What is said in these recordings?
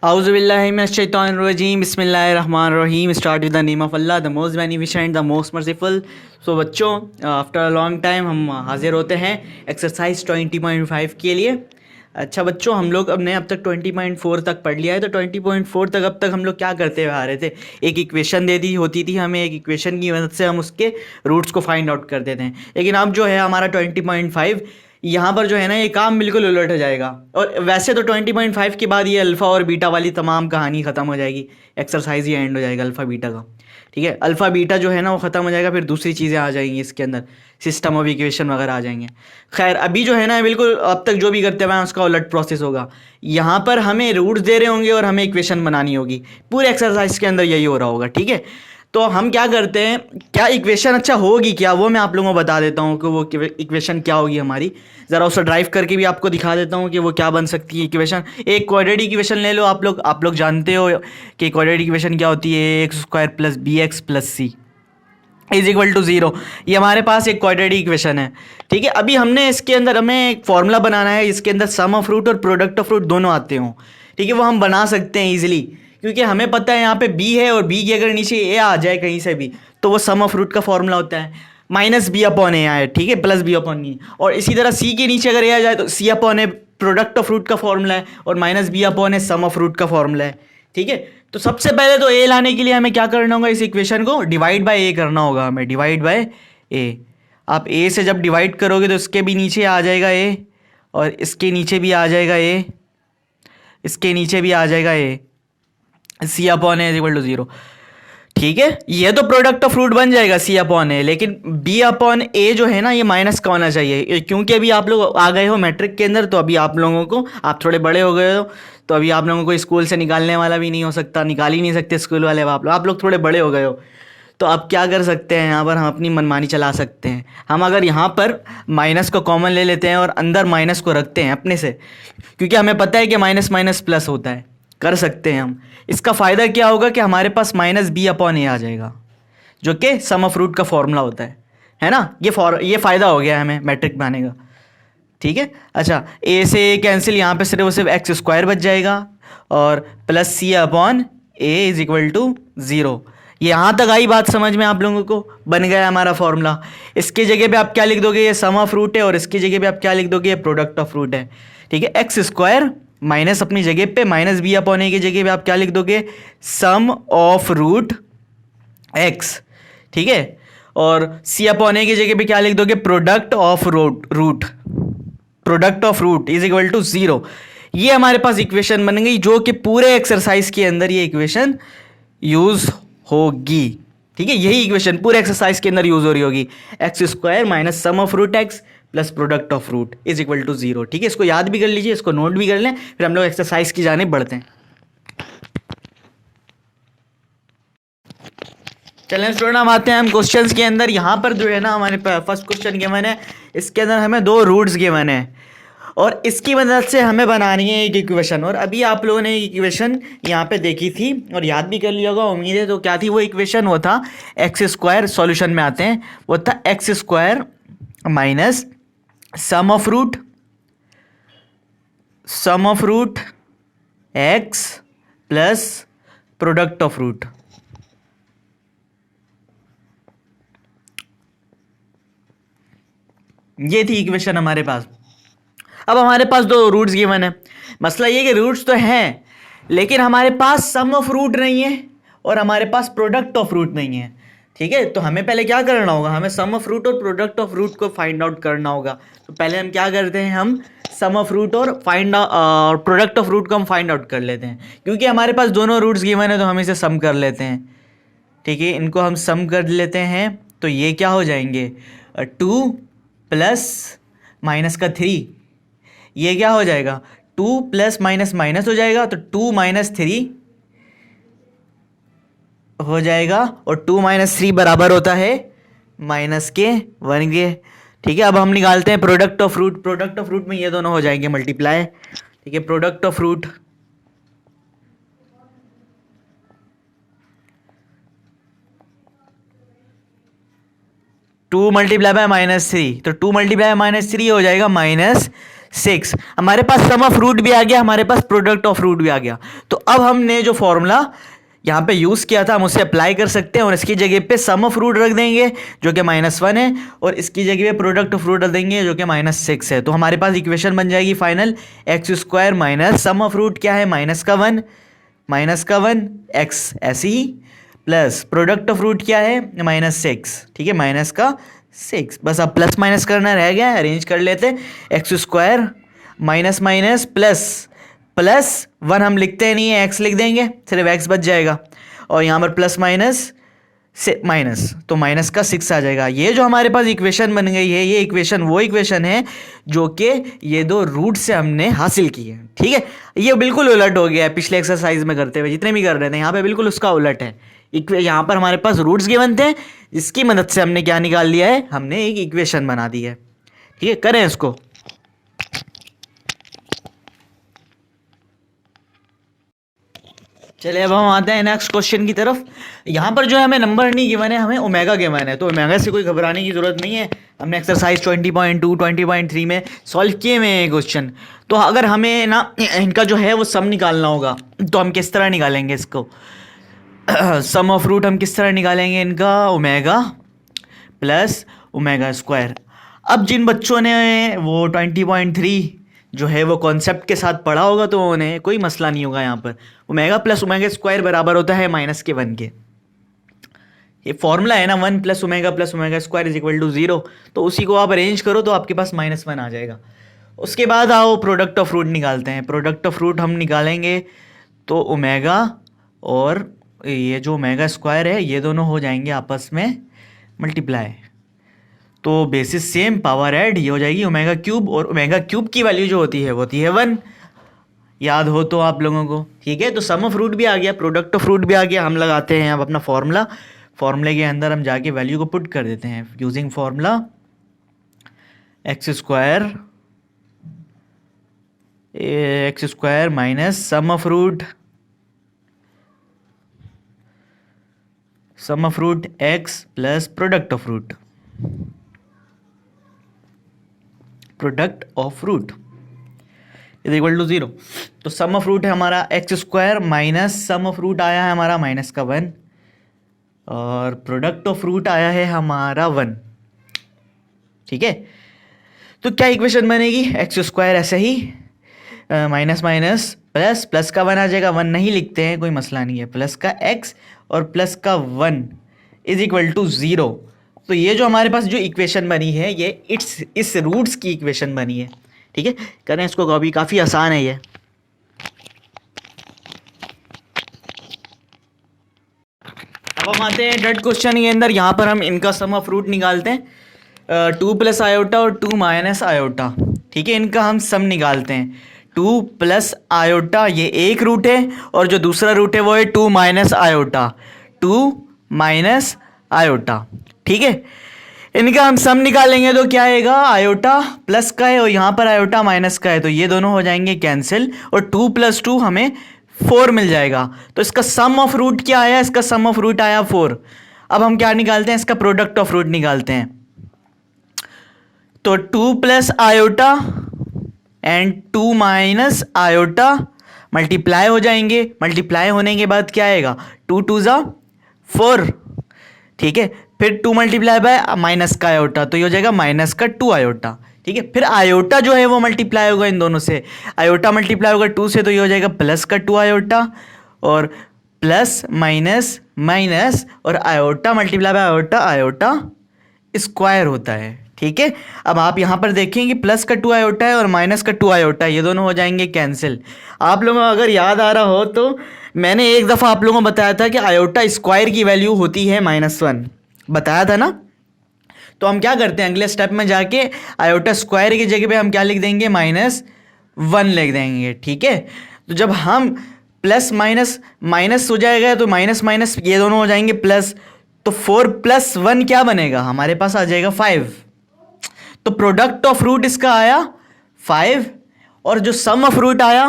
Auzubillahiminash-shaytanir-rajim. Bismillahir-rahmanir-rahim. Start with the name of Allah, the most beneficent, the most merciful. So बच्चों, after a long time हम हाजिर होते हैं exercise 20.5 के लिए। अच्छा बच्चों, हम लोग अब तक 20.4 तक पढ़ लिया है। तो 20.4 तक अब तक हम लोग क्या करते हुए आ रहे थे, एक इक्वेशन दे दी होती थी हमें, एक इक्वेशन की मदद से हम उसके रूट्स को फाइंड आउट कर देते हैं। लेकिन अब जो है हमारा 20.5, यहाँ पर जो है ना ये काम बिल्कुल उलट हो जाएगा। और वैसे तो 20.5 के बाद ये अल्फ़ा और बीटा वाली तमाम कहानी ख़त्म हो जाएगी, एक्सरसाइज ही एंड हो जाएगा अल्फ़ा बीटा का। ठीक है, अल्फ़ा बीटा जो है ना वो ख़त्म हो जाएगा, फिर दूसरी चीज़ें आ जाएंगी इसके अंदर, सिस्टम ऑफ इक्वेशन वगैरह आ जाएंगे। खैर अभी जो है ना बिल्कुल अब तक जो भी करते हुए उसका उलट प्रोसेस होगा। यहाँ पर हमें रूट्स दे रहे होंगे और हमें इक्वेशन बनानी होगी, पूरे एक्सरसाइज के अंदर यही हो रहा होगा। ठीक है, तो हम क्या करते हैं, क्या इक्वेशन अच्छा होगी क्या, वो मैं आप लोगों को बता देता हूँ कि वो इक्वेशन क्या होगी हमारी। ज़रा उसे ड्राइव करके भी आपको दिखा देता हूँ कि वो क्या बन सकती है इक्वेशन। एक क्वाड्रेटिक इक्वेशन ले लो आप लोग जानते हो कि क्वाड्रेटिक इक्वेशन क्या होती है, x square plus B x plus C is equal to zero. ये हमारे पास एक क्वाड्रेटिक इक्वेशन है। ठीक है, अभी हमने इसके अंदर हमें एक फॉर्मूला बनाना है, इसके अंदर सम ऑफ रूट और प्रोडक्ट ऑफ रूट दोनों आते हों। ठीक है, वो हम बना सकते हैं ईजिली, क्योंकि हमें पता है यहाँ पे b है और b की अगर नीचे a आ जाए कहीं से भी तो वो सम ऑफ रूट का फॉर्मूला होता है, माइनस बी अपॉन ए आए। ठीक है, प्लस बी अपॉन ई। और इसी तरह c के नीचे अगर a आ जाए तो c upon A product of root का फॉर्मूला है, और minus B upon A sum of root का फॉर्मूला है। ठीक है, तो सबसे पहले तो a लाने के लिए हमें क्या करना होगा, इस इक्वेशन को डिवाइड बाय a करना होगा हमें, डिवाइड बाय a। आप a से जब डिवाइड करोगे तो इसके भी नीचे आ जाएगा a, और इसके नीचे भी आ जाएगा a, इसके नीचे भी आ जाएगा a, C upon A is equal to zero. ठीक है, ये तो प्रोडक्ट ऑफ रूट बन जाएगा सी अपॉन ए, लेकिन बी अपॉन ए जो है ना ये माइनस का होना चाहिए, क्योंकि अभी आप लोग आ गए हो मैट्रिक के अंदर, तो अभी आप लोगों को, आप थोड़े बड़े हो गए हो, तो अभी आप लोगों को स्कूल से निकालने वाला भी नहीं हो सकता, निकाल ही नहीं सकते स्कूल वाले। आप लोग थोड़े बड़े हो गए हो, तो अब क्या कर सकते हैं, यहाँ पर हम अपनी मनमानी चला सकते हैं। हम अगर यहाँ पर माइनस को कॉमन ले लेते हैं और अंदर माइनस को रखते हैं अपने से, क्योंकि हमें पता है कि माइनस माइनस प्लस होता है, कर सकते हैं हम। इसका फ़ायदा क्या होगा कि हमारे पास माइनस बी अपॉन ए आ जाएगा, जो कि सम ऑफ रूट का फॉर्मूला होता है ना। ये फ़ायदा हो गया हमें मैट्रिक बनाने का। ठीक है, अच्छा ए से ए कैंसिल, यहाँ पे सिर्फ और सिर्फ एक्स स्क्वायर बच जाएगा, और plus C upon A is equal to zero. यहाँ तक आई बात समझ में आप लोगों को, बन गया हमारा फॉर्मूला। इसकी जगह पे आप क्या लिख दोगे, ये सम ऑफ रूट है, और इसकी जगह पे आप क्या लिख दोगे, ये प्रोडक्ट ऑफ रूट है। ठीक है, एक्स स्क्वायर माइनस अपनी जगह पे, माइनस बी अपॉन ए की जगह पे आप क्या लिख दोगे, सम ऑफ रूट एक्स। ठीक है, और सी अपॉन ए की जगह पे क्या लिख दोगे, product of root, product of root is equal to zero. ये हमारे पास इक्वेशन बन गई, जो कि पूरे एक्सरसाइज के अंदर ये इक्वेशन यूज होगी। ठीक है, यही इक्वेशन पूरे एक्सरसाइज के अंदर यूज हो रही होगी, x square minus sum of root x plus product of root is equal to zero. ठीक है, इसको याद भी कर लीजिए, इसको नोट भी कर लें, फिर हम लोग एक्सरसाइज की जाने बढ़ते हैं। चलें स्टूडेंट, हम आते हैं हम क्वेश्चंस के अंदर। यहाँ पर जो है ना हमारे फर्स्ट क्वेश्चन गिवन है, इसके अंदर हमें दो रूट्स गिवन है, और इसकी मदद से हमें बनानी है एक इक्वेशन। और अभी आप लोगों ने इक्वेशन यहाँ पे देखी थी और याद भी कर लिया होगा उम्मीद है। तो क्या थी वो इक्वेशन, वो था एक्स स्क्वायर, सॉल्यूशन में आते हैं, वो था x square minus sum of root x plus product of root. ये थी इक्वेशन हमारे पास। अब हमारे पास दो रूट्स गिवन है। मसला ये कि रूट्स तो हैं, लेकिन हमारे पास सम ऑफ रूट नहीं है और हमारे पास प्रोडक्ट ऑफ रूट नहीं है। ठीक है, तो हमें पहले क्या करना होगा, हमें सम ऑफ रूट और प्रोडक्ट ऑफ रूट को फाइंड आउट करना होगा। तो पहले हम क्या करते हैं, हम सम ऑफ रूट और प्रोडक्ट ऑफ रूट को हम फाइंड आउट कर लेते हैं। क्योंकि हमारे पास दोनों रूट्स गिवन है तो हम इसे सम कर लेते हैं। ठीक है, इनको हम सम कर लेते हैं, तो ये क्या हो जाएंगे, 2 प्लस माइनस का 3, ये क्या हो जाएगा, 2 प्लस माइनस माइनस हो जाएगा, तो 2 माइनस 3 हो जाएगा, और 2 माइनस 3 बराबर होता है माइनस के 1 के। ठीक है, अब हम निकालते हैं product of root. Product of root में ये दोनों हो जाएंगे मल्टीप्लाई। ठीक है, product of root 2 multiply by minus 3, तो 2 मल्टीप्लाई बाय माइनस 3 हो जाएगा माइनस 6। हमारे पास सम ऑफ रूट भी आ गया, हमारे पास प्रोडक्ट ऑफ रूट भी आ गया। तो अब हमने जो फॉर्मूला यहाँ पे यूज़ किया था हम उसे अप्लाई कर सकते हैं और इसकी जगह पे सम ऑफ रूट रख देंगे जो कि -1 है और इसकी जगह पे प्रोडक्ट ऑफ रूट रख देंगे जो कि -6 है। तो हमारे पास इक्वेशन बन जाएगी final x² minus sum of root क्या है -1 x ऐसे ही प्लस प्रोडक्ट ऑफ रूट क्या है -6, ठीक है -6। बस अब प्लस माइनस करना रह गया है, अरेंज कर लेते। x² माइनस माइनस प्लस 1 हम लिखते नहीं है, x लिख देंगे, सिर्फ x बच जाएगा और यहाँ पर प्लस माइनस से माइनस तो माइनस का 6 आ जाएगा। ये जो हमारे पास इक्वेशन बन गई है, ये इक्वेशन वो इक्वेशन है जो कि ये दो रूट से हमने हासिल की है, ठीक है। ये बिल्कुल उलट हो गया है पिछले एक्सरसाइज में करते हुए जितने भी कर रहे थे, यहाँ पे बिल्कुल उसका उलट है। यहाँ पर हमारे पास रूट्स गिवन थे जिसकी मदद से हमने क्या निकाल लिया है, हमने एक इक्वेशन बना दी है, ठीक है। करें इसको। चलिए अब हम आते हैं नेक्स्ट क्वेश्चन की तरफ। यहाँ पर जो है हमें नंबर नहीं गिवन है, हमें ओमेगा गिवन है। तो ओमेगा से कोई घबराने की जरूरत नहीं है, हमने एक्सरसाइज 20.2 20.3 में सॉल्व किए हुए हैं क्वेश्चन। तो अगर हमें ना इनका जो है वो सम निकालना होगा तो हम किस तरह निकालेंगे इसको, सम ऑफ रूट हम किस तरह निकालेंगे इनका, ओमेगा प्लस ओमेगा स्क्वायर। अब जिन बच्चों ने वो 20.3 जो है वो कॉन्सेप्ट के साथ पढ़ा होगा तो उन्हें कोई मसला नहीं होगा। यहाँ पर ओमेगा प्लस ओमेगा स्क्वायर बराबर होता है -1 के। ये फॉर्मूला है ना, 1 plus omega square is equal to 0। तो उसी को आप अरेंज करो तो आपके पास -1 आ जाएगा। उसके बाद आओ प्रोडक्ट ऑफ रूट निकालते हैं। प्रोडक्ट ऑफ रूट हम निकालेंगे तो ओमेगा और ये जो ओमेगा स्क्वायर है ये दोनों हो जाएंगे आपस में मल्टीप्लाई। तो बेसिस सेम, पावर ऐड, ये हो जाएगी ओमेगा क्यूब और ओमेगा क्यूब की वैल्यू जो होती है वो होती है 1, याद हो तो आप लोगों को, ठीक है। तो सम ऑफ रूट भी आ गया, प्रोडक्ट ऑफ रूट भी आ गया। हम लगाते हैं अब अपना फॉर्मूले के अंदर हम जाके वैल्यू को पुट कर देते हैं using formula x² minus sum of root x plus product of root is equal to 0। तो सम ऑफ रूट है हमारा x² minus sum of root आया है हमारा -1 और प्रोडक्ट ऑफ रूट आया है हमारा 1, ठीक है। तो क्या इक्वेशन बनेगी, x² ऐसे ही माइनस प्लस का 1 आ जाएगा, 1 नहीं लिखते हैं कोई मसला नहीं है, प्लस का x और प्लस का 1 इज इक्वल टू 0। तो ये जो हमारे पास जो इक्वेशन बनी है ये इस रूट्स की इक्वेशन बनी है, ठीक है। करें इसको, कभी काफ़ी आसान है ये। अब हम आते हैं थर्ड क्वेश्चन के अंदर। यहाँ पर हम इनका सम ऑफ रूट निकालते हैं 2 प्लस आयोटा और 2 माइनस आयोटा, ठीक है। इनका हम सम निकालते हैं 2 प्लस आयोटा, ये एक रूट है और जो दूसरा रूट है वो है 2 माइनस आयोटा, 2 माइनस आयोटा, ठीक है। इनका हम सम निकालेंगे तो क्या आएगा, आयोटा प्लस का है और यहाँ पर आयोटा माइनस का है तो ये दोनों हो जाएंगे कैंसिल और 2 + 2 हमें 4 मिल जाएगा। तो इसका सम ऑफ रूट क्या आया, इसका सम ऑफ रूट आया 4। अब हम क्या निकालते हैं, इसका प्रोडक्ट ऑफ रूट निकालते हैं। तो 2 plus iota and 2 minus iota multiply हो जाएंगे, मल्टीप्लाई होने के बाद क्या आएगा, 2 × 2 = 4, ठीक है। फिर 2 मल्टीप्लाई बाय माइनस का आयोटा तो ये हो जाएगा -2 आयोटा, ठीक है। फिर आयोटा जो है वो मल्टीप्लाई होगा इन दोनों से, आयोटा मल्टीप्लाई होगा 2 से तो ये हो जाएगा +2 आयोटा और प्लस माइनस माइनस और iota multiply by iota square होता है, ठीक है। अब आप यहाँ पर देखें कि +2 आयोटा है और -2 आयोटा है, ये दोनों हो जाएंगे कैंसिल। आप लोगों को अगर याद आ रहा हो तो मैंने एक दफ़ा आप लोगों को बताया था कि आयोटा स्क्वायर की वैल्यू होती है -1, बताया था ना। तो हम क्या करते हैं, अगले स्टेप में जाके आयोटा स्क्वायर की जगह पे हम क्या लिख देंगे, -1 लिख देंगे, ठीक है। तो जब हम प्लस माइनस हो जाएगा तो माइनस माइनस ये दोनों हो जाएंगे प्लस, तो 4 + 1 क्या बनेगा, हमारे पास आ जाएगा 5। तो प्रोडक्ट ऑफ रूट इसका आया 5 और जो सम ऑफ रूट आया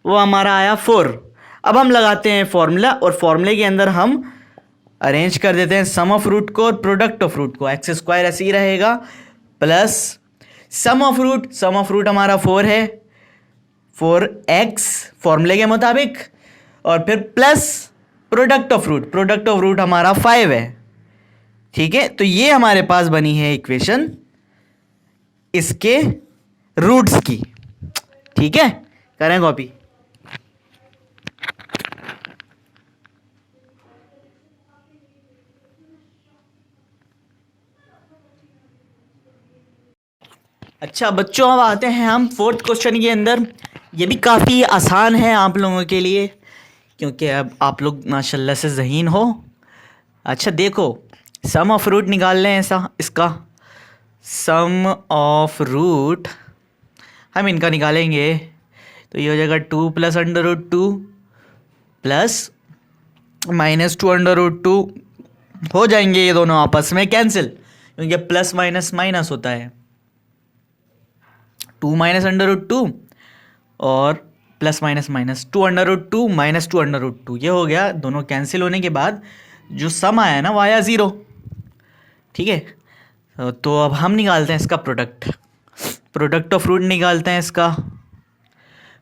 वो हमारा आया 4। अब हम लगाते हैं फॉर्मूला और फॉर्मूले के अंदर हम अरेंज कर देते हैं सम ऑफ रूट को और प्रोडक्ट ऑफ रूट को। x² ऐसे ही रहेगा प्लस सम ऑफ रूट हमारा 4 है, 4x फॉर्मूले के मुताबिक, और फिर प्लस प्रोडक्ट ऑफ रूट हमारा 5 है। ठीक है, तो ये हमारे पास बनी है इक्वेशन इसके रूट्स की। ठीक है, करें कॉपी। अच्छा बच्चों, अब आते हैं हम फोर्थ क्वेश्चन के अंदर। ये भी काफ़ी आसान है आप लोगों के लिए, क्योंकि अब आप लोग माशाल्लाह से ज़हीन हो। अच्छा देखो, सम ऑफ रूट निकाल लें इसका सम ऑफ रूट हम इनका निकालेंगे तो ये हो जाएगा 2 plus under root 2 plus minus 2 under root 2। हो जाएंगे ये दोनों आपस में कैंसिल, क्योंकि प्लस माइनस माइनस होता है। 2 माइनस अंडर रूट 2 और plus minus minus 2 under root 2 minus 2 under root 2, ये हो गया। दोनों कैंसिल होने के बाद जो सम आया ना वो आया 0। ठीक है, तो अब हम निकालते हैं इसका प्रोडक्ट ऑफ रूट निकालते हैं इसका।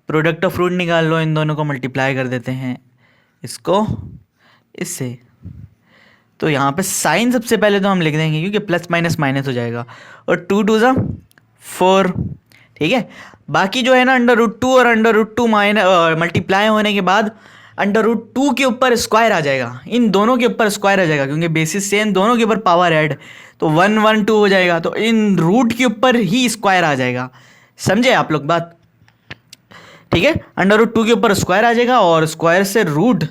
प्रोडक्ट ऑफ रूट निकाल लो, इन दोनों को मल्टीप्लाई कर देते हैं इसको इससे। तो यहाँ पे साइन सबसे पहले तो हम लिख देंगे, क्योंकि प्लस माइनस माइनस हो जाएगा, और 2 2 ज़ा 4। ठीक है, बाकी जो है ना अंडर रूट 2 और अंडर रूट 2 मल्टीप्लाई होने के बाद अंडर रूट 2 के ऊपर स्क्वायर आ जाएगा, इन दोनों के ऊपर स्क्वायर आ जाएगा, क्योंकि बेसिस से इन दोनों के ऊपर पावर ऐड, तो 1 1 2 हो जाएगा, तो इन रूट के ऊपर ही स्क्वायर आ जाएगा। समझे आप लोग बात? ठीक है, अंडर रूट 2 के ऊपर स्क्वायर आ जाएगा और स्क्वायर से रूट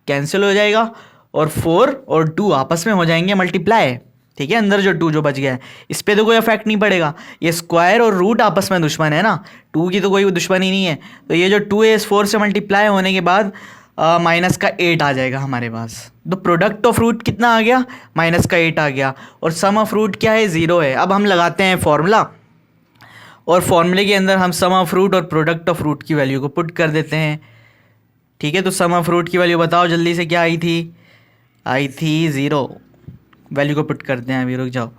कैंसिल हो जाएगा, और 4 और 2 आपस में हो जाएंगे मल्टीप्लाई। ठीक है, अंदर जो 2 जो बच गया है इस पर तो कोई इफेक्ट नहीं पड़ेगा, ये स्क्वायर और रूट आपस में दुश्मन है ना, 2 की तो कोई दुश्मनी नहीं है। तो ये जो 2 है इस 4 से मल्टीप्लाई होने के बाद माइनस का 8 आ जाएगा हमारे पास। तो प्रोडक्ट ऑफ रूट कितना आ गया? माइनस का 8 आ गया, और सम ऑफ रूट क्या है? 0 है। अब हम लगाते हैं फॉर्मूला, और फॉर्मूले के अंदर हम सम ऑफ रूट और प्रोडक्ट ऑफ रूट की वैल्यू को पुट कर देते हैं। ठीक है, तो सम ऑफ रूट की वैल्यू बताओ जल्दी से, क्या आई थी 0। वैल्यू को पुट करते हैं, अभी रुक जाओ।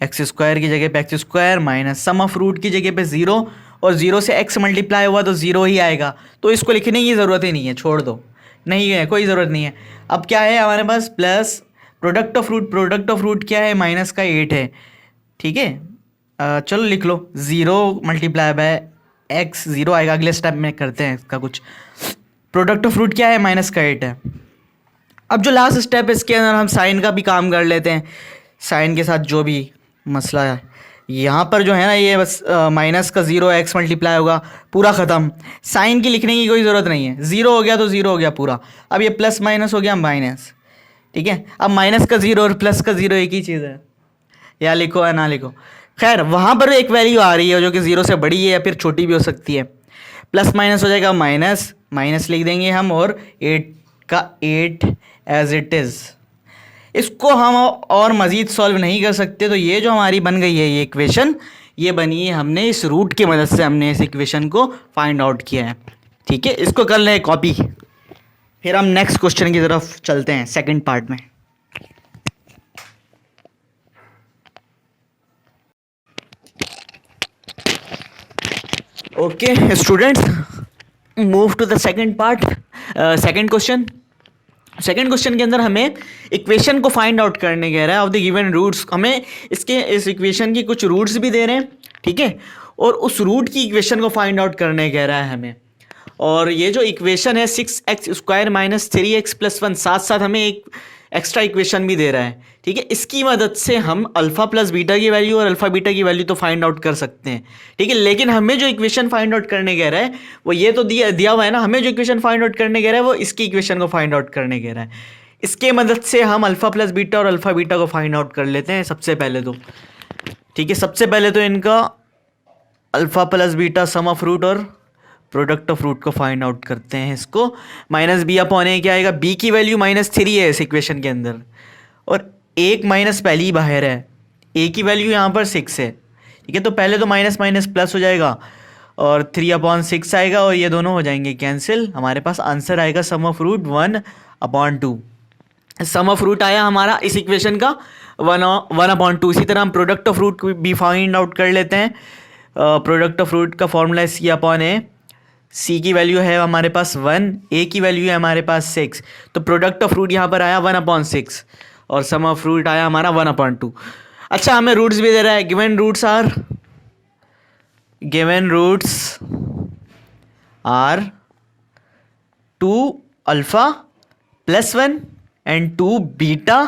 एक्स स्क्वायर की जगह पे x square minus sum of root की जगह पे 0, और 0 से एक्स मल्टीप्लाई हुआ तो 0 ही आएगा, तो इसको लिखने की ज़रूरत ही नहीं है, छोड़ दो, नहीं है कोई ज़रूरत नहीं है। अब क्या है हमारे पास? प्लस प्रोडक्ट ऑफ रूट क्या है? माइनस का 8 है। ठीक है, चलो लिख लो, 0 मल्टीप्लाई बाय एक्स 0 आएगा। अगले स्टेप में करते हैं इसका कुछ। प्रोडक्ट ऑफ रूट क्या है? माइनस का 8 है। अब जो लास्ट स्टेप है इसके अंदर हम साइन का भी काम कर लेते हैं। साइन के साथ जो भी मसला है, यहाँ पर जो है ना ये बस माइनस का 0 एक्स मल्टीप्लाई होगा, पूरा ख़त्म। साइन की लिखने की कोई ज़रूरत नहीं है, 0 हो गया तो 0 हो गया पूरा। अब ये प्लस माइनस हो गया माइनस। ठीक है, अब माइनस का 0 और प्लस का 0 एक ही चीज़ है, या लिखो या ना लिखो। खैर, वहाँ पर एक वैल्यू आ रही है जो कि 0 से बड़ी है या फिर छोटी भी हो सकती है। प्लस माइनस हो जाएगा माइनस, माइनस लिख देंगे हम, और 8 का 8 एज इट इज़। इसको हम और मज़ीद सॉल्व नहीं कर सकते, तो ये जो हमारी बन गई है ये इक्वेशन, ये बनी है हमने इस रूट की मदद से, हमने इस इक्वेशन को फाइंड आउट किया है। ठीक है, इसको कर लें कॉपी, फिर हम नेक्स्ट क्वेश्चन की तरफ चलते हैं सेकंड पार्ट में। Okay students, move to the second part, second question. Second question के अंदर हमें इक्वेशन को फाइंड आउट करने कह रहा है ऑफ द गिवन रूट्स। हमें इस इक्वेशन की कुछ रूट्स भी दे रहे हैं, ठीक है, और उस रूट की इक्वेशन को फाइंड आउट करने कह रहा है हमें। और ये जो इक्वेशन है 6x square minus 3x plus 1, साथ साथ हमें एक एक्स्ट्रा इक्वेशन भी दे रहा है। ठीक है, इसकी मदद से हम अल्फ़ा प्लस बीटा की वैल्यू और अल्फ़ा बीटा की वैल्यू तो फाइंड आउट कर सकते हैं। ठीक है, लेकिन हमें जो इक्वेशन फाइंड आउट करने कह रहा है वो ये तो दिया हुआ है ना, हमें जो इक्वेशन फाइंड आउट करने कह रहा है वो इसकी इक्वेशन को फाइंड आउट करने कह रहा है। इसके मदद से हम अल्फ़ा प्लस बीटा और अल्फ़ा बीटा को फाइंड आउट कर लेते हैं सबसे पहले तो। ठीक है, सबसे पहले तो इनका alpha plus beta sum of root और प्रोडक्ट ऑफ रूट को फाइंड आउट करते हैं। इसको माइनस बी अपॉन ए क्या आएगा? बी की वैल्यू -3 है इस इक्वेशन के अंदर, और एक माइनस पहले ही बाहर है, ए की वैल्यू यहाँ पर 6 है। ठीक है, तो पहले तो माइनस माइनस प्लस हो जाएगा और 3/6 आएगा, और ये दोनों हो जाएंगे कैंसिल। हमारे पास आंसर आएगा sum of root 1/2। Sum of root आया हमारा इस इक्वेशन का 1/2। इसी तरह हम प्रोडक्ट ऑफ रूट भी फाइंड आउट कर लेते हैं। प्रोडक्ट ऑफ रूट का फॉर्मूला है सी अपॉन ए। सी की वैल्यू है हमारे पास 1, ए की वैल्यू है हमारे पास 6, तो प्रोडक्ट ऑफ रूट यहाँ पर आया 1/6 और सम ऑफ रूट आया हमारा 1/2। अच्छा, हमें रूट्स भी दे रहा है। Given roots are 2 alpha plus 1 and 2 beta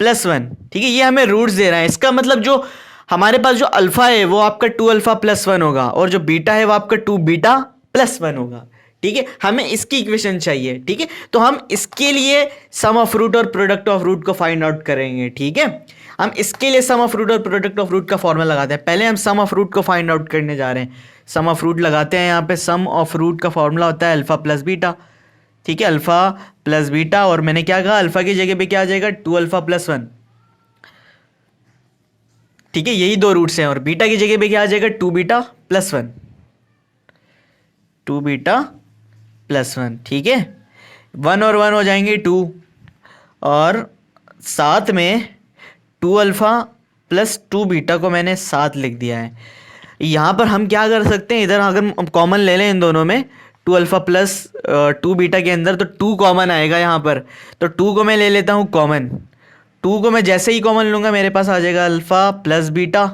plus 1। ठीक है, ये हमें रूट्स दे रहा है। इसका मतलब जो हमारे पास जो अल्फा है वो आपका 2 अल्फा प्लस 1 होगा और जो बीटा है वो आपका 2 बीटा प्लस 1 होगा। ठीक है, हमें इसकी इक्वेशन चाहिए। ठीक है, तो हम इसके लिए सम ऑफ रूट और प्रोडक्ट ऑफ रूट को फाइंड आउट करेंगे। ठीक है, हम इसके लिए सम ऑफ रूट और प्रोडक्ट ऑफ रूट का फॉर्मूला लगाते हैं। पहले हम सम ऑफ रूट को फाइंड आउट करने जा रहे हैं। सम ऑफ रूट लगाते हैं। यहाँ पे सम ऑफ रूट का फॉर्मूला होता है अल्फा प्लस बीटा। ठीक है, अल्फा प्लस बीटा, और मैंने क्या कहा, अल्फा की जगह पे क्या आ जाएगा, 2 अल्फा प्लस 1। ठीक है, यही दो रूट्स हैं। और बीटा की जगह पे क्या आ जाएगा, 2 बीटा प्लस 1, 2 बीटा प्लस 1। ठीक है, 1 और 1 हो जाएंगे 2, और साथ में 2 अल्फा प्लस 2 बीटा को मैंने साथ लिख दिया है। यहाँ पर हम क्या कर सकते हैं, इधर अगर कॉमन ले लें इन दोनों में, 2 अल्फा प्लस 2 बीटा के अंदर तो 2 कॉमन आएगा यहाँ पर, तो 2 को मैं ले लेता हूँ कॉमन। 2 को मैं जैसे ही कॉमन लूँगा मेरे पास आ जाएगा अल्फ़ा प्लस बीटा,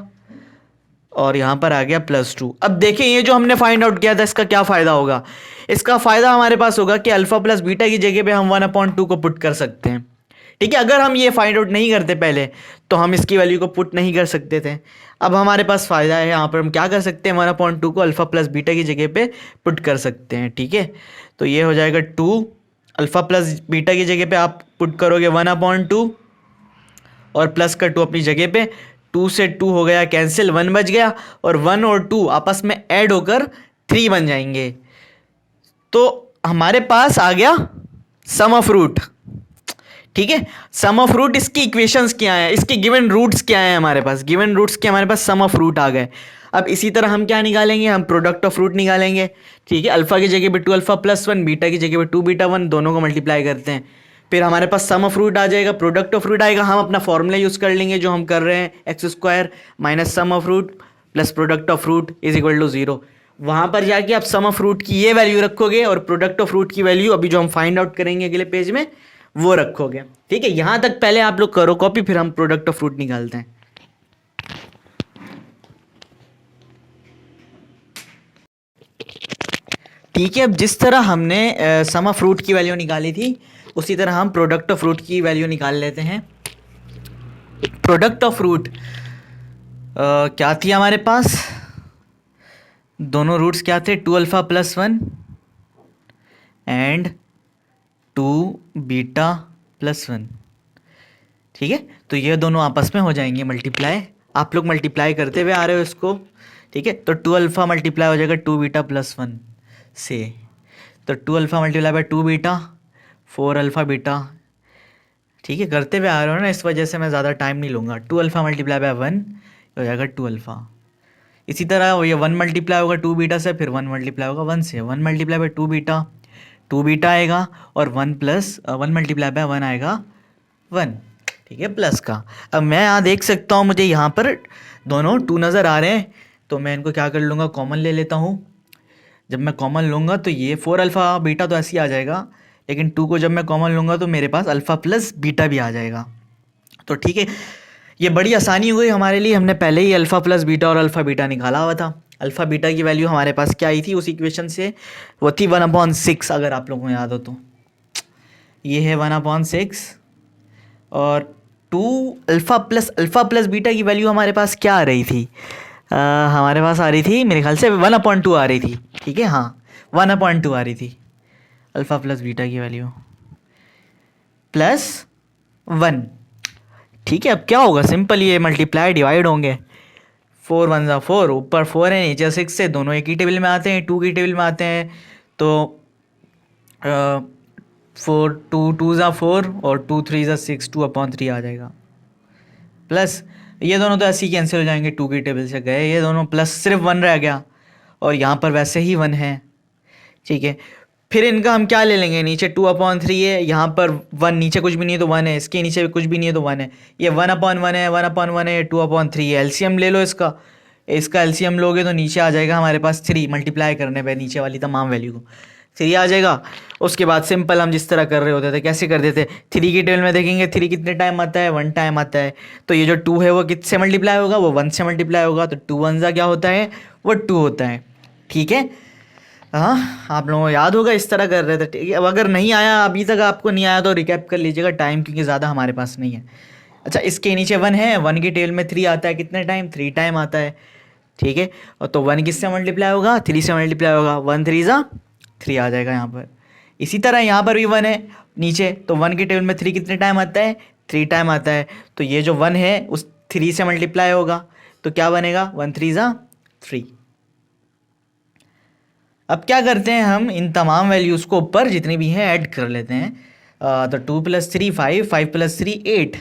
और यहाँ पर आ गया प्लस 2। अब देखें, ये जो हमने फाइंड आउट किया था इसका क्या फ़ायदा होगा। इसका फ़ायदा हमारे पास होगा कि अल्फ़ा प्लस बीटा की जगह पे हम 1/2 को पुट कर सकते हैं। ठीक है, अगर हम ये फाइंड आउट नहीं करते पहले तो हम इसकी वैल्यू को पुट नहीं कर सकते थे। अब हमारे पास फ़ायदा है, यहाँ पर हम क्या कर सकते हैं, 1/2 को अल्फ़ा प्लस बीटा की जगह पे पुट कर सकते हैं। ठीक है, तो ये हो जाएगा 2, अल्फ़ा प्लस बीटा की जगह पे आप पुट करोगे 1/2 और प्लस का 2 अपनी जगह पे, 2 से 2 हो गया कैंसिल, 1 बच गया, और 1 और 2 आपस में ऐड होकर 3 बन जाएंगे। तो हमारे पास आ गया सम ऑफ रूट। ठीक है, सम ऑफ रूट, इसकी इक्वेशंस क्या है, इसके गिवन रूट्स क्या है, हमारे पास गिवन रूट्स के हमारे पास सम ऑफ रूट आ गए। अब इसी तरह हम क्या निकालेंगे, हम प्रोडक्ट ऑफ रूट निकालेंगे। ठीक है, अल्फा की जगह पे 2 अल्फा प्लस 1, बीटा की जगह पे 2 बीटा 1, दोनों को मल्टीप्लाई करते हैं, फिर हमारे पास सम ऑफ रूट आ जाएगा, प्रोडक्ट ऑफ रूट आएगा। हम अपना फॉर्मूला यूज़ कर लेंगे जो हम कर रहे हैं, x² minus sum of root plus product of root is equal to 0। वहाँ पर जाके आप सम ऑफ रूट की ये वैल्यू रखोगे और प्रोडक्ट ऑफ रूट की वैल्यू अभी जो हम फाइंड आउट करेंगे अगले पेज में वो रखोगे। ठीक है, यहाँ तक पहले आप लोग करो कॉपी, फिर हम प्रोडक्ट ऑफ रूट निकालते हैं। ठीक है, अब जिस तरह हमने सम ऑफ रूट की वैल्यू निकाली थी उसी तरह हम प्रोडक्ट ऑफ रूट की वैल्यू निकाल लेते हैं। प्रोडक्ट ऑफ रूट क्या थी हमारे पास, दोनों रूट्स क्या थे, 2 alpha plus 1 and 2 beta plus 1। ठीक है, तो ये दोनों आपस में हो जाएंगे मल्टीप्लाई। आप लोग मल्टीप्लाई करते हुए आ रहे हो इसको। ठीक है, तो 2 अल्फा मल्टीप्लाई हो जाएगा 2 बीटा प्लस 1 से, तो 2 alpha multiply by 2 beta 4 alpha beta. ठीक है, करते हुए आ रहे हो ना, इस वजह से मैं ज़्यादा टाइम नहीं लूँगा। 2 अल्फा मल्टीप्लाई बाय 1 हो जाएगा 2 अल्फा। इसी तरह ये 1 मल्टीप्लाई होगा 2 बीटा से, फिर 1 मल्टीप्लाई होगा 1 से, 1 मल्टीप्लाई बाय 2 बीटा 2 बीटा आएगा, और 1 प्लस 1 मल्टीप्लाई बाय 1 आएगा 1। ठीक है, प्लस का। अब मैं यहाँ देख सकता हूँ, मुझे यहाँ पर दोनों 2 नज़र आ रहे हैं, तो मैं इनको क्या कर लूँगा, कॉमन ले लेता हूँ। जब मैं कॉमन लूँगा तो ये 4 अल्फ़ा बीटा तो ऐसे ही आ जाएगा, लेकिन 2 को जब मैं कॉमन लूँगा तो मेरे पास अल्फ़ा प्लस बीटा भी आ जाएगा। तो ठीक है, ये बड़ी आसानी हो गई हमारे लिए, हमने पहले ही अल्फ़ा प्लस बीटा और अल्फ़ा बीटा निकाला हुआ था। अल्फ़ा बीटा की वैल्यू हमारे पास क्या आई थी उस इक्वेशन से, वो थी 1/6, अगर आप लोगों को याद हो तो। ये है 1/6, और 2 अल्फ़ा प्लस बीटा की वैल्यू हमारे पास क्या आ रही थी, हमारे पास आ रही थी मेरे ख्याल से 1/2 आ रही थी। ठीक है, हाँ 1/2 आ रही थी अल्फ़ा प्लस बीटा की वैल्यू प्लस 1। ठीक है, अब क्या होगा, सिंपल ये मल्टीप्लाई डिवाइड होंगे, 4 1 ज़ा 4, ऊपर 4 है नीचे 6 से, दोनों एक ही टेबल में आते हैं, 2 की टेबल में आते हैं, तो 4 2 2 ज़ा 4 और 2 3 ज़ा 6, 2/3 आ जाएगा, प्लस ये दोनों तो ऐसे ही कैंसिल हो जाएंगे, 2 की टेबल से गए ये दोनों, प्लस सिर्फ 1 रह गया, और यहाँ पर वैसे ही 1 है। ठीक है, फिर इनका हम क्या ले लेंगे, नीचे 2/3 है, यहाँ पर 1, नीचे कुछ भी नहीं है तो 1 है, इसके नीचे भी कुछ भी नहीं है तो 1 है, ये 1/1 है, 1/1 है, 2/3 है, एलसीएम ले लो इसका, इसका एलसीएम लोगे तो नीचे आ जाएगा हमारे पास 3, मल्टीप्लाई करने पे नीचे वाली तमाम वैल्यू को 3 आ जाएगा। उसके बाद सिंपल हम जिस तरह कर रहे होते थे कैसे कर देते, 3 की टेबल में देखेंगे 3 कितने टाइम आता है, 1 टाइम आता है। तो ये जो 2 है वो किससे मल्टीप्लाई होगा, वो 1 से मल्टीप्लाई होगा। तो 2 1 क्या होता है, वो 2 होता है। ठीक है, हाँ आप लोगों को याद होगा इस तरह कर रहे थे। ठीक है, अब अगर नहीं आया अभी तक आपको नहीं आया तो रिकैप कर लीजिएगा, टाइम क्योंकि ज़्यादा हमारे पास नहीं है। अच्छा, इसके नीचे 1 है, 1 की टेल में 3 आता है, कितने टाइम, 3 टाइम आता है। ठीक है, और तो 1 किससे मल्टीप्लाई होगा, 3 से मल्टीप्लाई होगा, 1 3 3 आ जाएगा यहाँ पर। इसी तरह यहाँ पर भी 1 है नीचे, तो 1 की टेबल में 3 कितने टाइम आता है, 3 टाइम आता है। तो ये जो 1 है उस 3 से मल्टीप्लाई होगा, तो क्या बनेगा, 1 3 3। अब क्या करते हैं, हम इन तमाम वैल्यूज़ को ऊपर जितनी भी हैं ऐड कर लेते हैं। तो 2 + 3 5, 5 + 3 8,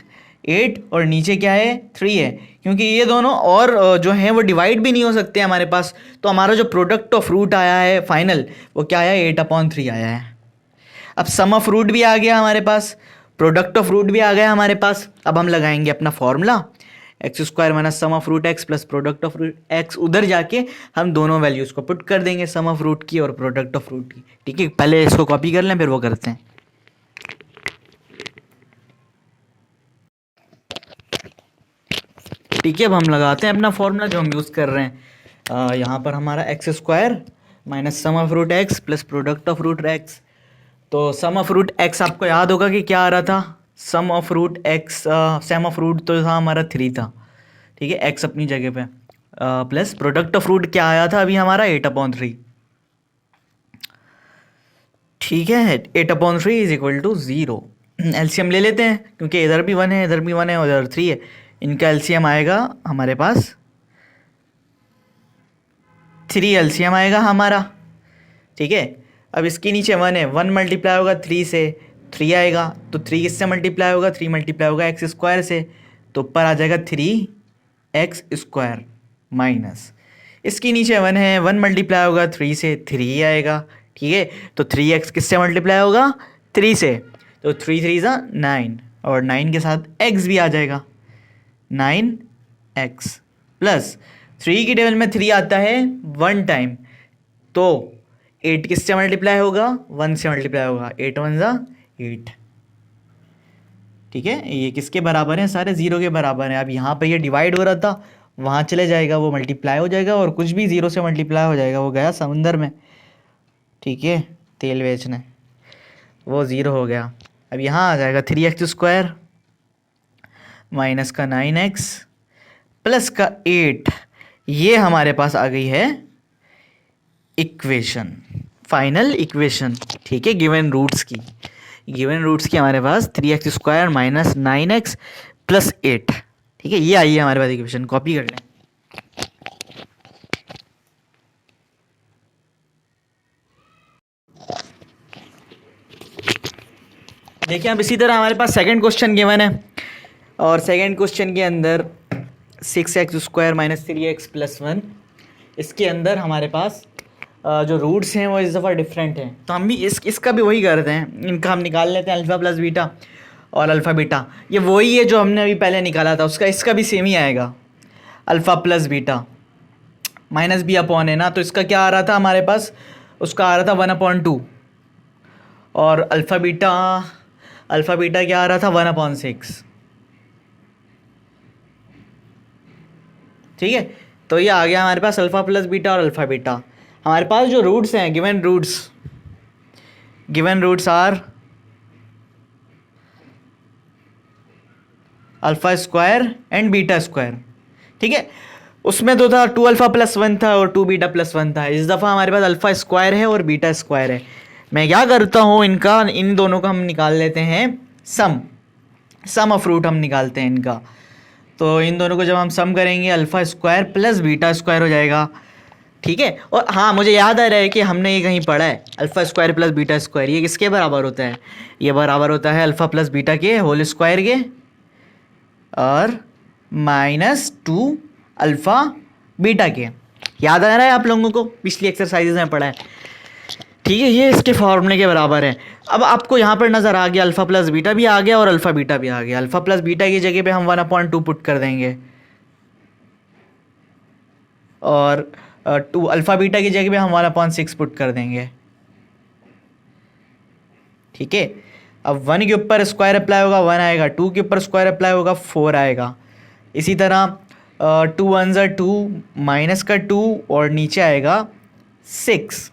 8 और नीचे क्या है, 3 है, क्योंकि ये दोनों और जो हैं वो डिवाइड भी नहीं हो सकते हमारे पास। तो हमारा जो प्रोडक्ट ऑफ रूट आया है फाइनल, वो क्या आया, 8/3 आया है। अब सम ऑफ रूट भी आ गया हमारे पास, प्रोडक्ट ऑफ रूट भी आ गया हमारे पास। अब हम लगाएंगे अपना formula, x² - sum of root x plus product of root x। उधर जाके हम दोनों वैल्यूज़ को पुट कर देंगे, सम ऑफ रूट की और प्रोडक्ट ऑफ रूट की। ठीक है, पहले इसको कॉपी कर लें फिर वो करते हैं। ठीक है, अब हम लगाते हैं अपना फॉर्मूला जो हम यूज़ कर रहे हैं। यहाँ पर हमारा x² - sum of root x plus product of root x। तो सम ऑफ रूट x आपको याद होगा कि क्या आ रहा था, sum of root x, sum of root तो था हमारा 3 था। ठीक है, x अपनी जगह पे, प्लस प्रोडक्ट ऑफ रूट क्या आया था अभी हमारा, 8/3। ठीक है, 8/3 = 0। एलसीएम ले लेते हैं, क्योंकि इधर भी 1 है, इधर भी 1 है और इधर 3 है। इनका एलसीएम आएगा हमारे पास 3, एलसीएम आएगा हमारा। ठीक है, अब इसके नीचे 1 है, 1 मल्टीप्लाई होगा 3 से, 3 आएगा। तो 3 किससे मल्टीप्लाई होगा, 3 मल्टीप्लाई होगा x² से, तो ऊपर आ जाएगा 3x² माइनस, इसके नीचे 1 है, 1 मल्टीप्लाई होगा 3 से, 3 आएगा। ठीक है, तो 3x किससे मल्टीप्लाई होगा, 3 से, तो 3 3 9 और 9 के साथ x भी आ जाएगा, 9x प्लस 3 की टेबल में 3 आता है 1 टाइम, तो 8 किससे मल्टीप्लाई होगा, 1 से मल्टीप्लाई होगा, 8 1 8। ठीक है, ये किसके बराबर है, सारे 0 के बराबर हैं। अब यहाँ पे ये डिवाइड हो रहा था, वहाँ चले जाएगा, वो मल्टीप्लाई हो जाएगा, और कुछ भी 0 से मल्टीप्लाई हो जाएगा, वो गया समुंदर में। ठीक है, तेल बेचने, वो 0 हो गया। अब यहाँ आ जाएगा 3x² माइनस का 9x प्लस का 8। ये हमारे पास आ गई है इक्वेशन, फाइनल इक्वेशन। ठीक है, गिवन रूट्स की, गिवन रूट्स की हमारे पास 3x² माइनस 9x प्लस 8। ठीक है, ये आई है हमारे पास इक्वेशन, कॉपी कर लें। देखिए, अब इसी तरह हमारे पास सेकंड क्वेश्चन गिवन है, और सेकंड क्वेश्चन के अंदर 6x² माइनस 3x प्लस 1, इसके अंदर हमारे पास जो रूट्स हैं वो इस दफ़ा डिफरेंट हैं। तो हम भी इसका भी वही करते हैं, इनका हम निकाल लेते हैं अल्फ़ा प्लस बीटा और अल्फ़ा बीटा। ये वही है जो हमने अभी पहले निकाला था, उसका इसका भी सेम ही आएगा, alpha plus beta minus b upon है ना। तो इसका क्या आ रहा था हमारे पास, उसका आ रहा था 1/2, और अल्फ़ा बीटा क्या आ रहा था, 1/6। ठीक है, तो ये आ गया हमारे पास अल्फ़ा प्लस बीटा और अल्फ़ा बीटा। हमारे पास जो रूट्स हैं, given roots are alpha square and beta square. ठीक है, उसमें तो था 2 अल्फ़ा प्लस 1 था और 2 बीटा प्लस 1 था। इस दफ़ा हमारे पास अल्फ़ा स्क्वायर है और बीटा स्क्वायर है। मैं क्या करता हूँ, इन दोनों का हम निकाल लेते हैं सम ऑफ रूट हम निकालते हैं इनका। तो इन दोनों को जब हम सम करेंगे, alpha square plus beta square हो जाएगा। ठीक है, और हाँ मुझे याद आ रहा है कि हमने ये कहीं पढ़ा है, alpha square plus beta square ये किसके बराबर होता है, ये बराबर होता है अल्फ़ा प्लस बीटा के होल स्क्वायर के, और -2 अल्फ़ा बीटा के। याद आ रहा है आप लोगों को, पिछली एक्सरसाइजेज में पढ़ा है। ठीक है, ये इसके फॉर्मूले के बराबर है। अब आपको यहाँ पर नज़र आ गया, अल्फ़ा प्लस बीटा भी आ गया और अल्फ़ा बीटा भी आ गया। अल्फ़ा प्लस बीटा की जगह पे हम 1/2 पुट कर देंगे, और टू अल्फ़ा बीटा की जगह पे हम 1/6 पुट कर देंगे, ठीक है। अब 1 के ऊपर स्क्वायर अप्लाई होगा 1 आएगा, 2 के ऊपर स्क्वायर अप्लाई होगा 4 आएगा। इसी तरह 2 1 ज़ा 2, माइनस का 2 और नीचे आएगा 6।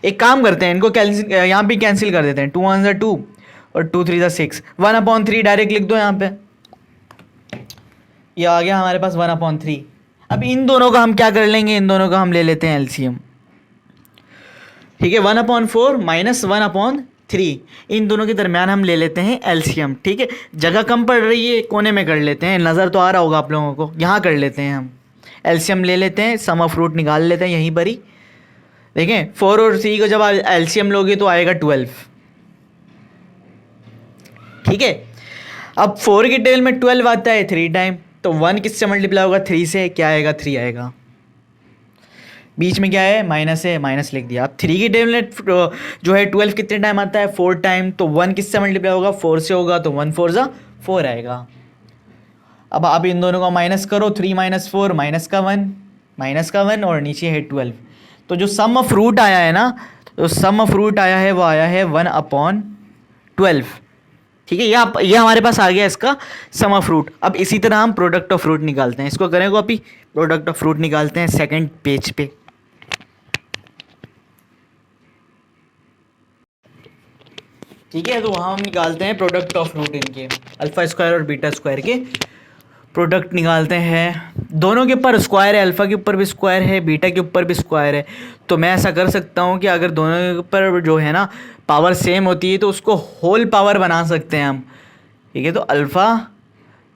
एक काम करते हैं, इनको कैंसिल यहाँ पे कैंसिल कर देते हैं, 2 1 ज़ा 2 और 2 3 ज़ा 6, 1/3 डायरेक्ट लिख दो यहाँ पे, ये आ गया हमारे पास 1/3। अब इन दोनों का हम क्या कर लेंगे, इन दोनों का हम ले लेते हैं एलसीएम, ठीक है। 1/4 माइनस 1/3, इन दोनों के दरमियान हम ले लेते हैं एलसीएम, ठीक है। जगह कम पड़ रही है, कोने में कर लेते हैं, नज़र तो आ रहा होगा आप लोगों को, यहाँ कर लेते हैं हम एलसीएम ले लेते हैं, सम ऑफ रूट निकाल लेते हैं यहीं पर ही। देखें 4 और 3 को जब आप एलसीएम लोगे तो आएगा 12, ठीक है। अब 4 के टेबल में 12 आता है 3 टाइम, तो 1 किससे मल्टीप्लाई होगा 3 से, क्या आएगा 3 आएगा। बीच में क्या है माइनस है, माइनस लिख दिया। अब 3 की टेबल में जो है 12 कितने टाइम आता है 4 टाइम, तो 1 किससे मल्टीप्लाई होगा 4 से होगा, तो 1 4 ज़ा 4 आएगा। अब आप इन दोनों को माइनस करो, 3 - 4 माइनस का 1 और नीचे है 12। तो जो सम ऑफ रूट आया है ना, तो सम ऑफ रूट आया है वो आया है 1/12, ठीक है। ये हमारे पास आ गया इसका सम ऑफ रूट। अब इसी तरह हम प्रोडक्ट ऑफ रूट निकालते हैं, इसको करें कॉपी, प्रोडक्ट ऑफ रूट निकालते हैं सेकंड पेज पे। ठीक है, तो वहाँ हम निकालते हैं प्रोडक्ट ऑफ रूट इनके, अल्फ़ा स्क्वायर और बीटा स्क्वायर के प्रोडक्ट निकालते हैं। दोनों के ऊपर स्क्वायर है, अल्फ़ा के ऊपर भी स्क्वायर है, बीटा के ऊपर भी स्क्वायर है। तो मैं ऐसा कर सकता हूँ कि अगर दोनों के ऊपर जो है ना पावर सेम होती है तो उसको होल पावर बना सकते हैं हम, ठीक है। तो अल्फ़ा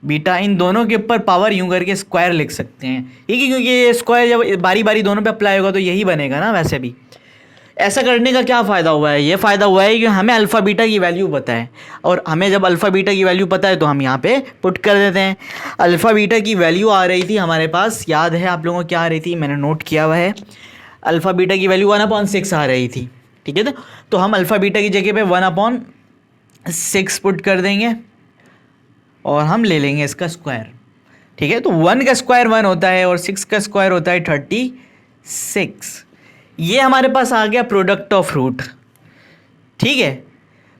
बीटा इन दोनों के ऊपर पावर यूँ करके स्क्वायर लिख सकते हैं, ठीक है, क्योंकि ये स्क्वायर जब बारी बारी दोनों पे अप्लाई होगा तो यही बनेगा ना। वैसे भी ऐसा करने का क्या फ़ायदा हुआ है, ये फ़ायदा हुआ है कि हमें अल्फ़ा बीटा की वैल्यू पता है, और हमें जब अल्फ़ा बीटा की वैल्यू पता है तो हम यहाँ पे पुट कर देते हैं। अल्फ़ा बीटा की वैल्यू आ रही थी हमारे पास, याद है आप लोगों को क्या आ रही थी, मैंने नोट किया हुआ है। अल्फ़ा बीटा की वैल्यू 1/6 आ रही थी, ठीक है। तो हम अल्फ़ा बीटा की जगह पे 1/6 पुट कर देंगे और हम ले लेंगे इसका स्क्वायर, ठीक है। तो 1 का स्क्वायर 1 होता है और 6 का स्क्वायर होता है 36। ये हमारे पास आ गया प्रोडक्ट ऑफ रूट, ठीक है।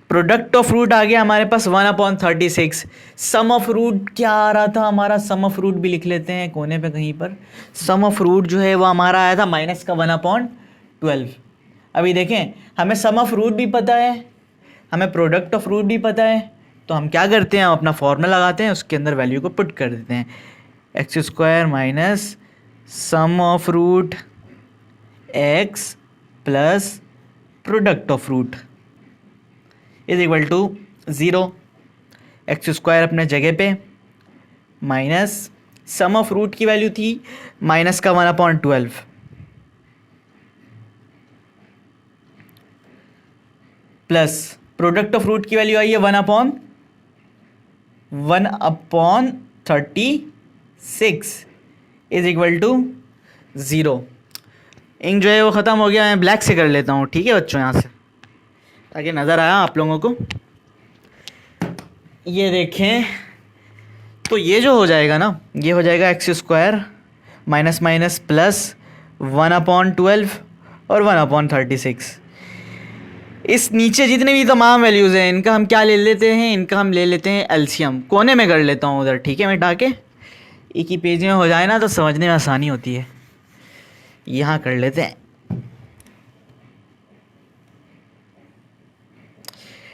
प्रोडक्ट ऑफ रूट आ गया हमारे पास 1/36। सम ऑफ रूट क्या आ रहा था हमारा, सम ऑफ रूट भी लिख लेते हैं कोने पे कहीं पर। सम ऑफ रूट जो है वो हमारा आया था माइनस का 1/12। अभी देखें हमें सम ऑफ रूट भी पता है, हमें प्रोडक्ट ऑफ रूट भी पता है, तो हम क्या करते हैं, हम अपना फॉर्मूला लगाते हैं, उसके अंदर वैल्यू को पुट कर देते हैं। X square minus sum of root x plus product of root is equal to 0। X square अपने जगह पे माइनस सम ऑफ रूट की वैल्यू थी माइनस का 1/12 प्लस प्रोडक्ट ऑफ रूट की वैल्यू आई है 1/36 इज इक्वल टू 0। इंक जो है वो ख़त्म हो गया, मैं ब्लैक से कर लेता हूँ, ठीक है बच्चों, यहाँ से ताकि नज़र आया आप लोगों को। ये देखें तो ये जो हो जाएगा ना, ये हो जाएगा x square minus minus plus 1/12 और 1/36। इस नीचे जितने भी तमाम वैल्यूज़ हैं इनका हम क्या ले लेते हैं, इनका हम ले लेते हैं एलसीएम। कोने में कर लेता हूँ उधर, ठीक है, मैं मिटा के, एक ही पेज में हो जाए ना तो समझने में आसानी होती है। यहाँ कर लेते हैं,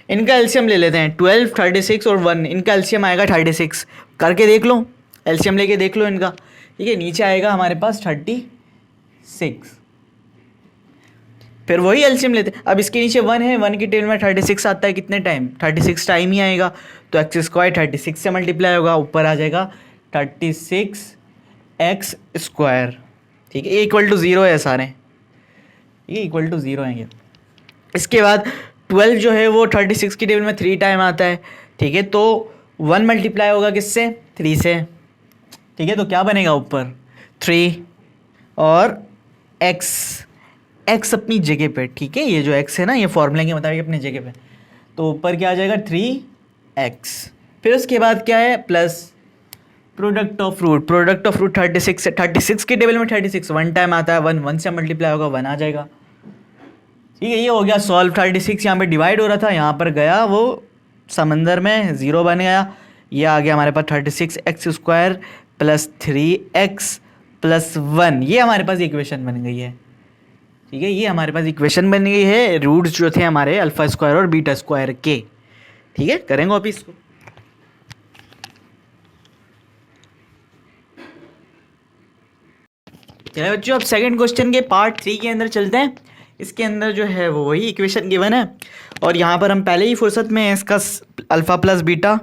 इनका एलसीएम ले लेते हैं 12 36 और 1, इनका एलसीएम आएगा 36। करके देख लो, एलसीएम लेके देख लो इनका, ठीक है। नीचे आएगा हमारे पास 36, फिर वही एलसीएम लेते हैं। अब इसके नीचे 1 है, 1 की टेबल में 36 आता है, कितने टाइम 36 टाइम ही आएगा, तो एक्स स्क्वायर 36 से मल्टीप्लाई होगा, ऊपर आ जाएगा 36x स्क्वायर, ठीक है। ये इक्वल टू 0 है सारे, ये इक्वल टू 0 हैं ये। इसके बाद 12 जो है वो 36 की टेबल में 3 टाइम आता है, ठीक है। तो 1 मल्टीप्लाई होगा किससे, 3 से, ठीक है। तो क्या बनेगा ऊपर 3 और x अपनी जगह पे, ठीक है। ये जो x है ना ये फॉर्मूले के मुताबिक अपनी जगह पे, तो ऊपर क्या आ जाएगा 3x। फिर उसके बाद क्या है प्लस प्रोडक्ट ऑफ रूट 36 के टेबल में 36 वन टाइम आता है, वन वन से मल्टीप्लाई होगा, वन आ जाएगा। ठीक है, ये हो गया सॉल्व। 36 यहाँ पे डिवाइड हो रहा था, यहाँ पर गया वो समंदर में, ज़ीरो बन गया। ये आ गया हमारे पास 36x² प्लस 3x प्लस 1, ये हमारे पास इक्वेशन बन गई है। ठीक है, ये हमारे पास इक्वेशन बन गई है रूट्स जो थे हमारे अल्फा स्क्वायर और बीटा स्क्वायर के। ठीक है, करेंगे आप इसको। चलिए बच्चों, अब सेकंड क्वेश्चन के पार्ट 3 के अंदर चलते हैं। इसके अंदर जो है वो वही इक्वेशन गिवन है, और यहाँ पर हम पहले ही फुर्सत में इसका अल्फ़ा प्लस बीटा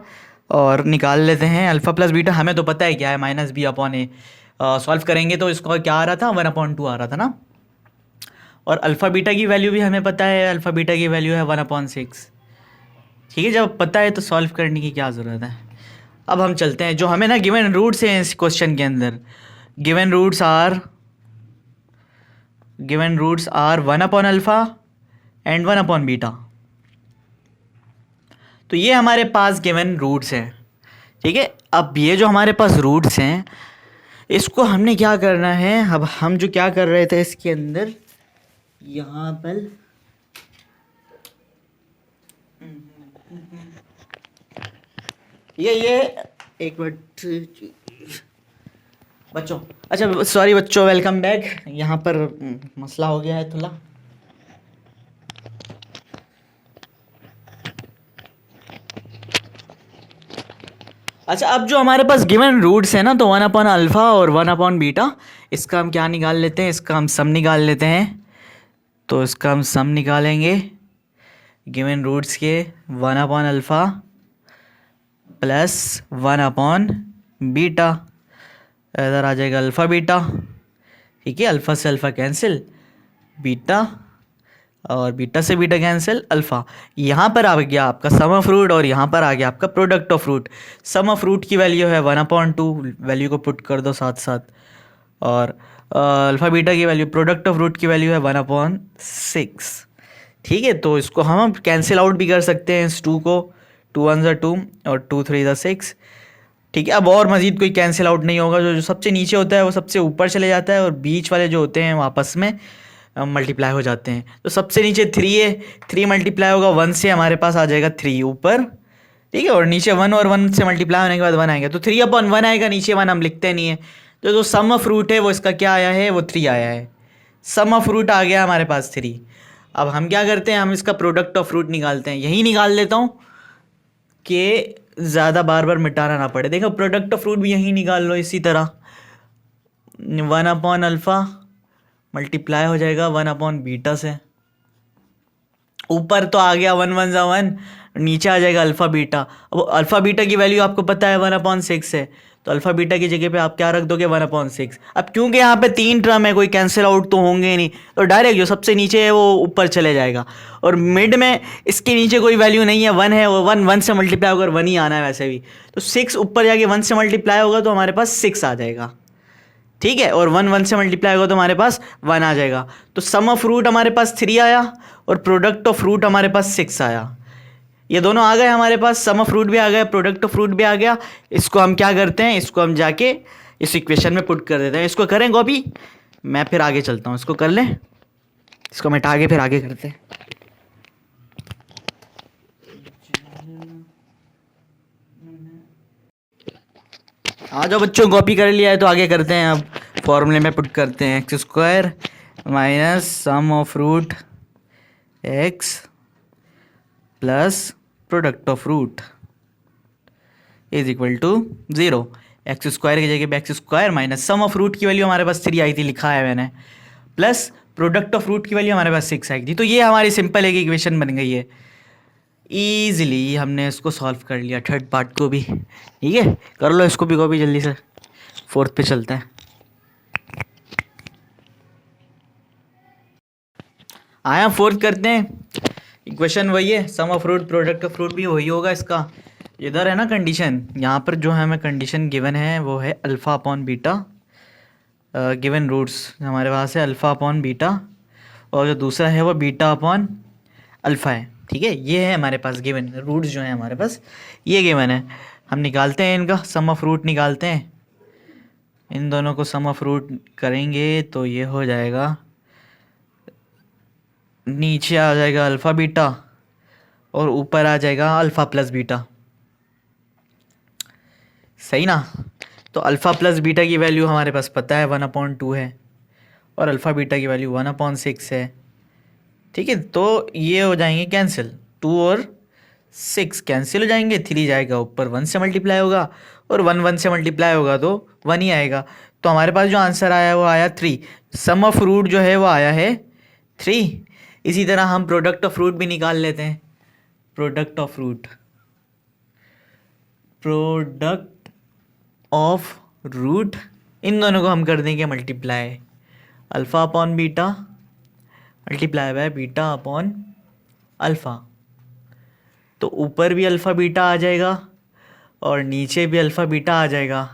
और निकाल लेते हैं। अल्फ़ा प्लस बीटा हमें तो पता है क्या है, माइनस बी अपॉन ए। सॉल्व करेंगे तो इसको क्या आ रहा था, 1/2 आ रहा था ना। और अल्फ़ा बीटा की वैल्यू भी हमें पता है, अल्फ़ा बीटा की वैल्यू है 1/6। ठीक है, जब पता है तो सॉल्व करने की क्या ज़रूरत है। अब हम चलते हैं, जो हमें ना गिवन रूट्स हैं इस क्वेश्चन के अंदर, गिवन रूट्स आर 1/अल्फ़ा एंड 1/बीटा। तो ये हमारे पास गिवन रूट्स हैं। ठीक है, अब ये जो हमारे पास रूट्स हैं, इसको हमने क्या करना है, अब हम जो क्या कर रहे थे इसके अंदर, यहाँ पर ये एक मिनट बच्चों, अच्छा सॉरी बच्चों, वेलकम बैक। यहाँ पर मसला हो गया है थोड़ा। अच्छा, अब जो हमारे पास गिवन रूट्स है ना, तो 1/अल्फ़ा और 1/बीटा, इसका हम क्या निकाल लेते हैं, इसका हम सम निकाल लेते हैं। तो इसका हम सम निकालेंगे गिवन रूट्स के, 1/अल्फ़ा प्लस 1/बीटा, इधर आ जाएगा अल्फ़ा बीटा। ठीक है, अल्फ़ा से अल्फ़ा कैंसिल, बीटा और बीटा से बीटा कैंसिल, अल्फ़ा। यहाँ पर आ गया आपका सम ऑफ रूट और यहाँ पर आ गया आपका product of root. Sum of root की वैल्यू है 1/2, वैल्यू को पुट कर दो साथ साथ, और अल्फ़ा बीटा की वैल्यू, प्रोडक्ट ऑफ रूट की वैल्यू है 1/6। ठीक है, तो इसको हम कैंसिल आउट भी कर सकते हैं इस 2 को, 2 1 ज़ा 2 और 2 3 ज़ा 6। ठीक है, अब और मज़ीद कोई कैंसिल आउट नहीं होगा, जो सबसे नीचे होता है वो सबसे ऊपर चले जाता है, और बीच वाले जो होते हैं वो आपस में मल्टीप्लाई हो जाते हैं। तो सबसे नीचे 3 है, 3 मल्टीप्लाई होगा 1 से, हमारे पास आ जाएगा 3 ऊपर। ठीक है, और नीचे 1 और 1 से मल्टीप्लाई होने के बाद 1 आएगा, तो 3/1 आएगा, नीचे 1 हम लिखते नहीं है। तो जो सम ऑफ रूट है वो इसका क्या आया है, वो 3 आया है। सम ऑफ रूट आ गया हमारे पास 3। अब हम क्या करते हैं, हम इसका प्रोडक्ट ऑफ रूट निकालते हैं। यही निकाल लेता हूँ कि ज़्यादा बार बार मिटाना ना पड़े। देखो, प्रोडक्ट ऑफ रूट भी यहीं निकाल लो इसी तरह, 1/अल्फ़ा मल्टीप्लाई हो जाएगा 1/बीटा से। ऊपर तो आ गया 1 1 ज़ा 1, नीचे आ जाएगा अल्फ़ा बीटा। अब अल्फ़ा बीटा की वैल्यू आपको पता है 1/6 है, तो अल्फ़ा बीटा की जगह पे आप क्या रख दोगे, 1/6। अब क्योंकि यहाँ पे 3 टर्म है, कोई कैंसिल आउट तो होंगे ही नहीं, तो डायरेक्ट जो सबसे नीचे है वो ऊपर चले जाएगा, और मिड में इसके नीचे कोई वैल्यू नहीं है, 1 है, वो 1 1 से मल्टीप्लाई होकर 1 ही आना है वैसे भी। तो 6 ऊपर जाके 1 से मल्टीप्लाई होगा तो हमारे पास 6 आ जाएगा। ठीक है, और 1 1 से मल्टीप्लाई होगा तो हमारे पास 1 आ जाएगा। तो सम ऑफ रूट हमारे पास 3 आया और प्रोडक्ट ऑफ रूट हमारे पास 6 आया। ये दोनों आ गए हमारे पास, सम ऑफ रूट भी आ गया, प्रोडक्ट ऑफ रूट भी आ गया। इसको हम क्या करते हैं, इसको हम जाके इस इक्वेशन में पुट कर देते हैं। इसको करें कॉपी, मैं फिर आगे चलता हूँ। इसको कर लें, इसको मिटा के फिर आगे करते हैं। आ जाओ बच्चों, कॉपी कर लिया है तो आगे करते हैं। अब फॉर्मूले में पुट करते हैं, x² minus sum of root x plus product of root is equal to 0। x² की जगह पे x² minus sum of root की वैल्यू हमारे पास 3 आई थी, लिखा है मैंने, प्लस प्रोडक्ट ऑफ रूट की वैल्यू हमारे पास 6 आई थी। तो ये हमारी सिंपल एक इक्वेशन बन गई है। ईजिली हमने इसको सॉल्व कर लिया, थर्ड पार्ट को भी। ठीक है, कर लो इसको भी कॉपी जल्दी से, फोर्थ पे चलते हैं। आया, फोर्थ करते हैं। इक्वेशन वही है, sum of root product of root भी वही होगा इसका। इधर है ना कंडीशन, यहाँ पर जो हमें कंडीशन गिवन है वो है alpha upon beta. Given roots हमारे पास है अल्फ़ा अपॉन बीटा, और जो दूसरा है वो बीटा अपॉन अल्फ़ा है। ठीक है, ये है हमारे पास गिवन रूट्स जो है हमारे पास, ये गिवन है। हम निकालते हैं इनका सम ऑफ रूट निकालते हैं। इन दोनों को सम ऑफ रूट करेंगे तो ये हो जाएगा, नीचे आ जाएगा अल्फ़ा बीटा और ऊपर आ जाएगा अल्फ़ा प्लस बीटा। सही ना। तो अल्फ़ा प्लस बीटा की वैल्यू हमारे पास पता है 1/2 है और अल्फ़ा बीटा की वैल्यू 1/6 है। ठीक है, तो ये हो जाएंगे कैंसिल, 2 और 6 कैंसिल हो जाएंगे, 3 जाएगा ऊपर 1 से मल्टीप्लाई होगा और 1 से मल्टीप्लाई होगा तो 1 ही आएगा। तो हमारे पास जो आंसर आया वो आया 3। सम ऑफ रूट जो है वो आया है 3। इसी तरह हम प्रोडक्ट ऑफ रूट भी निकाल लेते हैं। Product of root, product of root, इन दोनों को हम कर देंगे multiply, alpha upon beta multiply by beta upon alpha. तो ऊपर भी अल्फ़ा बीटा आ जाएगा और नीचे भी अल्फ़ा बीटा आ जाएगा,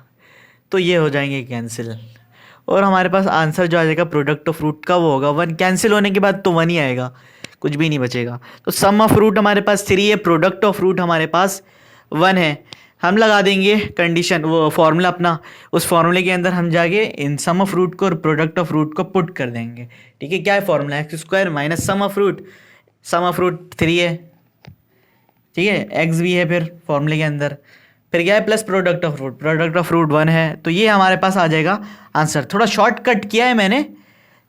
तो ये हो जाएंगे कैंसिल और हमारे पास आंसर जो आ जाएगा प्रोडक्ट ऑफ रूट का वो होगा 1। कैंसिल होने के बाद तो 1 ही आएगा, कुछ भी नहीं बचेगा। तो सम ऑफ रूट हमारे पास 3 है, प्रोडक्ट ऑफ रूट हमारे पास 1 है। हम लगा देंगे कंडीशन, वो फॉर्मूला अपना, उस फॉर्मूले के अंदर हम जाके इन सम ऑफ रूट को और प्रोडक्ट ऑफ रूट को पुट कर देंगे। ठीक है, क्या है formula, x² minus sum of root, sum of root 3 है, ठीक है, x भी है फिर फॉर्मूले के अंदर, फिर क्या है plus product of root, product of root 1 है। तो ये हमारे पास आ जाएगा आंसर। थोड़ा शॉर्टकट किया है मैंने,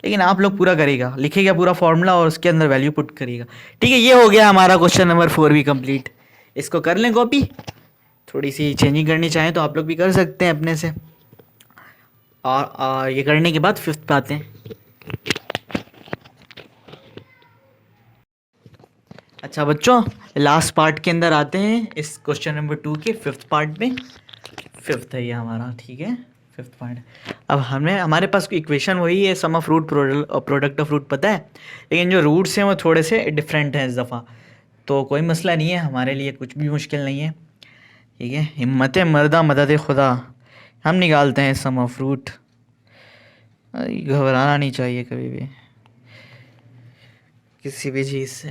लेकिन आप लोग पूरा करिएगा, लिखिएगा पूरा फॉर्मूला और उसके अंदर वैल्यू पुट करिएगा। ठीक है, ये हो गया हमारा क्वेश्चन नंबर 4 भी कंप्लीट। इसको कर लें कॉपी, थोड़ी सी चेंजिंग करनी चाहें तो आप लोग भी कर सकते हैं अपने से। और ये करने के बाद 5th पे आते हैं। अच्छा बच्चों, लास्ट पार्ट के अंदर आते हैं, इस क्वेश्चन नंबर 2 के 5th पार्ट में। 5th है ये हमारा, ठीक है, 5th पार्ट। अब हमारे पास इक्वेशन वही है, sum of root product of root पता है, लेकिन जो रूट्स हैं वो थोड़े से डिफरेंट हैं इस दफ़ा। तो कोई मसला नहीं है, हमारे लिए कुछ भी मुश्किल नहीं है। ठीक है, हिम्मत मर्दा मदद खुदा, हम निकालते हैं सम ऑफ रूट। घबराना नहीं चाहिए कभी भी किसी भी चीज़ से।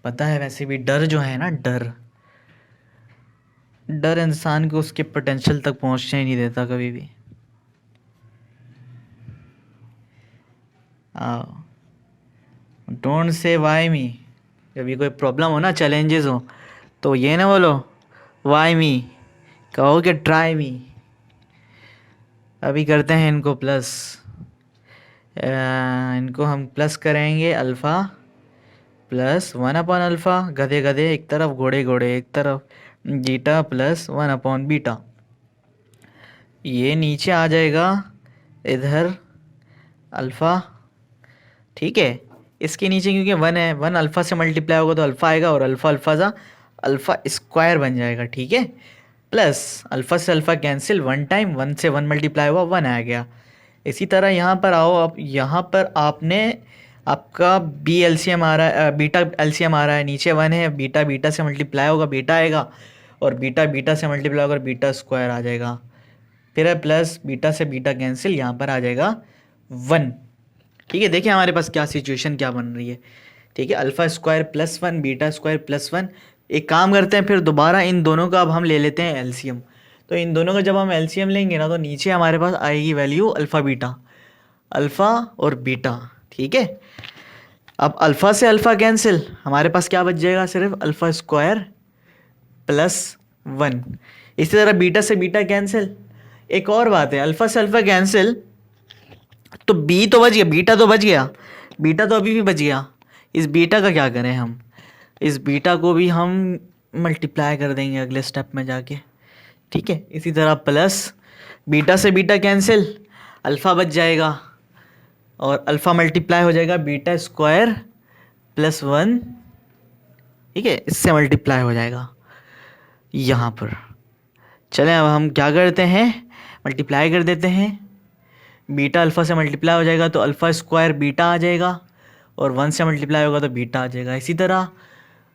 पता है वैसे भी डर जो है ना, डर इंसान को उसके पोटेंशियल तक पहुंचने ही नहीं देता कभी भी। डोंट से वाई मी, जब भी कोई प्रॉब्लम हो ना, चैलेंजेस हो, तो ये ना बोलो वाई मी, कहो कि ट्राई मी। अभी करते हैं इनको प्लस, इनको हम प्लस करेंगे अल्फ़ा प्लस 1/अल्फ़ा, गधे गधे एक तरफ, घोड़े घोड़े एक तरफ, जीटा प्लस 1/बीटा। ये नीचे आ जाएगा इधर अल्फ़ा, ठीक है, इसके नीचे क्योंकि 1 है, 1 अल्फ़ा से मल्टीप्लाई होगा तो अल्फ़ा आएगा और अल्फ़ा अल्फ़ा सा अल्फ़ा स्क्वायर बन जाएगा। ठीक है, प्लस अल्फ़ा से अल्फ़ा कैंसिल, 1 टाइम 1 से 1 मल्टीप्लाई हुआ 1 आ गया। इसी तरह यहाँ पर आओ, अब यहाँ पर आपने आपका बी एलसीएम आ रहा है, बीटा एलसीएम आ रहा है, नीचे 1 है, बीटा बीटा से मल्टीप्लाई होगा बीटा आएगा और बीटा बीटा से मल्टीप्लाई होगा बीटा स्क्वायर आ जाएगा। फिर है प्लस बीटा से बीटा कैंसिल, यहाँ पर आ जाएगा 1। ठीक है, देखिए हमारे पास क्या सिचुएशन क्या बन रही है। ठीक है, alpha square plus 1 beta square plus 1। एक काम करते हैं फिर दोबारा इन दोनों का अब हम ले लेते हैं एलसीएम। तो इन दोनों का जब हम एलसीएम लेंगे ना, तो नीचे हमारे पास आएगी वैल्यू अल्फ़ा बीटा, अल्फ़ा और बीटा। ठीक है, अब अल्फ़ा से अल्फ़ा कैंसिल, हमारे पास क्या बच जाएगा, सिर्फ अल्फ़ा स्क्वायर प्लस 1। इसी तरह बीटा से बीटा कैंसिल। एक और बात है, अल्फ़ा से अल्फ़ा कैंसिल, तो बी तो बच गया, बीटा तो बच गया, बीटा तो अभी भी बच गया। इस बीटा का क्या करें हम, इस बीटा को भी हम मल्टीप्लाई कर देंगे अगले स्टेप में जाके। ठीक है, इसी तरह प्लस बीटा से बीटा कैंसिल, अल्फ़ा बच जाएगा और अल्फ़ा मल्टीप्लाई हो जाएगा बीटा स्क्वायर प्लस 1। ठीक है, इससे मल्टीप्लाई हो जाएगा यहाँ पर। चलें अब हम क्या करते हैं, मल्टीप्लाई कर देते हैं। बीटा अल्फ़ा से मल्टीप्लाई हो जाएगा तो अल्फ़ा स्क्वायर बीटा आ जाएगा और 1 से मल्टीप्लाई होगा तो बीटा आ जाएगा। इसी तरह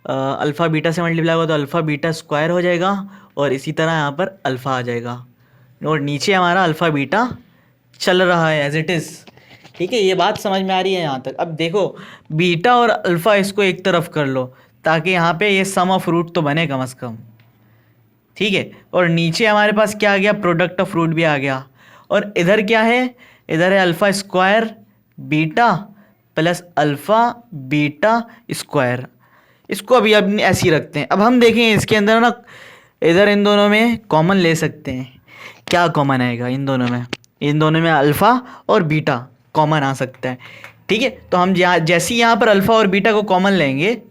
अल्फ़ा बीटा से मल्टीप्लाई होगा तो अल्फ़ा बीटा स्क्वायर हो जाएगा और इसी तरह यहाँ पर अल्फ़ा आ जाएगा और नीचे हमारा अल्फ़ा बीटा चल रहा है एज इट इज़। ठीक है, ये बात समझ में आ रही है यहाँ तक। अब देखो बीटा और अल्फ़ा इसको एक तरफ कर लो ताकि यहाँ पे ये सम ऑफ रूट तो बने कम से कम। ठीक है, और नीचे हमारे पास क्या आ गया, प्रोडक्ट ऑफ रूट भी आ गया, और इधर क्या है, इधर है alpha square beta plus alpha beta square. इसको अभी अब ऐसे ही रखते हैं। अब हम देखें इसके अंदर ना, इधर इन दोनों में कॉमन ले सकते हैं। क्या कॉमन आएगा इन दोनों में, इन दोनों में अल्फ़ा और बीटा कॉमन आ सकता है। ठीक है, तो हम जैसे ही यहाँ पर अल्फ़ा और बीटा को कॉमन लेंगे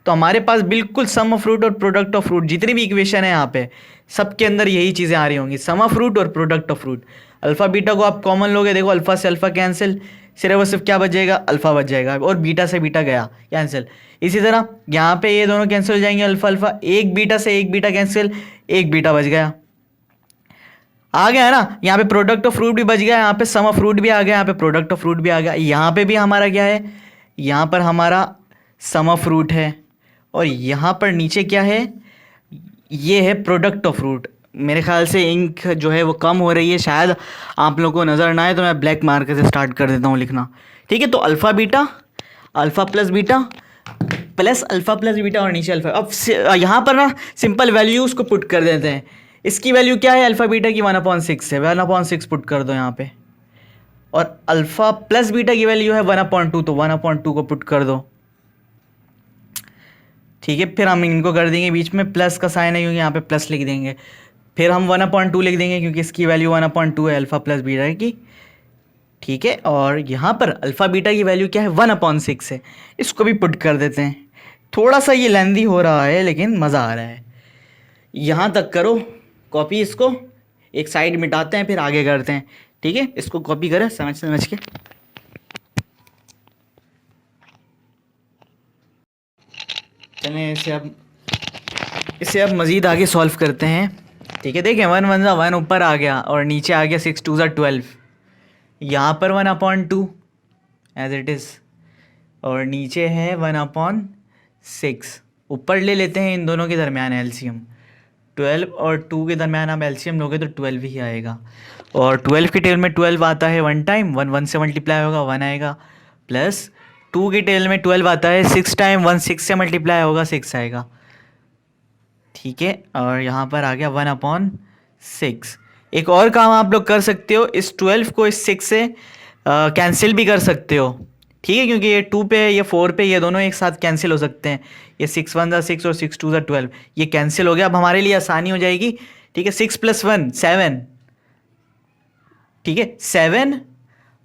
तो हमारे पास बिल्कुल सम ऑफ रूट और प्रोडक्ट ऑफ रूट, जितनी भी इक्वेशन है यहाँ पे सबके अंदर यही चीज़ें आ रही होंगी, सम ऑफ रूट और product of root. Alpha beta को आप कॉमन लोगे, देखो अल्फ़ा से अल्फ़ा कैंसिल, सिर्फ और सिर्फ क्या बच जाएगा, अल्फ़ा बच जाएगा, और बीटा से बीटा गया कैंसिल। इसी तरह यहाँ पे ये दोनों कैंसिल हो जाएंगे, अल्फ़ा अल्फ़ा, एक बीटा से एक बीटा कैंसिल, एक बीटा बच गया, आ गया है ना। यहाँ पे प्रोडक्ट ऑफ फ्रूट भी बच गया, यहाँ पे सम ऑफ फ्रूट भी आ गया, यहाँ पे प्रोडक्ट ऑफ फ्रूट भी आ गया, यहाँ पे भी हमारा क्या है, यहाँ पर हमारा सम ऑफ फ्रूट है, और यहाँ पर नीचे क्या है, ये है प्रोडक्ट ऑफ फ्रूट। मेरे ख्याल से इंक जो है वो कम हो रही है, शायद आप लोगों को नज़र ना आए, तो मैं ब्लैक मार्कर से स्टार्ट कर देता हूँ लिखना। ठीक है, तो alpha beta, alpha plus beta plus alpha plus beta और नीचे अल्फ़ा। अब यहाँ पर ना सिंपल वैल्यूज़ को पुट कर देते हैं। इसकी वैल्यू क्या है, अल्फ़ा बीटा की 1/6 है, 1/6 पुट कर दो यहाँ पे, और अल्फ़ा प्लस बीटा की वैल्यू है 1/2, तो 1/2 को पुट कर दो। ठीक है, फिर हम इनको कर देंगे बीच में प्लस का साइन है, क्योंकि यहाँ पे प्लस लिख देंगे, फिर हम 1/2 लिख देंगे, क्योंकि इसकी वैल्यू 1/2 है अल्फ़ा प्लस बीटा की। ठीक है, और यहाँ पर अल्फ़ा बीटा की वैल्यू क्या है, 1/6 है, इसको भी पुट कर देते हैं। थोड़ा सा ये लेंदी हो रहा है लेकिन मज़ा आ रहा है। यहाँ तक करो कॉपी, इसको एक साइड मिटाते हैं फिर आगे करते हैं। ठीक है, इसको कॉपी करें समझ समझ के। चलें इसे अब मज़ीद आगे सॉल्व करते हैं। ठीक है, देखें 1 1 1 ऊपर आ गया और नीचे आ गया 6 2 12, यहाँ पर 1/2 एज इट इज़, और नीचे है 1/6। ऊपर ले लेते हैं इन दोनों के दरमियान एलसीएम, 12 और 2 के दरमियान आप एलसीएम लोगे तो 12 ही आएगा, और 12 की टेल में 12 आता है 1 टाइम, 1 1 से मल्टीप्लाई होगा 1 आएगा, प्लस 2 की टेल में 12 आता है 6 टाइम, 1 6 से मल्टीप्लाई होगा 6 आएगा। ठीक है, और यहाँ पर आ गया 1/6। एक और काम आप लोग कर सकते हो, इस 12 को इस 6 से कैंसिल भी कर सकते हो। ठीक है, क्योंकि ये 2 पे ये 4 पे ये दोनों एक साथ कैंसिल हो सकते हैं। ये 6 1 6 और 6 2 12, ये कैंसिल हो गया। अब हमारे लिए आसानी हो जाएगी। ठीक है, 6 + 1 7। ठीक है, 7,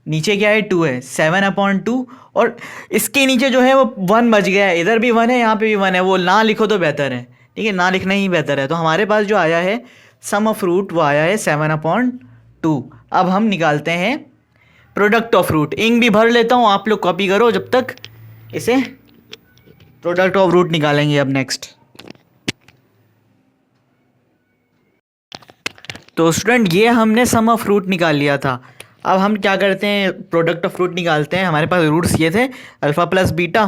नीचे क्या है 2 है, 7/2, और इसके नीचे जो है वो 1 बच गया है, इधर भी 1 है यहाँ पे भी 1 है, वो ना लिखो तो बेहतर है। ठीक है, ना लिखना ही बेहतर है। तो हमारे पास जो आया है सम ऑफ रूट वो आया है 7/2। अब हम निकालते हैं प्रोडक्ट ऑफ रूट। इंक भी भर लेता हूँ, आप लोग कॉपी करो जब तक, इसे प्रोडक्ट ऑफ रूट निकालेंगे अब नेक्स्ट। तो स्टूडेंट ये हमने सम ऑफ रूट निकाल लिया था। अब हम क्या करते हैं, प्रोडक्ट ऑफ रूट निकालते हैं। हमारे पास रूट्स ये थे अल्फ़ा प्लस बीटा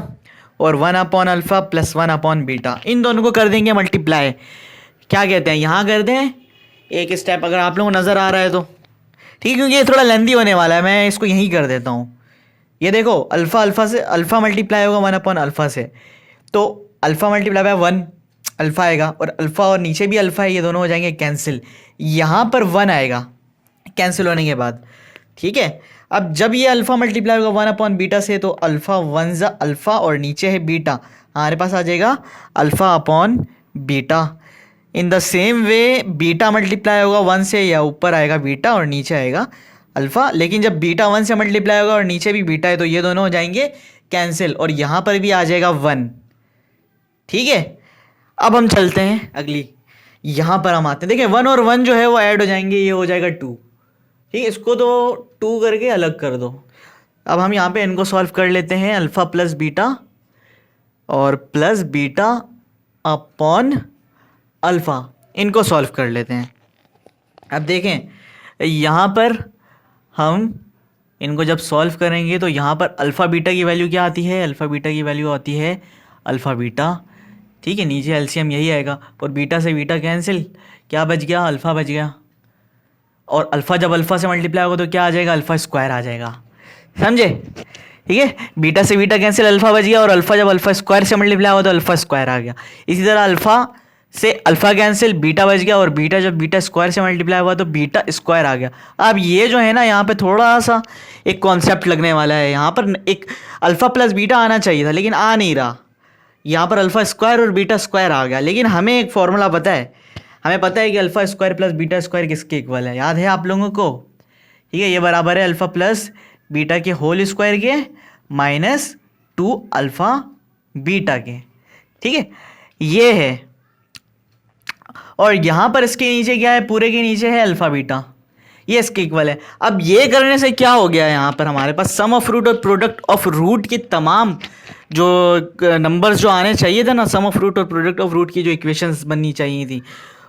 और 1/α प्लस 1/बीटा, इन दोनों को कर देंगे मल्टीप्लाई। क्या कहते हैं, यहाँ कर दें एक स्टेप, अगर आप लोगों को नज़र आ रहा है तो। ठीक है, क्योंकि ये थोड़ा लेंदी होने वाला है, मैं इसको यहीं कर देता हूँ। ये देखो अल्फ़ा से अल्फ़ा मल्टीप्लाई होगा 1/α से, तो अल्फ़ा मल्टीप्लाई बाय 1 अल्फ़ा आएगा, और अल्फ़ा और नीचे भी अल्फ़ा है, ये दोनों हो जाएंगे कैंसिल। यहाँ पर 1 आएगा कैंसिल होने के बाद। ठीक है, अब जब ये अल्फ़ा मल्टीप्लाई होगा 1/बीटा से, तो अल्फ़ा 1 अल्फ़ा और नीचे है बीटा, हमारे पास आ जाएगा alpha beta. In the same way beta multiply होगा 1 से, या ऊपर आएगा बीटा और नीचे आएगा अल्फ़ा, लेकिन जब बीटा 1 से मल्टीप्लाई होगा और नीचे भी बीटा है तो ये दोनों हो जाएंगे कैंसिल, और यहाँ पर भी आ जाएगा 1। ठीक है, अब हम चलते हैं अगली, यहाँ पर हम आते हैं। देखिए 1 और 1 जो है वो ऐड हो जाएंगे, ये हो जाएगा 2। ठीक है, इसको तो 2 करके अलग कर दो। अब हम यहाँ पे इनको सॉल्व कर लेते हैं, अल्फ़ा प्लस बीटा और प्लस बीटा अपॉन अल्फ़ा, इनको सॉल्व कर लेते हैं। अब देखें यहाँ पर हम इनको जब सॉल्व करेंगे तो यहाँ पर अल्फ़ा बीटा की वैल्यू क्या आती है, अल्फ़ा बीटा की वैल्यू आती है अल्फ़ा बीटा। ठीक है, नीचे एलसीएम यही आएगा, और बीटा से बीटा कैंसिल, क्या बच गया, अल्फ़ा बच गया, और अल्फ़ा जब अल्फ़ा से मल्टीप्लाई होगा तो क्या आ जाएगा, अल्फ़ा स्क्वायर आ जाएगा। समझे। ठीक है, बीटा से बीटा कैंसिल, अल्फ़ा बच गया, और अल्फ़ा जब अल्फ़ा स्क्वायर से मल्टीप्लाई होगा तो अल्फ़ा स्क्वायर आ गया। इसी तरह अल्फ़ा से अल्फा कैंसिल, बीटा बच गया, और बीटा जब बीटा स्क्वायर से मल्टीप्लाई हुआ तो बीटा स्क्वायर आ गया। अब ये जो है ना यहाँ पे थोड़ा सा एक कॉन्सेप्ट लगने वाला है। यहाँ पर एक अल्फा प्लस बीटा आना चाहिए था लेकिन आ नहीं रहा। यहाँ पर अल्फा स्क्वायर और बीटा स्क्वायर आ गया, लेकिन हमें एक फॉर्मूला पता है, हमें पता है कि alpha square plus beta square किसके इक्वल है, याद है आप लोगों को? ठीक है, ये बराबर है अल्फा प्लस बीटा के होल स्क्वायर के माइनस 2 अल्फा बीटा के। ठीक है, ये है। और यहाँ पर इसके नीचे क्या है, पूरे के नीचे है अल्फा बीटा, ये इसके इक्वल है। अब ये करने से क्या हो गया, यहाँ पर हमारे पास सम ऑफ रूट और प्रोडक्ट ऑफ रूट की तमाम जो नंबर्स जो आने चाहिए थे ना, सम ऑफ रूट और प्रोडक्ट ऑफ रूट की जो इक्वेशंस बननी चाहिए थी,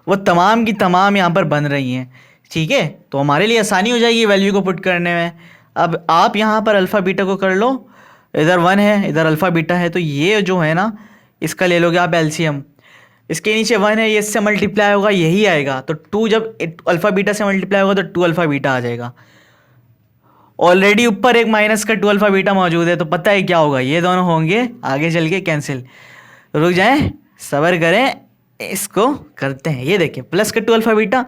वो तमाम की तमाम यहाँ पर बन रही हैं। ठीक है, तो हमारे लिए आसानी हो जाएगी वैल्यू को पुट करने में। अब आप यहाँ पर अल्फ़ा बीटा को कर लो, इधर 1 है इधर अल्फ़ा बीटा है, तो ये जो है ना इसका ले लोगे आप एलसीएम, इसके नीचे 1 है, ये इससे मल्टीप्लाई होगा यही आएगा, तो 2 जब अल्फ़ा बीटा से मल्टीप्लाई होगा तो 2 अल्फ़ा बीटा आ जाएगा। ऑलरेडी ऊपर एक माइनस का 2 अल्फ़ा बीटा मौजूद है, तो पता है क्या होगा, ये दोनों होंगे आगे चल के कैंसिल। रुक जाएं, सब्र करें, इसको करते हैं। ये देखिए प्लस का 2 अल्फ़ा बीटा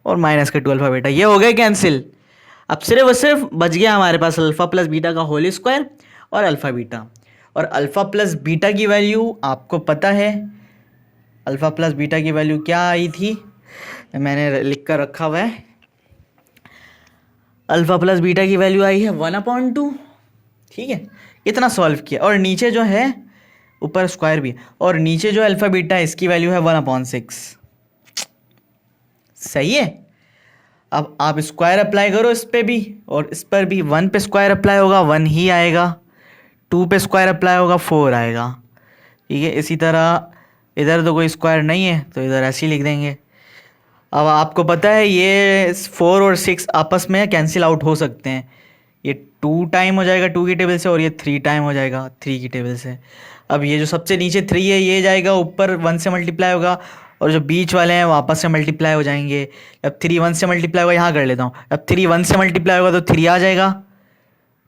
और माइनस का 2 अल्फ़ा बीटा, ये हो गए कैंसिल। अब सिर्फ और सिर्फ बच गया हमारे पास अल्फ़ा प्लस बीटा का होल स्क्वायर और अल्फ़ा बीटा। और अल्फ़ा प्लस बीटा की वैल्यू आपको पता है, अल्फ़ा प्लस बीटा की वैल्यू क्या आई थी, मैंने लिख कर रखा हुआ है। अल्फ़ा प्लस बीटा की वैल्यू आई है 1/2। ठीक है, इतना सॉल्व किया, और नीचे जो है ऊपर स्क्वायर भी है, और नीचे जो अल्फ़ा बीटा है इसकी वैल्यू है 1/6। सही है। अब आप स्क्वायर अप्लाई करो इस पे भी, और इस पर भी 1 पे स्क्वायर अप्लाई होगा 1 ही आएगा, 2 पे स्क्वायर अप्लाई होगा 4 आएगा। ठीक है, इसी तरह इधर तो कोई स्क्वायर नहीं है तो इधर ऐसे ही लिख देंगे। अब आपको पता है ये 4 और 6 आपस में कैंसिल आउट हो सकते हैं, ये 2 टाइम हो जाएगा 2 की टेबल से, और ये 3 टाइम हो जाएगा 3 की टेबल से। अब ये जो सबसे नीचे 3 है ये जाएगा ऊपर 1 से मल्टीप्लाई होगा, और जो बीच वाले हैं वापस से मल्टीप्लाई हो जाएंगे। अब 3 1 से मल्टीप्लाई होगा, यहाँ कर लेता हूँ, अब 3 1 से मल्टीप्लाई होगा तो 3 आ जाएगा।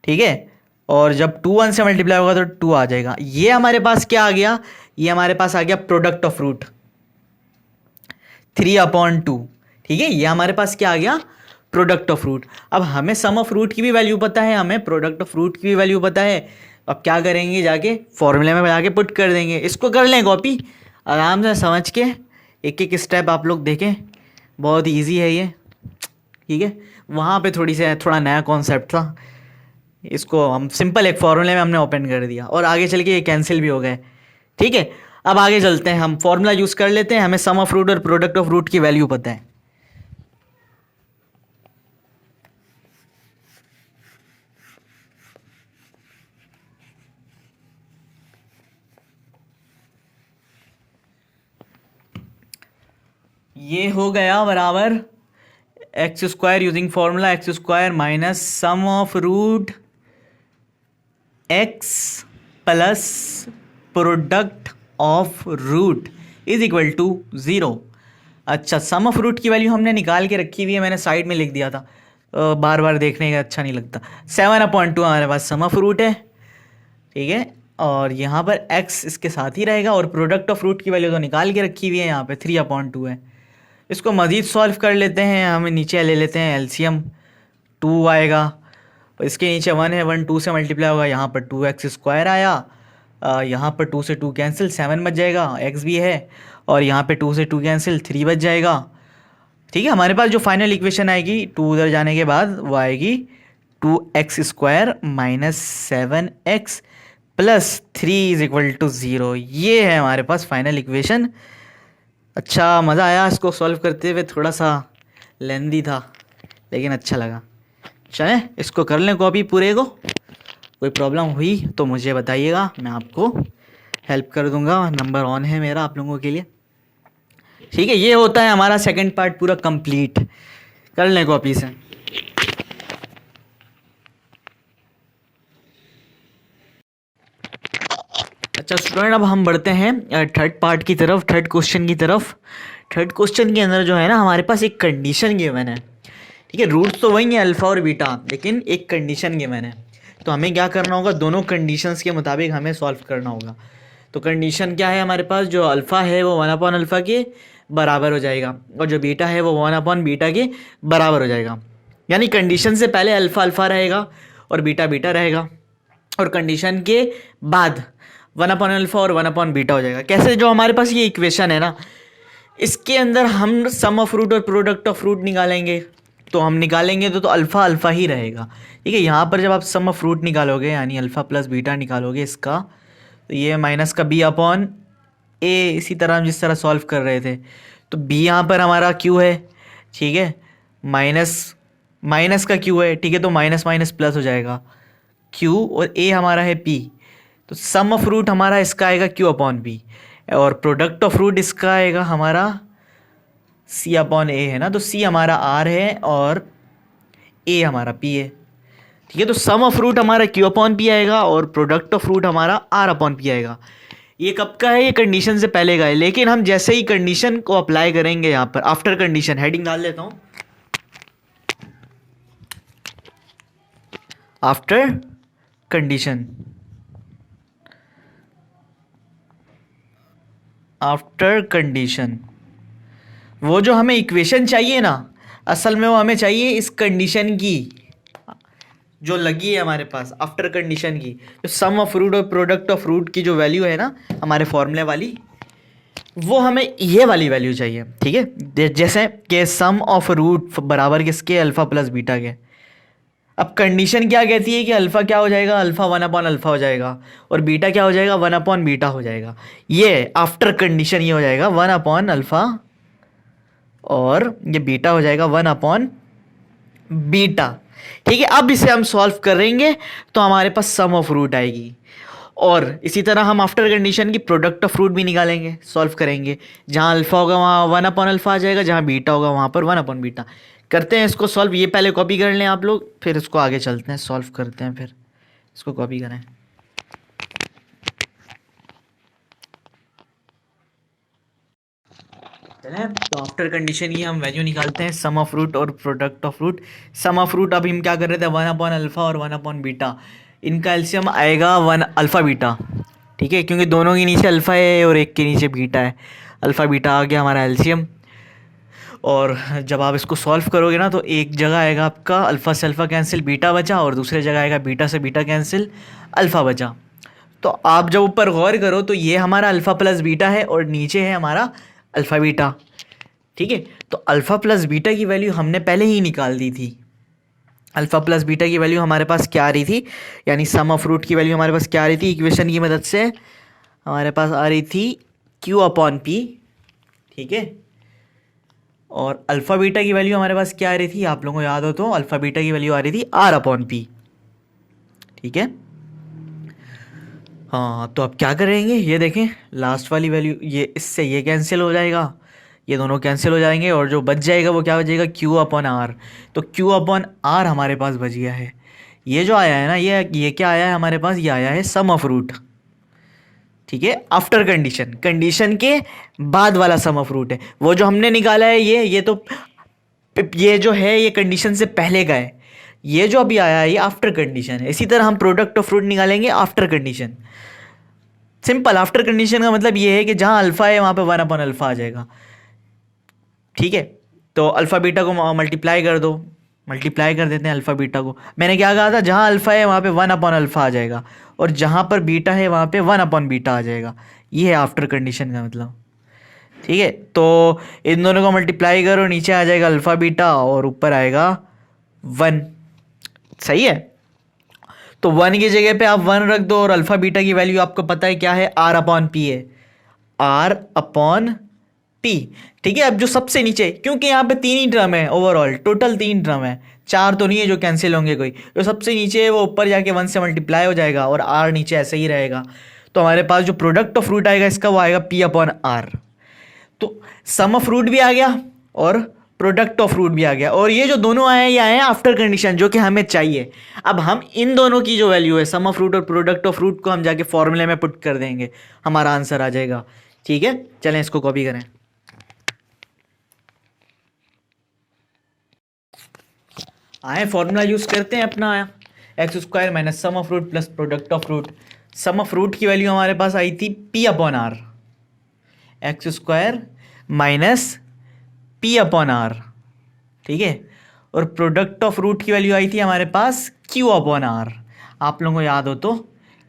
ठीक है, और जब 2 1 से मल्टीप्लाई होगा तो 2 आ जाएगा। ये हमारे पास क्या आ गया, ये हमारे पास आ गया प्रोडक्ट ऑफ रूट 3/2। ठीक है, ये हमारे पास क्या आ गया, प्रोडक्ट ऑफ रूट। अब हमें सम ऑफ रूट की भी वैल्यू पता है, हमें प्रोडक्ट ऑफ रूट की भी वैल्यू पता है। अब क्या करेंगे, जाके फॉर्मूले में जाके पुट कर देंगे। इसको कर लें कॉपी आराम से समझ के, एक एक स्टेप आप लोग देखें, बहुत ईजी है ये। ठीक है, वहाँ पे थोड़ा नया कॉन्सेप्ट था, इसको हम सिंपल एक फॉर्मूले में हमने ओपन कर दिया, और आगे चल के ये कैंसिल भी हो गए। ठीक है, अब आगे चलते हैं, हम फॉर्मूला यूज़ कर लेते हैं, हमें सम ऑफ रूट और प्रोडक्ट ऑफ रूट की वैल्यू पता है। ये हो गया बराबर x square using formula x square minus sum of root x plus product of root is equal to 0। अच्छा, सम ऑफ रूट की वैल्यू हमने निकाल के रखी हुई है, मैंने साइड में लिख दिया था, बार बार देखने का अच्छा नहीं लगता। 7/2 हमारे पास सम ऑफ रूट है। ठीक है, और यहाँ पर x इसके साथ ही रहेगा, और प्रोडक्ट ऑफ रूट की वैल्यू तो निकाल के रखी हुई है, यहाँ पे 3/2 है। इसको मज़ीद सॉल्व कर लेते हैं, हमें नीचे ले लेते हैं एलसीएम, 2 आएगा, इसके नीचे 1 है, 1 2 से मल्टीप्लाई होगा, यहाँ पर 2x स्क्वायर आया, यहाँ पर 2 से 2 कैंसिल 7 बच जाएगा, x भी है, और यहाँ पे 2 से 2 कैंसिल 3 बच जाएगा। ठीक है, हमारे पास जो फाइनल इक्वेशन आएगी 2 उधर जाने के बाद वो आएगी 2x square minus 7x plus 3 is equal to 0। ये है हमारे पास फाइनल इक्वेशन। अच्छा, मज़ा आया इसको सॉल्व करते हुए, थोड़ा सा लेंदी था लेकिन अच्छा लगा। चलें इसको कर लें कॉपी पूरे को, कोई प्रॉब्लम हुई तो मुझे बताइएगा, मैं आपको हेल्प कर दूंगा, नंबर ऑन है मेरा आप लोगों के लिए। ठीक है, ये होता है हमारा सेकंड पार्ट पूरा कंप्लीट। कर लें कॉपी से। अच्छा स्टूडेंट, अब हम बढ़ते हैं थर्ड पार्ट की तरफ, थर्ड क्वेश्चन की तरफ। थर्ड क्वेश्चन के अंदर जो है ना हमारे पास एक कंडीशन गिवन है। ठीक है, रूट्स तो वही है अल्फ़ा और बीटा, लेकिन एक कंडीशन गिवन है, तो हमें क्या करना होगा, दोनों कंडीशंस के मुताबिक हमें सॉल्व करना होगा। तो तो कंडीशन क्या है हमारे पास, जो अल्फ़ा है वो 1/अल्फ़ा के बराबर हो जाएगा और जो बीटा है वो 1/बीटा के बराबर हो जाएगा। यानी कंडीशन से पहले अल्फ़ा अल्फ़ा रहेगा और बीटा बीटा रहेगा, और कंडीशन के बाद 1/अल्फ़ा और 1/बीटा हो जाएगा। कैसे, जो हमारे पास ये इक्वेशन है ना, इसके अंदर हम सम ऑफ रूट और प्रोडक्ट ऑफ रूट निकालेंगे, तो हम निकालेंगे तो अल्फ़ा अल्फ़ा ही रहेगा। ठीक है, यहाँ पर जब आप सम ऑफ रूट निकालोगे यानी अल्फ़ा प्लस बीटा निकालोगे इसका, तो ये माइनस का बी अपॉन ए, इसी तरह हम जिस तरह सॉल्व कर रहे थे। तो बी यहाँ पर हमारा क्यू है, ठीक है, माइनस माइनस का क्यू है, ठीक है, तो माइनस माइनस प्लस हो जाएगा क्यू, और ए हमारा है पी। तो सम ऑफ रूट हमारा इसका आएगा क्यू अपॉन पी, और प्रोडक्ट ऑफ रूट इसका आएगा हमारा सी अपॉन ए है ना, तो सी हमारा आर है और ए हमारा पी है। ठीक है, तो सम ऑफ रूट हमारा क्यू अपॉन पी आएगा और प्रोडक्ट ऑफ रूट हमारा आर अपॉन पी आएगा। ये कब का है, ये कंडीशन से पहले का है, लेकिन हम जैसे ही कंडीशन को अप्लाई करेंगे यहाँ पर, आफ्टर कंडीशन, हेडिंग डाल देता हूँ, आफ्टर कंडीशन, आफ्टर कंडीशन, वो जो हमें इक्वेशन चाहिए ना, असल में वो हमें चाहिए इस कंडीशन की जो लगी है हमारे पास, आफ्टर कंडीशन की, जो सम ऑफ रूट और प्रोडक्ट ऑफ रूट की जो वैल्यू है ना हमारे फॉर्मूले वाली, वो हमें ये वाली वैल्यू चाहिए। ठीक है, जैसे कि सम ऑफ रूट बराबर किसके, अल्फ़ा प्लस बीटा के। अब कंडीशन क्या कहती है कि अल्फ़ा क्या हो जाएगा, अल्फ़ा 1/अल्फ़ा हो जाएगा, और बीटा क्या हो जाएगा, 1/बीटा हो जाएगा। ये आफ्टर कंडीशन ये हो जाएगा 1/अल्फ़ा, और ये बीटा हो जाएगा 1/बीटा। ठीक है, अब इसे हम सॉल्व करेंगे तो हमारे पास सम ऑफ रूट आएगी, और इसी तरह हम आफ्टर कंडीशन की प्रोडक्ट ऑफ रूट भी निकालेंगे, सॉल्व करेंगे। जहाँ अल्फ़ा होगा वहाँ 1/अल्फ़ा आ जाएगा, जहाँ बीटा होगा वहाँ पर 1/बीटा। करते हैं इसको सॉल्व, ये पहले कॉपी कर लें आप लोग, फिर इसको आगे चलते हैं, सॉल्व करते हैं, फिर इसको कॉपी करें। चलें, तो आफ्टर कंडीशन की हम वैल्यू निकालते हैं, सम ऑफ रूट और product of root. Sum of root अभी हम क्या कर रहे थे, 1/अल्फ़ा और 1/बीटा, इनका एलसीएम आएगा 1/बीटा। ठीक है, क्योंकि दोनों के नीचे अल्फ़ा है और एक के नीचे बीटा है, अल्फ़ा बीटा आ गया हमारा एलसीएम। और जब आप इसको सॉल्व करोगे ना, तो एक जगह आएगा आपका अल्फ़ा से अल्फ़ा कैंसिल, बीटा बचा, और दूसरी जगह आएगा बीटा से बीटा कैंसिल, अल्फ़ा बचा। तो आप जब ऊपर गौर करो तो ये हमारा अल्फ़ा प्लस बीटा है और नीचे है हमारा अल्फ़ा बीटा। ठीक है, तो अल्फ़ा प्लस बीटा की वैल्यू हमने पहले ही निकाल दी थी। अल्फ़ा प्लस बीटा की वैल्यू हमारे पास क्या आ रही थी, यानी सम ऑफ रूट की वैल्यू हमारे पास क्या आ रही थी, इक्वेशन की मदद से हमारे पास आ रही थी क्यू अपॉन पी। ठीक है, और अल्फ़ा बीटा की वैल्यू हमारे पास क्या आ रही थी, आप लोगों को याद हो तो अल्फ़ा बीटा की वैल्यू आ रही थी आर अपॉन पी। ठीक है, हाँ, तो अब क्या करेंगे, ये देखें लास्ट वाली वैल्यू, ये इससे ये कैंसिल हो जाएगा, ये दोनों कैंसिल हो जाएंगे, और जो बच जाएगा वो क्या बचेगा, क्यू अपॉन आर। तो क्यू अपॉन आर हमारे पास बच गया है। ये जो आया है ना, ये क्या आया है हमारे पास, ये आया है सम ऑफ रूट। ठीक है, आफ्टर कंडीशन, कंडीशन के बाद वाला सम ऑफ रूट है। वो जो हमने निकाला है ये तो ये जो है ये कंडीशन से पहले का है, ये जो अभी आया है ये आफ्टर कंडीशन है। इसी तरह हम प्रोडक्ट ऑफ रूट निकालेंगे after condition. Simple, after condition का मतलब ये है कि जहाँ अल्फ़ा है वहाँ पे 1/अल्फ़ा आ जाएगा। ठीक है, तो अल्फ़ा बीटा को मल्टीप्लाई कर दो, मल्टीप्लाई कर देते हैं अल्फ़ा बीटा को। मैंने क्या कहा था, जहाँ अल्फ़ा है वहाँ पे 1/अल्फ़ा आ जाएगा, और जहाँ पर बीटा है वहाँ पे 1/बीटा आ जाएगा। ये है आफ्टर कंडीशन का मतलब। ठीक है, तो इन दोनों को मल्टीप्लाई करो, नीचे आ जाएगा अल्फ़ा बीटा और ऊपर आएगा 1। सही है, तो 1 की जगह पे आप 1 रख दो, और अल्फ़ा बीटा की वैल्यू आपको पता है क्या है, आर अपॉन पी है, आर अपॉन पी। ठीक है, अब जो सबसे नीचे, क्योंकि यहाँ पे 3 ही टर्म है ओवरऑल, टोटल 3 टर्म है, 4 तो नहीं है जो कैंसिल होंगे कोई, जो सबसे नीचे है वो ऊपर जाके 1 से मल्टीप्लाई हो जाएगा, और आर नीचे ऐसे ही रहेगा। तो हमारे पास जो प्रोडक्ट ऑफ रूट आएगा इसका, वो आएगा पी अपॉन आर। तो सम ऑफ रूट भी आ गया और प्रोडक्ट ऑफ रूट भी आ गया, और ये जो दोनों आए हैं ये आए हैं आफ्टर कंडीशन, जो कि हमें चाहिए। अब हम इन दोनों की जो वैल्यू है, सम ऑफ रूट और प्रोडक्ट ऑफ रूट को हम जाके फॉर्मूले में पुट कर देंगे, हमारा आंसर आ जाएगा। ठीक है, चलें इसको कॉपी करें। आए फॉर्मूला यूज करते हैं अपना, x square minus sum of root plus product of root. Sum of root की वैल्यू हमारे पास आई थी p upon r, x square minus p upon r, ठीक है। और प्रोडक्ट ऑफ रूट की वैल्यू आई थी हमारे पास क्यू अपॉन आर। आप लोगों को याद हो तो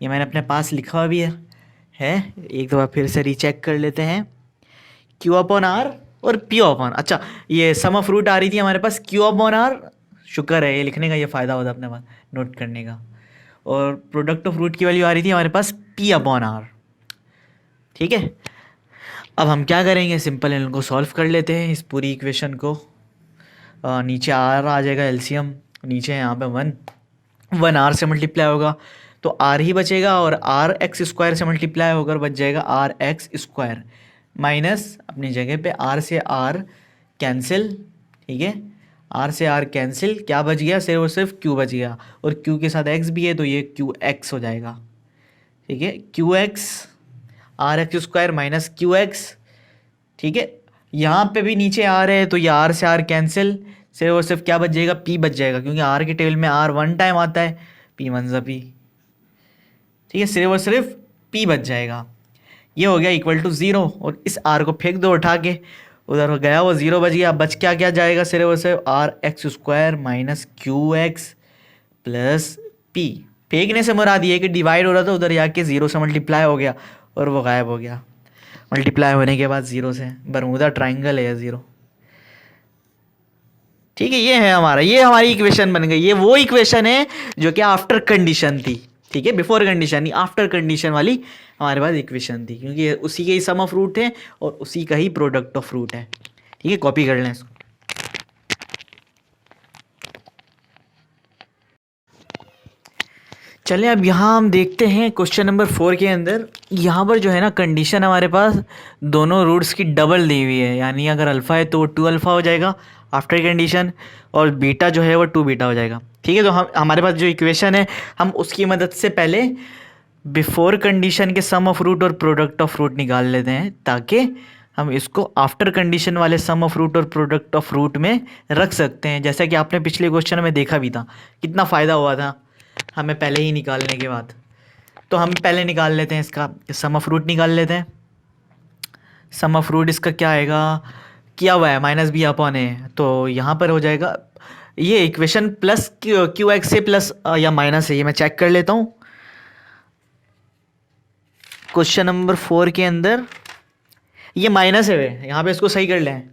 ये मैंने अपने पास लिखा हुआ भी है, एक दफ़ा फिर से रीचेक कर लेते हैं। क्यू अपॉन आर और पी अपॉन, अच्छा ये सम ऑफ रूट आ रही थी हमारे पास क्यू अपॉन आर, शुक्र है ये लिखने का, ये फ़ायदा होता है अपने पास नोट करने का। और प्रोडक्ट ऑफ रूट की वैल्यू आ रही थी हमारे पास पी अपॉन आर, ठीक है। अब हम क्या करेंगे, सिंपल इनको सॉल्व कर लेते हैं इस पूरी इक्वेशन को। नीचे आर आ जाएगा एलसीएम, नीचे यहाँ पे वन आर से मल्टीप्लाई होगा तो आर ही बचेगा, और आर एक्स स्क्वायर से मल्टीप्लाई होकर बच जाएगा आर एक्स स्क्वायर, माइनस अपनी जगह पे आर से आर कैंसिल, ठीक है। आर से आर कैंसिल, क्या बच गया, सिर्फ और सिर्फ क्यू बच गया, और क्यू के साथ एक्स भी है तो ये क्यू एक्स हो जाएगा, ठीक है। Q x r x square minus q x, ठीक है। यहाँ पे भी नीचे आर है तो ये आर से आर कैंसिल, सिर्फ और सिर्फ क्या बच जाएगा, पी बच जाएगा, क्योंकि आर के टेबल में आर वन टाइम आता है, पी वन ज़ा पी, ठीक है। सिर्फ और सिर्फ पी बच जाएगा, ये हो गया इक्वल टू ज़ीरो। और इस आर को फेंक दो उठा के, उधर हो गया वो ज़ीरो बच गया। बच क्या क्या जाएगा, सिर्फ और सिर्फ r x square minus q x plus p. फेंकने से मुराद ये कि डिवाइड हो रहा था, उधर जाके ज़ीरो से मल्टीप्लाई हो गया और वो गायब हो गया। मल्टीप्लाई होने के बाद ज़ीरो से बरमूदा ट्राइंगल है ज़ीरो, ठीक है। ये है हमारा, ये हमारी इक्वेशन बन गई। ये वो इक्वेशन है जो कि आफ्टर कंडीशन थी, ठीक है। बिफोर कंडीशन नहीं, आफ्टर कंडीशन वाली हमारे पास इक्वेशन थी, क्योंकि ये उसी के ही सम ऑफ रूट है और उसी का ही प्रोडक्ट ऑफ रूट है, ठीक है। कॉपी कर लें इसको। चलें अब यहाँ हम देखते हैं क्वेश्चन नंबर 4 के अंदर। यहाँ पर जो है ना कंडीशन हमारे पास दोनों रूट्स की डबल दी हुई है, यानी अगर अल्फ़ा है तो वो 2 अल्फ़ा हो जाएगा आफ्टर कंडीशन, और बीटा जो है वो 2 बीटा हो जाएगा, ठीक है। तो हम हमारे पास जो इक्वेशन है हम उसकी मदद से पहले बिफोर कंडीशन के सम ऑफ रूट और प्रोडक्ट ऑफ रूट निकाल लेते हैं, ताकि हम इसको आफ्टर कंडीशन वाले सम ऑफ रूट और प्रोडक्ट ऑफ रूट में रख सकते हैं। जैसा कि आपने पिछले क्वेश्चन में देखा भी था, कितना फ़ायदा हुआ था हमें पहले ही निकालने के बाद। तो हम पहले निकाल लेते हैं, इसका सम ऑफ रूट निकाल लेते हैं। सम ऑफ रूट इसका क्या आएगा, किया हुआ है माइनस बी अपॉन ए, तो यहाँ पर हो जाएगा ये इक्वेशन प्लस क्यू एक्स से प्लस या माइनस है, ये मैं चेक कर लेता हूँ। क्वेश्चन नंबर 4 के अंदर ये माइनस है, यहाँ पे इसको सही कर लें,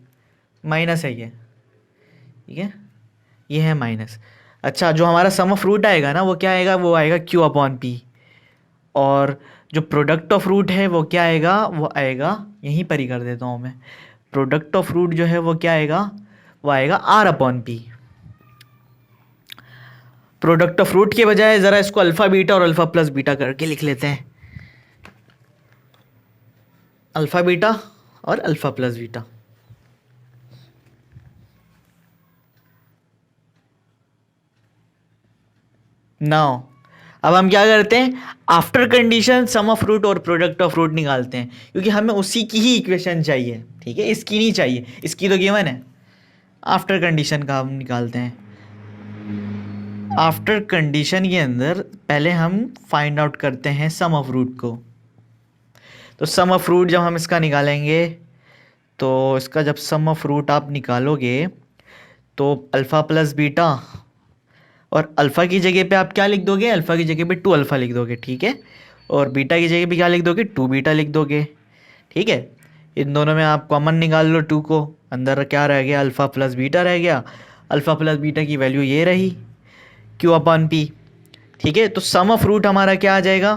माइनस है ये, ठीक है। ये है माइनस। अच्छा, जो हमारा सम ऑफ रूट आएगा ना वो क्या आएगा, वो आएगा क्यू अपॉन पी, और जो प्रोडक्ट ऑफ रूट है वो क्या आएगा, वो आएगा, यहीं पर ही कर देता हूँ मैं, प्रोडक्ट ऑफ रूट जो है वो क्या आएगा, वो आएगा r upon p. Product of root के बजाय ज़रा इसको अल्फ़ा बीटा और अल्फ़ा प्लस बीटा करके लिख लेते हैं, अल्फ़ा बीटा और अल्फ़ा प्लस बीटा। नाउ अब हम क्या करते हैं, after condition sum of root और प्रोडक्ट ऑफ रूट निकालते हैं, क्योंकि हमें उसी की ही इक्वेशन चाहिए, ठीक है। इसकी नहीं चाहिए, इसकी तो गिवन है। आफ्टर कंडीशन का हम निकालते हैं। आफ्टर कंडीशन के अंदर पहले हम फाइंड आउट करते हैं सम ऑफ रूट को। तो सम ऑफ रूट जब हम इसका निकालेंगे, तो इसका जब सम ऑफ रूट आप निकालोगे तो अल्फ़ा प्लस बीटा, और अल्फ़ा की जगह पे आप क्या लिख दोगे, अल्फ़ा की जगह पे 2 अल्फ़ा लिख दोगे, ठीक है। और बीटा की जगह पे क्या लिख दोगे, 2 बीटा लिख दोगे, ठीक है। इन दोनों में आप कॉमन निकाल लो 2 को, अंदर क्या रह गया, अल्फ़ा प्लस बीटा रह गया। अल्फ़ा प्लस बीटा की वैल्यू ये रही क्यू अपॉन पी, ठीक है। तो सम ऑफ रूट हमारा क्या आ जाएगा,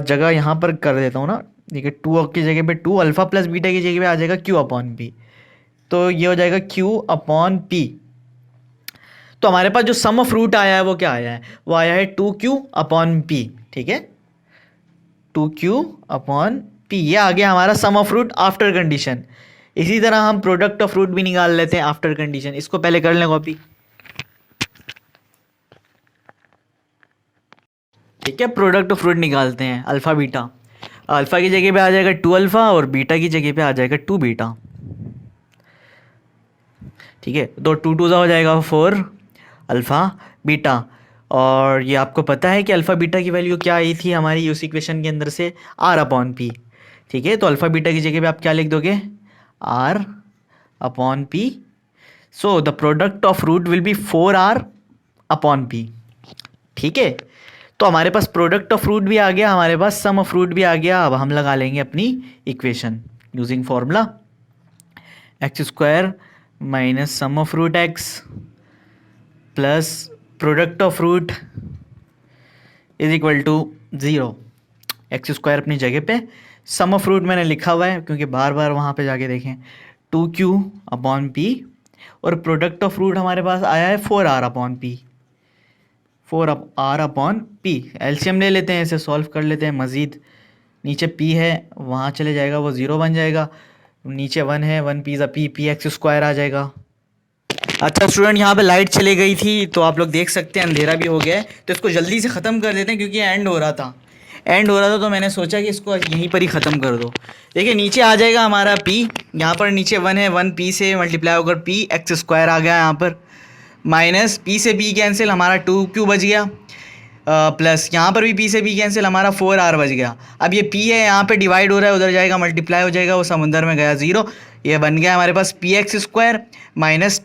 जगह यहाँ पर कर देता हूँ ना, ठीक है। 2 की जगह पे 2, अल्फ़ा प्लस बीटा की जगह पे आ जाएगा क्यू अपॉन पी, तो ये हो जाएगा क्यू अपॉन पी। तो हमारे पास जो सम ऑफ रूट आया है वो क्या आया है, वो आया है 2q अपॉन पी, ठीक है। 2q अपॉन पी, ये आ गया हमारा सम ऑफ रूट आफ्टर कंडीशन। इसी तरह हम प्रोडक्ट ऑफ रूट भी निकाल लेते हैं आफ्टर कंडीशन। इसको पहले कर लें कॉपी, ठीक है। प्रोडक्ट ऑफ रूट निकालते हैं अल्फ़ा बीटा, अल्फ़ा की जगह पे आ जाएगा 2 अल्फ़ा और बीटा की जगह पे आ जाएगा 2 बीटा, ठीक है। तो 2 2 हो जाएगा 4 अल्फ़ा बीटा, और ये आपको पता है कि अल्फ़ा बीटा की वैल्यू क्या आई थी हमारी उस इक्वेशन के अंदर से, आर अपॉन पी। ठीक है, तो अल्फ़ा बीटा की जगह पे आप क्या लिख दोगे, r upon p. So the product of root will be 4r upon p. ठीक है, तो हमारे पास प्रोडक्ट ऑफ रूट भी आ गया, हमारे पास सम ऑफ रूट भी आ गया। अब हम लगा लेंगे अपनी equation using formula x square minus sum of root x plus product of root is equal to 0। X square अपनी जगह पे, सम ऑफ रूट मैंने लिखा हुआ है क्योंकि बार बार वहाँ पे जाके देखें, 2q अपॉन पी, और प्रोडक्ट ऑफ रूट हमारे पास आया है 4r upon P, 4r upon P. LCM ले लेते हैं, इसे सॉल्व कर लेते हैं मज़ीद। नीचे p है, वहाँ चले जाएगा, वो 0 बन जाएगा। नीचे 1 है, 1 पी ज़ा पी एक्स स्क्वायर आ जाएगा। अच्छा स्टूडेंट, यहाँ पे लाइट चली गई थी तो आप लोग देख सकते हैं अंधेरा भी हो गया है, तो इसको जल्दी से ख़त्म कर देते हैं क्योंकि एंड हो रहा था तो मैंने सोचा कि इसको यहीं पर ही ख़त्म कर दो। देखिए नीचे आ जाएगा हमारा p, यहाँ पर नीचे 1 है, 1 p से मल्टीप्लाई होकर p एक्स स्क्वायर आ गया यहाँ पर, माइनस p से p कैंसिल, हमारा 2q बच गया, प्लस यहाँ पर भी p से p कैंसिल, हमारा 4r बच गया। अब ये p है, यहाँ पे डिवाइड हो रहा है, उधर जाएगा मल्टीप्लाई हो जाएगा, वो समुंदर में गया 0। ये बन गया हमारे पास p x square minus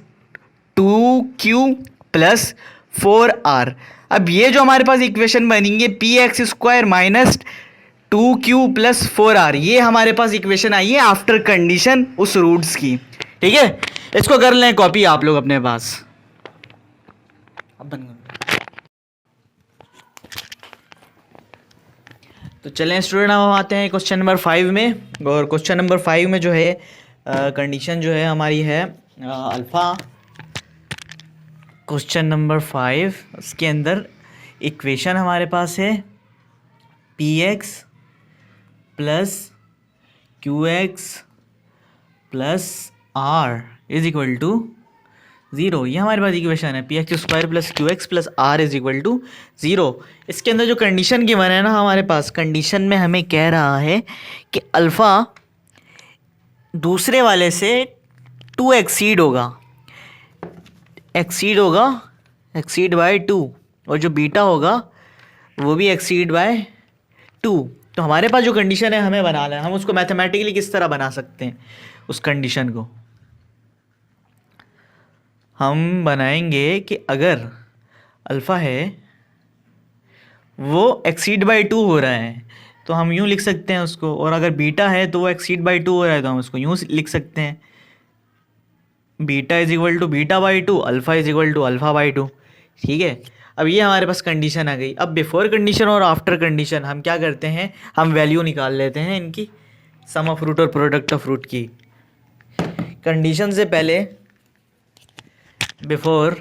2q plus 4r। अब ये जो हमारे पास इक्वेशन बनेंगे P x square minus 2q plus 4r, ये हमारे पास इक्वेशन आई है आफ्टर कंडीशन उस रूट्स की। ठीक है, इसको कर लें कॉपी आप लोग अपने पास। अब बन गया। तो चलें स्टूडेंट, हम आते हैं क्वेश्चन नंबर 5 में। और क्वेश्चन नंबर 5 में जो है कंडीशन जो है हमारी है अल्फ़ा। क्वेश्चन नंबर 5, उसके अंदर इक्वेशन हमारे पास है p x plus q x plus r is equal to 0। ये हमारे पास इक्वेशन है p x square plus q x plus r is equal to 0। इसके अंदर जो कंडीशन गिवन है ना हमारे पास, कंडीशन में हमें कह रहा है कि अल्फ़ा दूसरे वाले से 2 एक्सीड होगा, एक्सीड बाय 2, और जो बीटा होगा वो भी एक्सीड बाय 2। तो हमारे पास जो कंडीशन है हमें बनाना है, हम उसको मैथमेटिकली किस तरह बना सकते हैं उस कंडीशन को। हम बनाएंगे कि अगर अल्फ़ा है वो एक्सीड बाय 2 हो रहा है तो हम यूँ लिख सकते हैं उसको, और अगर बीटा है तो वो एक्सीड बाय 2 हो रहा है तो हम उसको यूँ लिख सकते हैं, beta is equal to beta by 2, alpha is equal to alpha by 2। ठीक है, अब ये हमारे पास कंडीशन आ गई। अब बिफोर कंडीशन और आफ्टर कंडीशन हम क्या करते हैं, हम वैल्यू निकाल लेते हैं इनकी, सम ऑफ रूट और प्रोडक्ट ऑफ रूट की। कंडीशन से पहले बिफोर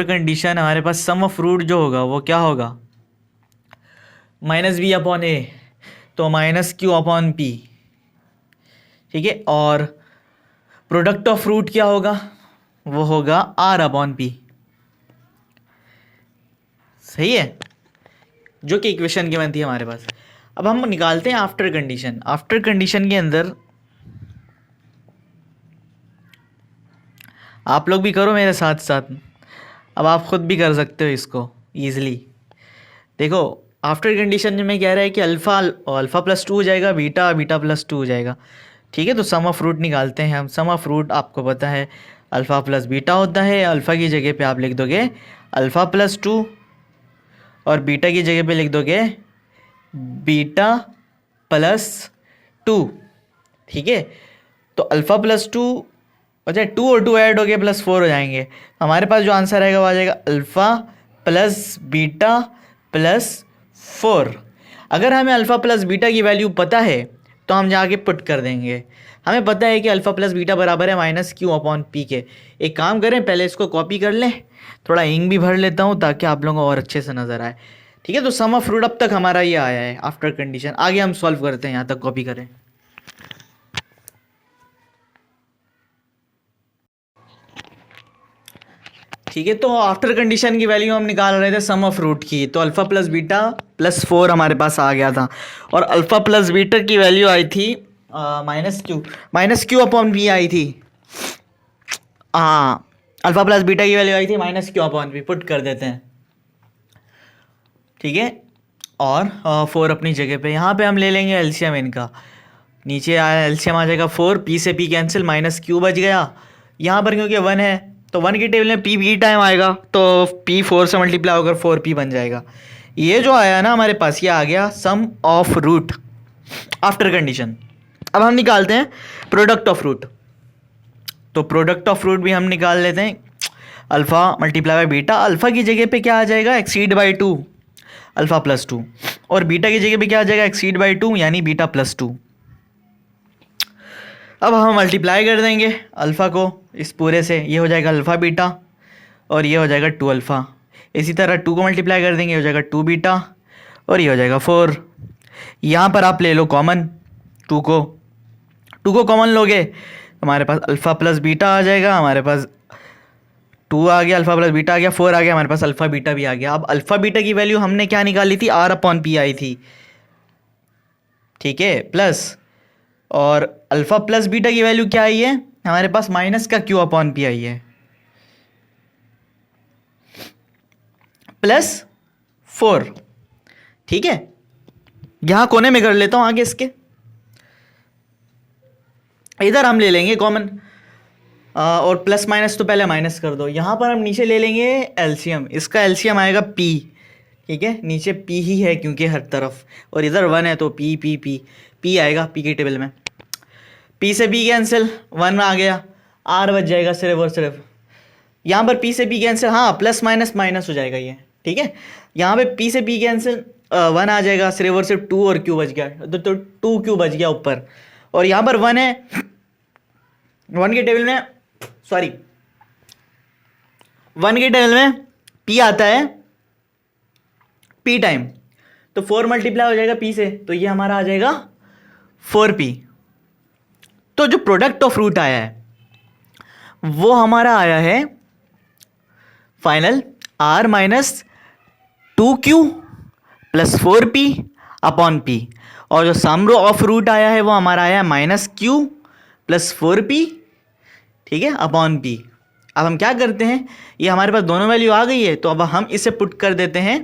कंडीशन हमारे पास सम ऑफ रूट जो होगा वो क्या होगा, माइनस बी अपॉन ए, तो माइनस क्यू अपॉन पी। ठीक है, और प्रोडक्ट ऑफ रूट क्या होगा, वो होगा आर अपॉन पी। सही है, जो कि इक्वेशन की बनती है हमारे पास। अब हम निकालते हैं आफ्टर कंडीशन। आफ्टर कंडीशन के अंदर आप लोग भी करो मेरे साथ साथ, अब आप खुद भी कर सकते हो इसको ईजिली। देखो आफ्टर कंडीशन में कह रहा है कि अल्फ़ा प्लस 2 हो जाएगा, बीटा प्लस 2 हो जाएगा। ठीक है, तो सम ऑफ रूट निकालते हैं हम। सम ऑफ रूट आपको पता है अल्फ़ा प्लस बीटा होता है। अल्फ़ा की जगह पे आप लिख दोगे अल्फ़ा प्लस 2, और बीटा की जगह पे लिख दोगे बीटा प्लस 2। ठीक है, तो अल्फ़ा प्लस 2 हो जाए, 2 और 2 ऐड हो गए प्लस 4 हो जाएंगे। हमारे पास जो आंसर आएगा वो आ जाएगा अल्फ़ा प्लस बीटा प्लस 4। अगर हमें अल्फ़ा प्लस बीटा की वैल्यू पता है तो हम जाके पुट कर देंगे। हमें पता है कि अल्फ़ा प्लस बीटा बराबर है माइनस क्यू अपॉन पी के। एक काम करें, पहले इसको कॉपी कर लें, थोड़ा इंक भी भर लेता हूँ ताकि आप लोगों को और अच्छे से नज़र आए। ठीक है, तो सम ऑफ रूट अब तक हमारा ये आया है आफ्टर कंडीशन। आगे हम सॉल्व करते हैं, यहाँ तक कॉपी करें। ठीक है, तो आफ्टर कंडीशन की वैल्यू हम निकाल रहे थे सम ऑफ रूट की, तो अल्फ़ा प्लस बीटा प्लस 4 हमारे पास आ गया था, और अल्फ़ा प्लस बीटा की वैल्यू आई थी minus Q upon P I थी। हाँ, अल्फा प्लस बीटा की वैल्यू आई थी minus Q upon P, put कर देते हैं, ठीक है। और 4 अपनी जगह पे, यहाँ पे हम ले लेंगे एलसीएम इनका, नीचे आया एलसीएम आ जाएगा 4, पी से पी कैंसिल, माइनस क्यू बच गया। यहाँ पर क्योंकि 1 है तो 1 की टेबल में पी बी टाइम आएगा, तो पी 4 से मल्टीप्लाई होकर 4p बन जाएगा। ये जो आया ना हमारे पास, ये आ गया सम ऑफ रूट आफ्टर कंडीशन। अब हम निकालते हैं प्रोडक्ट ऑफ रूट, तो प्रोडक्ट ऑफ रूट भी हम निकाल लेते हैं। Alpha multiply by beta, alpha की जगह पे क्या आ जाएगा, एक्सीड बाई 2 अल्फ़ा प्लस 2, और बीटा की जगह पे क्या आ जाएगा, एक्सीड बाई 2 यानी बीटा प्लस 2। अब हम मल्टीप्लाई कर देंगे अल्फ़ा को इस पूरे से, ये हो जाएगा अल्फ़ा बीटा और ये हो जाएगा 2 अल्फ़ा। इसी तरह 2 को मल्टीप्लाई कर देंगे, हो जाएगा 2 बीटा और ये हो जाएगा 4। यहाँ पर आप ले लो कॉमन 2 को कॉमन लोगे हमारे पास अल्फ़ा प्लस बीटा आ जाएगा, हमारे पास 2 आ गया, अल्फ़ा प्लस बीटा आ गया, 4 आ गया, हमारे पास अल्फ़ा बीटा भी आ गया। अब अल्फ़ा बीटा की वैल्यू हमने क्या निकाली थी, आर अपॉन पी आई थी, ठीक है, प्लस, और अल्फ़ा प्लस बीटा की वैल्यू क्या आई है हमारे पास, माइनस का क्यू अपॉन पी आई है, प्लस 4, ठीक है। यहां कोने में कर लेता हूं आगे इसके, इधर हम ले लेंगे कॉमन, और प्लस माइनस तो पहले माइनस कर दो। यहां पर हम नीचे ले लेंगे एलसीएम, इसका एलसीएम आएगा पी, ठीक है, नीचे पी ही है क्योंकि हर तरफ, और इधर 1 है तो पी पी पी पी आएगा पी की टेबल में। पी से पी कैंसिल, 1 आ गया, आर बच जाएगा सिर्फ और सिर्फ। यहाँ पर पी से पी कैंसिल, हाँ प्लस माइनस माइनस हो जाएगा ये, ठीक है। यहाँ पे पी से पी कैंसिल, 1 आ जाएगा, सिर्फ और सिर्फ 2 और क्यू बच गया, तो 2 क्यू बच गया ऊपर, और यहाँ पर 1 है, 1 की टेबल में, सॉरी 1 की टेबल में पी आता है पी टाइम, तो 4 मल्टीप्लाई हो जाएगा पी से, तो ये हमारा आ जाएगा 4p। तो जो प्रोडक्ट ऑफ रूट आया है वो हमारा आया है final r minus 2q plus 4p upon p, और जो सम ऑफ रूट आया है वो हमारा आया है माइनस q प्लस 4p, ठीक है, अपॉन p। अब हम क्या करते हैं, ये हमारे पास दोनों वैल्यू आ गई है, तो अब हम इसे पुट कर देते हैं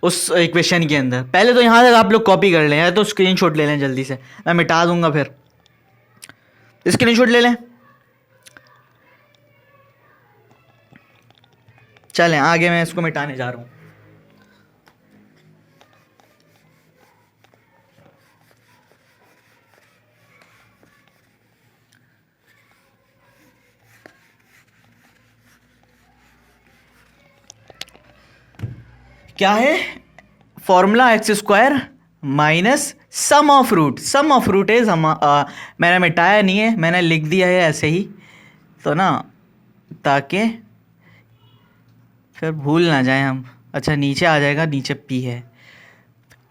उस इक्वेशन के अंदर। पहले तो यहाँ तक आप लोग कॉपी कर लें, या तो स्क्रीनशॉट ले लें जल्दी से, मैं मिटा दूंगा, फिर स्क्रीनशॉट ले लें। चलें आगे, मैं इसको मिटाने जा रहा हूँ। क्या है formula, x square minus sum of root, sum of root is मैंने मिटाया नहीं है, मैंने लिख दिया है ऐसे ही, तो ना ताकि फिर भूल ना जाए हम। अच्छा नीचे आ जाएगा, नीचे पी है,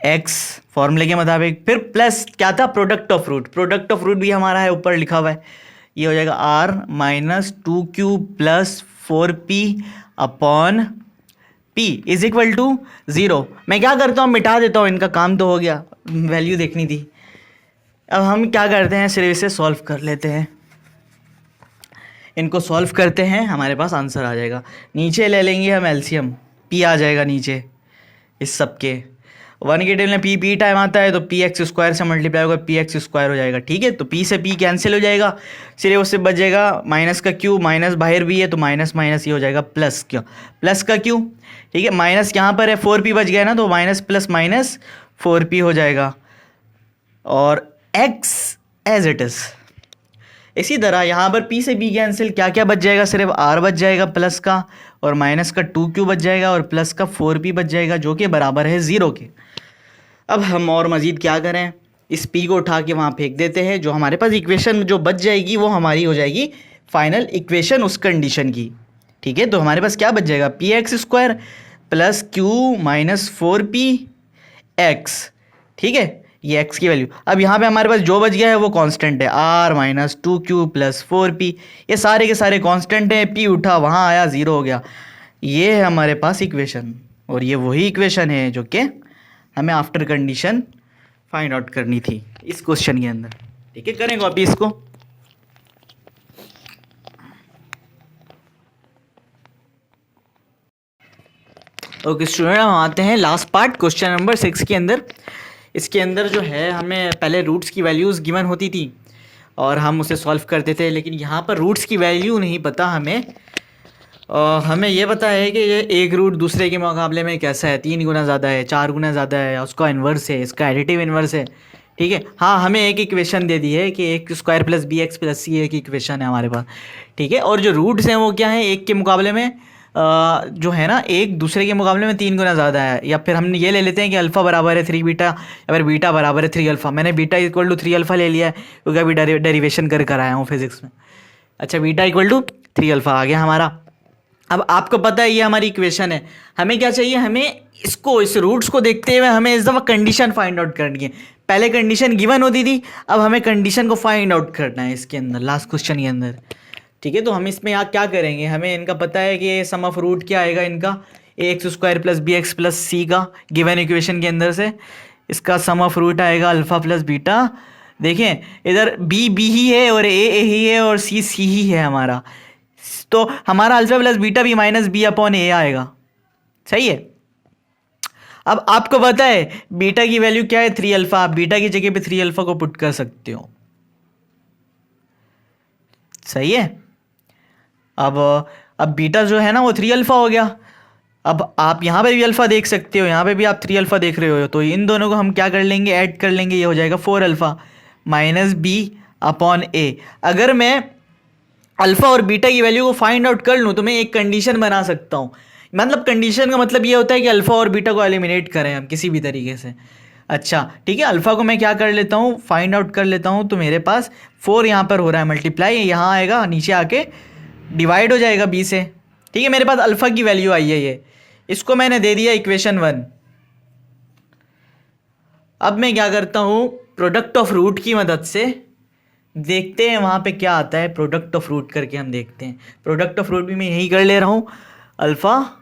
एक्स फॉर्मूले के मुताबिक, फिर प्लस क्या था, product of root, product of root भी हमारा है ऊपर लिखा हुआ है, ये हो जाएगा r minus 2q plus 4p upon p is equal to 0। मैं क्या करता हूँ, मिटा देता हूँ, इनका काम तो हो गया, वैल्यू देखनी थी। अब हम क्या करते हैं, सिर्फ इसे सॉल्व कर लेते हैं, इनको सॉल्व करते हैं, हमारे पास आंसर आ जाएगा। नीचे ले लेंगे हम एलसीएम, p आ जाएगा नीचे इस सब के, 1 के टेबल में पी टाइम आता है, तो पी एक्स स्क्वायर से मल्टीप्लाई होगा, पी एक्स स्क्वायर हो जाएगा, ठीक है। तो p से p कैंसिल हो जाएगा, सिर्फ उससे बच जाएगा माइनस का q, माइनस बाहर भी है तो माइनस माइनस ये हो जाएगा प्लस q, प्लस का q, ठीक है। माइनस यहाँ पर है, 4p बच गया ना, तो माइनस प्लस माइनस 4p हो जाएगा, और x एज इट इज़। इसी तरह यहाँ पर p से p कैंसिल, क्या क्या बच जाएगा, सिर्फ r बच जाएगा प्लस का, और माइनस का 2q बच जाएगा, और प्लस का 4p बच जाएगा, जो कि बराबर है 0 के। अब हम और मज़ीद क्या करें, इस p को उठा के वहाँ फेंक देते हैं, जो हमारे पास इक्वेशन जो बच जाएगी वो हमारी हो जाएगी फाइनल इक्वेशन उस कंडीशन की, ठीक है। तो हमारे पास क्या बच जाएगा, P x square plus Q minus 4p x, ठीक है, ये x की वैल्यू। अब यहाँ पे हमारे पास जो बच गया है वो कांस्टेंट है, r minus 2q plus 4p, ये सारे के सारे कांस्टेंट हैं, p उठा वहाँ आया 0 हो गया। ये है हमारे पास इक्वेशन, और ये वही इक्वेशन है जो कि हमें आफ्टर कंडीशन फाइंड आउट करनी थी इस क्वेश्चन के अंदर। ठीक है, करें कॉपी इसको। ओके स्टूडेंट, हम आते हैं लास्ट पार्ट क्वेश्चन नंबर 6 के अंदर। इसके अंदर जो है हमें पहले रूट्स की वैल्यूज़ गिवन होती थी और हम उसे सॉल्व करते थे, लेकिन यहाँ पर रूट्स की वैल्यू नहीं पता हमें। हमें ये पता है कि ये एक रूट दूसरे के मुकाबले में कैसा है, 3 गुना ज़्यादा है, 4 गुना ज़्यादा है, उसका इन्वर्स है, इसका एडिटिव इन्वर्स है। ठीक है, हाँ हमें एक इक्वेशन दे दी है कि एक square plus B x plus C एक इक्वेशन है हमारे पास। ठीक है, और जो रूट्स हैं वो क्या है, एक के मुकाबले में जो है ना एक दूसरे के मुकाबले में 3 गुना ज़्यादा है। या फिर हम ये ले लेते हैं कि अल्फ़ा बराबर है 3 बीटा या फिर बीटा बराबर है 3 अल्फ़ा। मैंने बीटा इक्वल टू 3 अल्फ़ा ले लिया है क्योंकि अभी डेरिवेशन कर आया हूँ फिजिक्स में। अच्छा, बीटा इक्वल टू 3 अल्फ़ा आ गया हमारा। अब आपको पता है ये हमारी इक्वेशन है, हमें क्या चाहिए, हमें इसको इस रूट्स को देखते हुए हमें इस दफ़ा कंडीशन फाइंड आउट करनी है। पहले कंडीशन गिवन होती थी, अब हमें कंडीशन को फाइंड आउट करना है इसके अंदर, लास्ट क्वेश्चन के अंदर। ठीक है, तो हम इसमें यहाँ क्या करेंगे, हमें इनका पता है कि सम ऑफ रूट क्या आएगा इनका, A x square plus B x plus C का गिवन इक्वेशन के अंदर से इसका सम ऑफ रूट आएगा अल्फ़ा प्लस बीटा। देखें इधर बी बी ही है और ए ही है और सी सी ही है हमारा, तो हमारा अल्फ़ा प्लस बीटा भी माइनस बी अपॉन ए आएगा। सही है। अब आपको पता है बीटा की वैल्यू क्या है, 3 अल्फ़ा। आप बीटा की जगह पे 3 अल्फ़ा को पुट कर सकते हो। सही है। अब बीटा जो है ना वो 3 अल्फ़ा हो गया। अब आप यहाँ पे भी अल्फ़ा देख सकते हो, यहाँ पे भी आप 3 अल्फ़ा देख रहे हो, तो इन दोनों को हम क्या कर लेंगे, ऐड कर लेंगे। ये हो जाएगा 4 अल्फ़ा माइनस बी अपॉन ए। अगर मैं अल्फ़ा और बीटा की वैल्यू को फाइंड आउट कर लूँ तो मैं एक कंडीशन बना सकता हूँ। मतलब कंडीशन का मतलब ये होता है कि अल्फ़ा और बीटा को एलिमिनेट करें हम किसी भी तरीके से। अच्छा ठीक है, अल्फ़ा को मैं क्या कर लेता हूँ, फाइंड आउट कर लेता हूँ। तो मेरे पास 4 यहाँ पर हो रहा है मल्टीप्लाई, यहाँ आएगा नीचे आके डिवाइड हो जाएगा बी से। ठीक है, मेरे पास अल्फ़ा की वैल्यू आई है ये, इसको मैंने दे दिया इक्वेशन 1। अब मैं क्या करता हूँ, प्रोडक्ट ऑफ रूट की मदद से देखते हैं वहाँ पे क्या आता है। प्रोडक्ट ऑफ रूट करके हम देखते हैं। प्रोडक्ट ऑफ रूट भी मैं यही कर ले रहा हूँ, alpha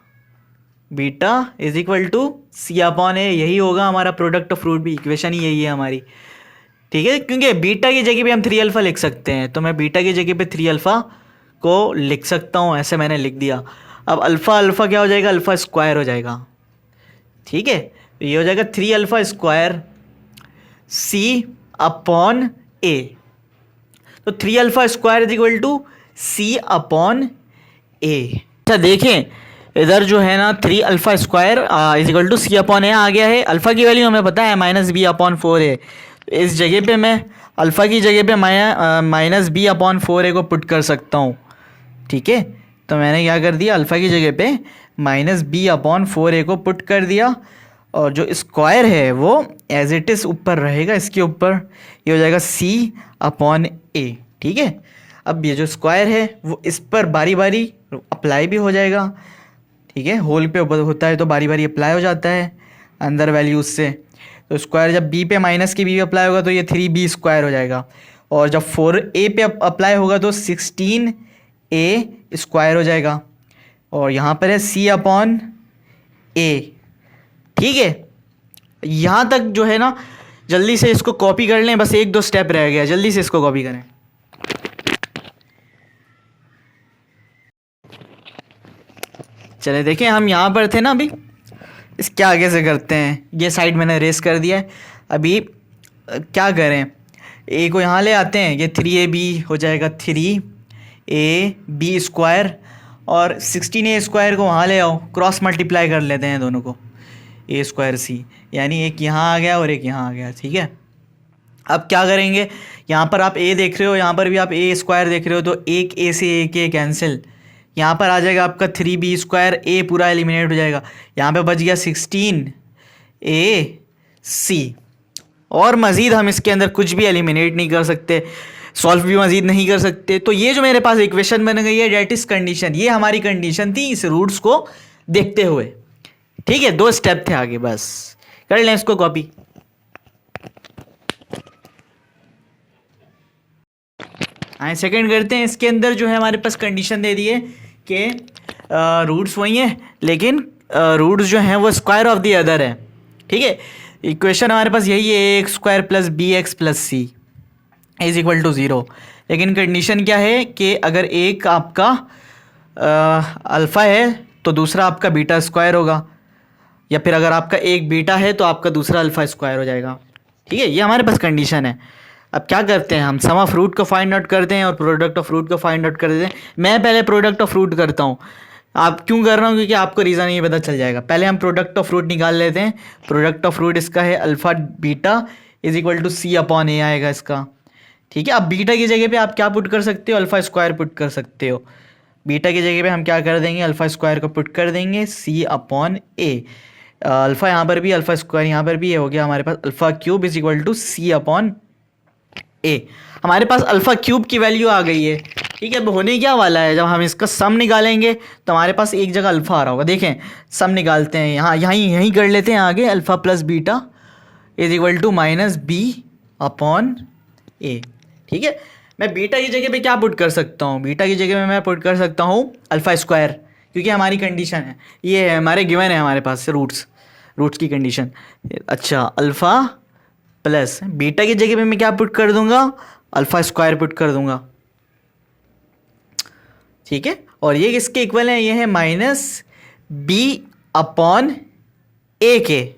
beta is equal to C upon A, यही होगा हमारा प्रोडक्ट ऑफ रूट भी। इक्वेशन ही यही है हमारी। ठीक है, क्योंकि बीटा की जगह पे हम 3 अल्फ़ा लिख सकते हैं, तो मैं बीटा की जगह पे 3 अल्फ़ा को लिख सकता हूँ, ऐसे मैंने लिख दिया। अब अल्फ़ा अल्फ़ा क्या हो जाएगा, अल्फ़ा स्क्वायर हो जाएगा। ठीक है, तो ये हो जाएगा 3 alpha square C upon A. तो 3 alpha square is equal to C upon A. अच्छा देखें इधर जो है ना 3 alpha square is equal to C upon A आ गया है। अल्फ़ा की वैल्यू हमें पता है माइनस बी अपॉन 4 है, तो इस जगह पे मैं अल्फ़ा की जगह पे माइनस बी अपॉन 4 ए को पुट कर सकता हूँ। ठीक है, तो मैंने क्या कर दिया, अल्फ़ा की जगह पे माइनस बी अपॉन 4 ए को पुट कर दिया, और जो स्क्वायर है वो एज इट इज़ ऊपर रहेगा इसके ऊपर, ये हो जाएगा सी अपॉन ए। ठीक है, अब ये जो स्क्वायर है वो इस पर बारी बारी अप्लाई भी हो जाएगा। ठीक है, होल पे होता है तो बारी बारी अप्लाई हो जाता है अंदर वैल्यूज से। तो स्क्वायर जब बी पे माइनस की बी पे अप्लाई होगा तो ये 3b स्क्वायर हो जाएगा, और जब 4a पे अप्लाई होगा तो 16a स्क्वायर हो जाएगा, और यहाँ पर है c अपॉन ए। ठीक है, यहाँ तक जो है ना जल्दी से इसको कॉपी कर लें, बस 1-2 स्टेप रह गया, जल्दी से इसको कॉपी करें। चले देखें, हम यहाँ पर थे ना अभी, इसके आगे से करते हैं। ये साइड मैंने रेस कर दिया है। अभी क्या करें, ए को यहाँ ले आते हैं, ये 3ab हो जाएगा 3ab स्क्वायर, और 16a स्क्वायर को वहाँ ले आओ, क्रॉस मल्टीप्लाई कर लेते हैं दोनों को, a स्क्वायर सी, यानी एक यहाँ आ गया और एक यहाँ आ गया। ठीक है, अब क्या करेंगे, यहाँ पर आप a देख रहे हो, यहाँ पर भी आप a स्क्वायर देख रहे हो, तो एक a से एक a कैंसिल, यहाँ पर आ जाएगा आपका 3b स्क्वायर, a पूरा एलिमिनेट हो जाएगा, यहाँ पे बच गया 16ac। और मज़ीद हम इसके अंदर कुछ भी एलिमिनेट नहीं कर सकते, सॉल्व भी मज़ीद नहीं कर सकते। तो ये जो मेरे पास इक्वेशन बन गई है डेट इज़ कंडीशन, ये हमारी कंडीशन थी इस रूट्स को देखते हुए। ठीक है, 2 स्टेप थे आगे, बस कर लें इसको कॉपी। आए सेकंड करते हैं। इसके अंदर जो है हमारे पास कंडीशन दे दी है कि रूट्स वही हैं, लेकिन रूट्स जो हैं वो स्क्वायर ऑफ द अदर है। ठीक है, इक्वेशन हमारे पास यही है, A x square plus B x plus C is equal to 0। लेकिन कंडीशन क्या है कि अगर एक आपका अल्फ़ा है तो दूसरा आपका बीटा स्क्वायर होगा, या फिर अगर आपका एक बीटा है तो आपका दूसरा अल्फ़ा स्क्वायर हो जाएगा। ठीक है, ये हमारे पास कंडीशन है। अब क्या करते हैं हम, सम ऑफ रूट को फाइंड आउट करते हैं और प्रोडक्ट ऑफ रूट को फाइंड आउट कर देते हैं। मैं पहले प्रोडक्ट ऑफ रूट करता हूँ। आप क्यों कर रहा हूँ, क्योंकि आपको रीज़न ये पता चल जाएगा। पहले हम प्रोडक्ट ऑफ रूट निकाल लेते हैं। प्रोडक्ट ऑफ रूट इसका है alpha beta is equal to C upon A आएगा इसका। ठीक है, अब बीटा की जगह पे आप क्या पुट कर सकते हो, अल्फ़ा स्क्वायर पुट कर सकते हो। बीटा की जगह पे हम क्या कर देंगे, अल्फ़ा स्क्वायर को पुट कर देंगे सी अपॉन ए। अल्फ़ा यहाँ पर भी, अल्फ़ा स्क्वायर यहाँ पर भी, ये हो गया हमारे पास alpha cube is equal to C upon A. हमारे पास अल्फ़ा क्यूब की वैल्यू आ गई है। ठीक है, अब होने क्या वाला है, जब हम इसका सम निकालेंगे तो हमारे पास एक जगह अल्फ़ा आ रहा होगा। देखें, सम निकालते हैं, यहाँ यहीं कर लेते हैं आगे। Alpha plus beta is equal to minus B upon A. ठीक है, मैं बीटा की जगह पे क्या पुट कर सकता हूँ, बीटा की जगह में मैं पुट कर सकता हूँ अल्फ़ा स्क्वायर, क्योंकि हमारी कंडीशन है ये है, हमारे गिवन है हमारे पास रूट्स की कंडीशन। अच्छा, अल्फ़ा प्लस बीटा की जगह पे मैं क्या पुट कर दूंगा, अल्फ़ा स्क्वायर पुट कर दूंगा। ठीक है, और ये किसके इक्वल है, ये है माइनस बी अपॉन ए के।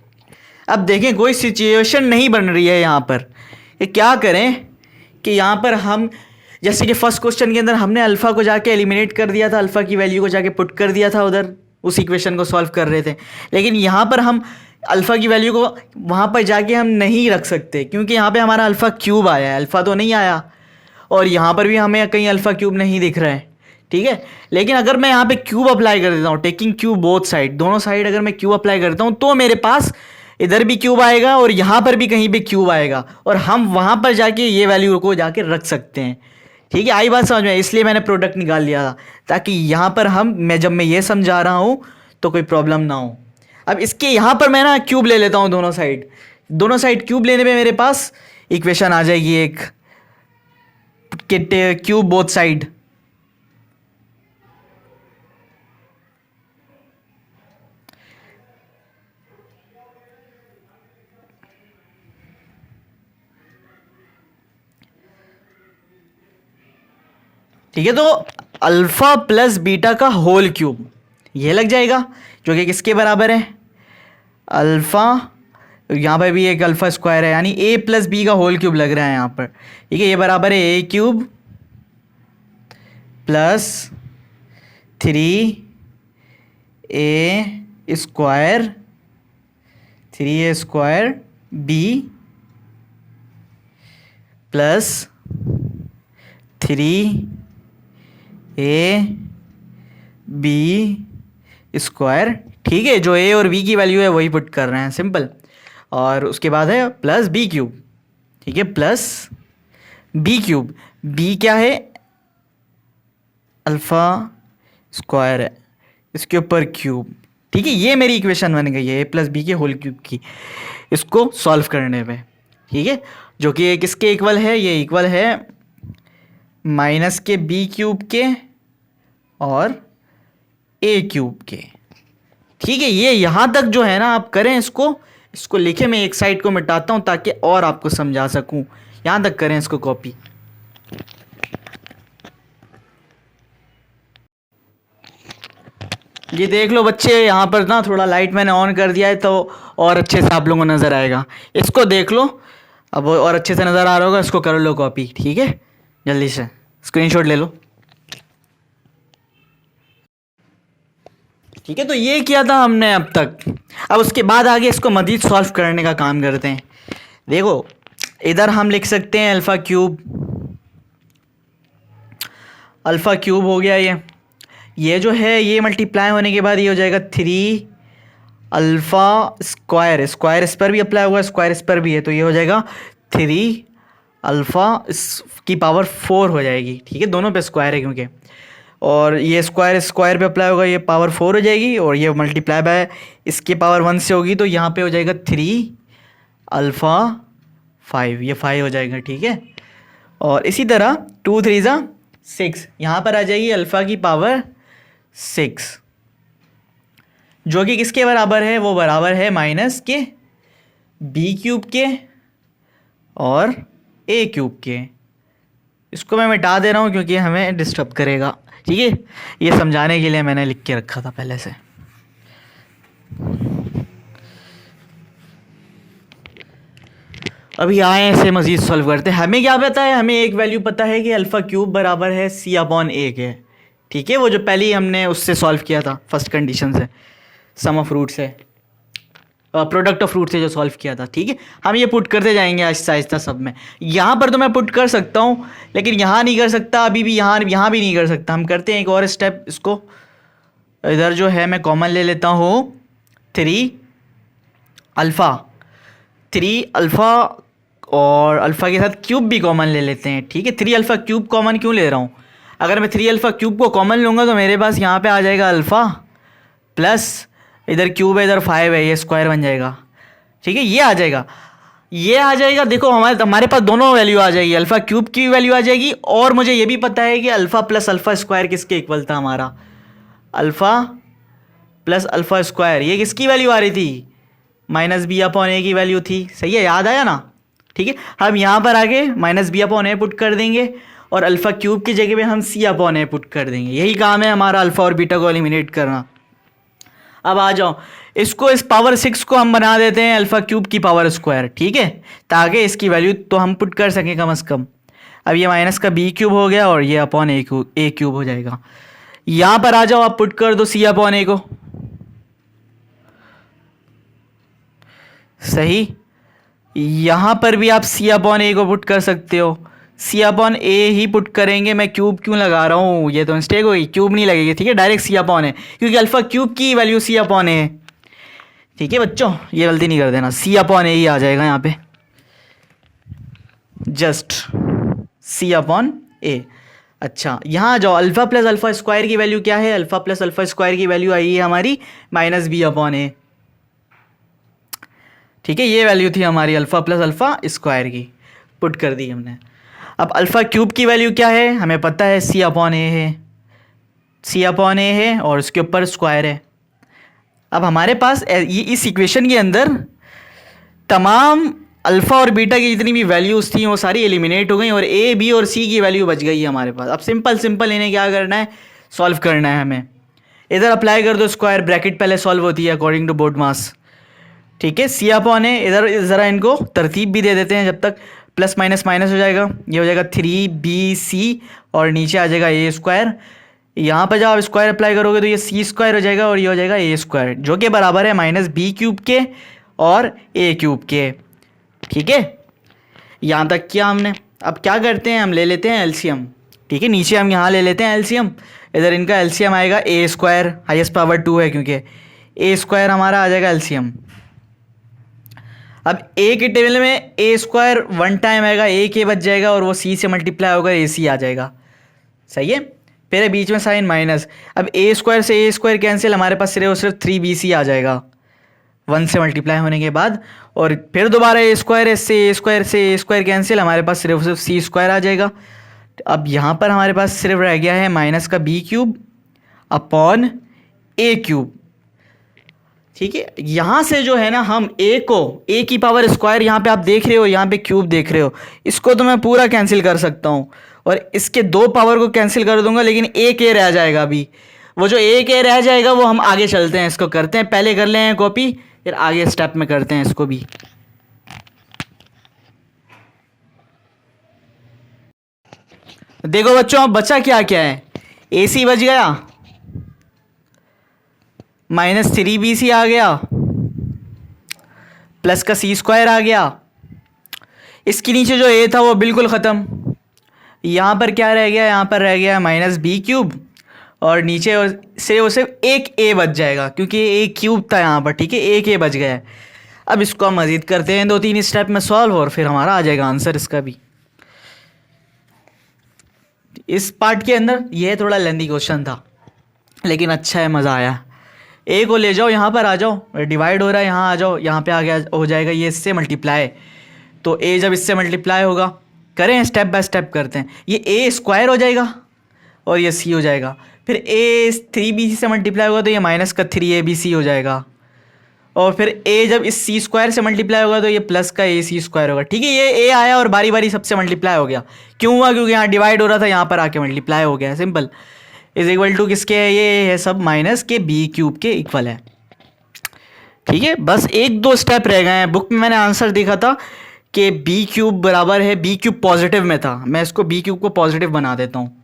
अब देखें, कोई सिचुएशन नहीं बन रही है यहाँ पर कि क्या करें कि यहाँ पर हम, जैसे कि फर्स्ट क्वेश्चन के अंदर हमने अल्फ़ा को जाके एलिमिनेट कर दिया था, अल्फ़ा की वैल्यू को जाके पुट कर दिया था उधर, उस इक्वेशन को सॉल्व कर रहे थे। लेकिन यहाँ पर हम अल्फ़ा की वैल्यू को वहाँ पर जाके हम नहीं रख सकते, क्योंकि यहाँ पे हमारा अल्फ़ा क्यूब आया है, अल्फ़ा तो नहीं आया, और यहाँ पर भी हमें कहीं अल्फ़ा क्यूब नहीं दिख रहा है। ठीक है, लेकिन अगर मैं यहाँ पे क्यूब अप्लाई कर देता हूँ, टेकिंग क्यूब बोथ साइड, दोनों साइड अगर मैं क्यूब अप्लाई करता हूँ तो मेरे पास इधर भी क्यूब आएगा और यहाँ पर भी कहीं पे क्यूब आएगा, और हम वहाँ पर जाके ये वैल्यू को जाके रख सकते हैं। ठीक है, आई बात समझ में, इसलिए मैंने प्रोडक्ट निकाल लिया था, ताकि यहाँ पर जब मैं ये समझा रहा हूँ तो कोई प्रॉब्लम ना हो। अब इसके यहाँ पर मैं ना क्यूब ले लेता हूँ दोनों साइड क्यूब लेने पे मेरे पास इक्वेशन आ जाएगी एक कि क्यूब बोथ साइड। ठीक है, तो अल्फ़ा प्लस बीटा का होल क्यूब ये लग जाएगा, जो कि किसके बराबर है, अल्फ़ा, यहाँ पर भी एक अल्फ़ा स्क्वायर है, यानी ए प्लस बी का होल क्यूब लग रहा है यहाँ पर। ठीक है, ये बराबर है A cube plus 3a square B plus 3a B square. ठीक है, जो ए और बी की वैल्यू है वही पुट कर रहे हैं, सिंपल। और उसके बाद है प्लस बी क्यूब। ठीक है, प्लस बी क्यूब, बी क्या है, अल्फ़ा स्क्वायर है, इसके ऊपर क्यूब। ठीक है, ये मेरी इक्वेशन बन गई है ए प्लस बी के होल क्यूब की, इसको सॉल्व करने पे। ठीक है, जो कि किसके इक्वल है, ये इक्वल है माइनस के बी क्यूब के और ए क्यूब के। ठीक है, ये यहाँ तक जो है ना आप करें, इसको लिखे, मैं एक साइड को मिटाता हूँ ताकि और आपको समझा सकूँ। यहाँ तक करें इसको कॉपी। ये देख लो बच्चे, यहाँ पर ना थोड़ा लाइट मैंने ऑन कर दिया है तो और अच्छे से आप लोगों को नज़र आएगा। इसको देख लो, अब और अच्छे से नज़र आ रहा होगा, इसको कर लो कॉपी। ठीक है, जल्दी से स्क्रीनशॉट ले लो। ठीक है, तो ये किया था हमने अब तक। अब उसके बाद आगे इसको मज़ीद सॉल्व करने का काम करते हैं। देखो, इधर हम लिख सकते हैं अल्फ़ा क्यूब हो गया। ये जो है ये मल्टीप्लाई होने के बाद ये हो जाएगा 3 अल्फ़ा स्क्वायर इस पर भी अप्लाई हुआ है, स्क्वायर इस पर भी है, तो ये हो जाएगा 3 अल्फ़ा की पावर 4 हो जाएगी। ठीक है, दोनों पे स्क्वायर है क्योंकि, और ये स्क्वायर पे अप्लाई होगा, ये पावर 4 हो जाएगी, और ये मल्टीप्लाई बाय इसके पावर 1 से होगी, तो यहाँ पे हो जाएगा 3 अल्फ़ा 5, ये 5 हो जाएगा। ठीक है, और इसी तरह 2 3 ज़ा 6, यहाँ पर आ जाएगी अल्फ़ा की पावर 6, जो कि किसके बराबर है, वो बराबर है माइनस के बी क्यूब के और ए क्यूब के। इसको मैं मिटा दे रहा हूँ क्योंकि हमें डिस्टर्ब करेगा, ठीक है। ये समझाने के लिए मैंने लिख के रखा था पहले से। अभी आए इसे मज़ीद सॉल्व करते हैं। हमें क्या पता है, हमें एक वैल्यू पता है कि अल्फ़ा क्यूब बराबर है सी अपॉन ए के, ठीक है। वो जो पहले ही हमने उससे सॉल्व किया था फर्स्ट कंडीशन से, सम ऑफ रूट से, प्रोडक्ट ऑफ रूट से जो सॉल्व किया था, ठीक है। हम ये पुट करते जाएंगे आहिस्ता आहिस्ता सब में। यहाँ पर तो मैं पुट कर सकता हूँ लेकिन यहाँ नहीं कर सकता, अभी भी यहाँ भी नहीं कर सकता। हम करते हैं एक और स्टेप, इसको इधर जो है मैं कॉमन ले लेता हूँ 3 अल्फ़ा और अल्फ़ा के साथ क्यूब भी कॉमन ले लेते हैं, ठीक है। 3 अल्फ़ा क्यूब कॉमन क्यों ले रहा हूँ, अगर मैं 3 अल्फ़ा क्यूब को कॉमन लूँगा तो मेरे पास यहाँ पे आ जाएगा अल्फ़ा प्लस इधर क्यूब है इधर 5 है, ये स्क्वायर बन जाएगा, ठीक है। ये आ जाएगा। देखो हमारे पास दोनों वैल्यू आ जाएगी, अल्फ़ा क्यूब की वैल्यू आ जाएगी और मुझे ये भी पता है कि अल्फ़ा प्लस अल्फ़ा स्क्वायर किसके इक्वल था हमारा, अल्फ़ा प्लस अल्फ़ा स्क्वायर। ये किसकी वैल्यू आ रही थी, माइनस बी अपॉन ए की वैल्यू थी, सही है, याद आया ना, ठीक है। हम यहाँ पर आके माइनस बी अपॉन ए पुट कर देंगे और अल्फ़ा क्यूब की जगह पे हम सी अपॉन ए पुट कर देंगे। यही काम है हमारा, अल्फ़ा और बीटा को एलिमिनेट करना। अब आ जाओ, इसको इस पावर 6 को हम बना देते हैं अल्फ़ा क्यूब की पावर स्क्वायर, ठीक है, ताकि इसकी वैल्यू तो हम पुट कर सकें कम से कम। अब ये माइनस का बी क्यूब हो गया और ये अपॉन ए क्यूब हो जाएगा। यहाँ पर आ जाओ, आप पुट कर दो सी अपॉन ए को, सही। यहाँ पर भी आप सी अपॉन ए को पुट कर सकते हो, सी अपॉन ए ही पुट करेंगे। मैं क्यूब क्यों लगा रहा हूँ, ये तो मिस्टेक होगी, क्यूब नहीं लगेगी, ठीक है, डायरेक्ट सी अपॉन ए, क्योंकि अल्फ़ा क्यूब की वैल्यू सी अपॉन ए है, ठीक है बच्चों, ये गलती नहीं कर देना, सी अपॉन ए ही आ जाएगा यहाँ पे, जस्ट सी अपॉन ए। अच्छा, यहाँ जाओ, अल्फ़ा प्लस अल्फ़ा स्क्वायर की वैल्यू क्या है, अल्फ़ा प्लस अल्फ़ा स्क्वायर की वैल्यू आई है हमारी माइनस बी अपॉन ए, ठीक है। ये वैल्यू थी हमारी अल्फ़ा प्लस अल्फ़ा स्क्वायर की, पुट कर दी हमने। अब अल्फ़ा क्यूब की वैल्यू क्या है, हमें पता है सी अपॉन ए है, सी अपॉन ए है और उसके ऊपर स्क्वायर है। अब हमारे पास ये इस इक्वेशन के अंदर तमाम अल्फ़ा और बीटा की जितनी भी वैल्यूज़ थी वो सारी एलिमिनेट हो गई और ए बी और सी की वैल्यू बच गई है हमारे पास। अब सिंपल इन्हें क्या करना है, सॉल्व करना है हमें। इधर अप्लाई कर दो स्क्वायर ब्रैकेट, पहले सॉल्व होती है अकॉर्डिंग टू बोर्ड मास, ठीक है। सी अपॉन ए, इधर ज़रा इनको तरतीब भी दे देते हैं जब तक, प्लस माइनस माइनस हो जाएगा, ये हो जाएगा 3bc और नीचे आ जाएगा ए स्क्वायर। यहाँ पर जब आप स्क्वायर अप्लाई करोगे तो ये सी स्क्वायर हो जाएगा और ये हो जाएगा ए स्क्वायर, जो कि बराबर है माइनस बी क्यूब के और ए क्यूब के, ठीक है। यहाँ तक किया हमने। अब क्या करते हैं, हम ले लेते हैं एलसीएम, ठीक है। नीचे हम यहाँ ले लेते हैं एलसीएम, इधर इनका एलसीएम आएगा ए स्क्वायर, हाईएस्ट पावर 2 है क्योंकि ए स्क्वायर हमारा आ जाएगा एलसीएम। अब ए के टेबल में ए स्क्वायर 1 टाइम आएगा, ए के बच जाएगा और वो सी से मल्टीप्लाई होगा, ए सी आ जाएगा, सही है। फिर बीच में साइन माइनस, अब ए स्क्वायर से ए स्क्वायर कैंसिल, हमारे पास सिर्फ और सिर्फ 3bc आ जाएगा 1 से मल्टीप्लाई होने के बाद, और फिर दोबारा ए स्क्वायर से ए स्क्वायर कैंसिल, हमारे पास सिर्फ और सिर्फ सी स्क्वायर आ जाएगा। अब यहाँ पर हमारे पास सिर्फ रह गया है माइनस का बी क्यूब अपॉन ए क्यूब, ठीक है। यहाँ से जो है ना, हम ए को, ए की पावर स्क्वायर यहाँ पे आप देख रहे हो, यहाँ पे क्यूब देख रहे हो, इसको तो मैं पूरा कैंसिल कर सकता हूँ और इसके 2 पावर को कैंसिल कर दूंगा, लेकिन एक ए रह जाएगा। अभी वो जो एक ए रह जाएगा वो हम आगे चलते हैं, इसको करते हैं, पहले कर ले हैं कॉपी, फिर आगे स्टेप में करते हैं इसको भी। देखो बच्चों, अब बचा क्या क्या है, ए सी बच गया, माइनस 3bc आ गया, प्लस का सी स्क्वायर आ गया, इसके नीचे जो ए था वो बिल्कुल ख़त्म। यहाँ पर क्या रह गया, यहाँ पर रह गया माइनस बी क्यूब और नीचे से वो सिर्फ एक ए बच जाएगा क्योंकि ए क्यूब था यहाँ पर, ठीक है, एक ए बच गया है। अब इसको हम मज़ीद करते हैं 2-3 स्टेप में सॉल्व और फिर हमारा आ जाएगा आंसर इसका भी। इस पार्ट के अंदर यह थोड़ा लेंदी क्वेश्चन था लेकिन अच्छा है, मज़ा आया। ए को ले जाओ, यहाँ पर आ जाओ, डिवाइड हो रहा है, यहाँ आ जाओ, यहाँ पे आ गया, हो जाएगा ये इससे मल्टीप्लाई, तो ए जब इससे मल्टीप्लाई होगा, करें स्टेप बाय स्टेप करते हैं, ये ए स्क्वायर हो जाएगा और ये सी हो जाएगा, फिर ए 3bc से मल्टीप्लाई होगा तो ये माइनस का 3abc हो जाएगा और फिर a जब इस सी स्क्वायर से मल्टीप्लाई होगा तो ये प्लस का ए सी स्क्वायर होगा। ठीक है, ये a आया और बारी बारी सबसे मल्टीप्लाई हो गया। क्यों हुआ? क्योंकि यहाँ डिवाइड हो रहा था, यहाँ पर आके मल्टीप्लाई हो गया। सिंपल। इज इक्वल टू किसके है? ये है सब माइनस के बी क्यूब के इक्वल है। ठीक है, बस एक दो स्टेप रह गए हैं। बुक में मैंने आंसर देखा था कि बी क्यूब बराबर है, बी क्यूब पॉजिटिव में था। मैं इसको बी क्यूब को पॉजिटिव बना देता हूँ।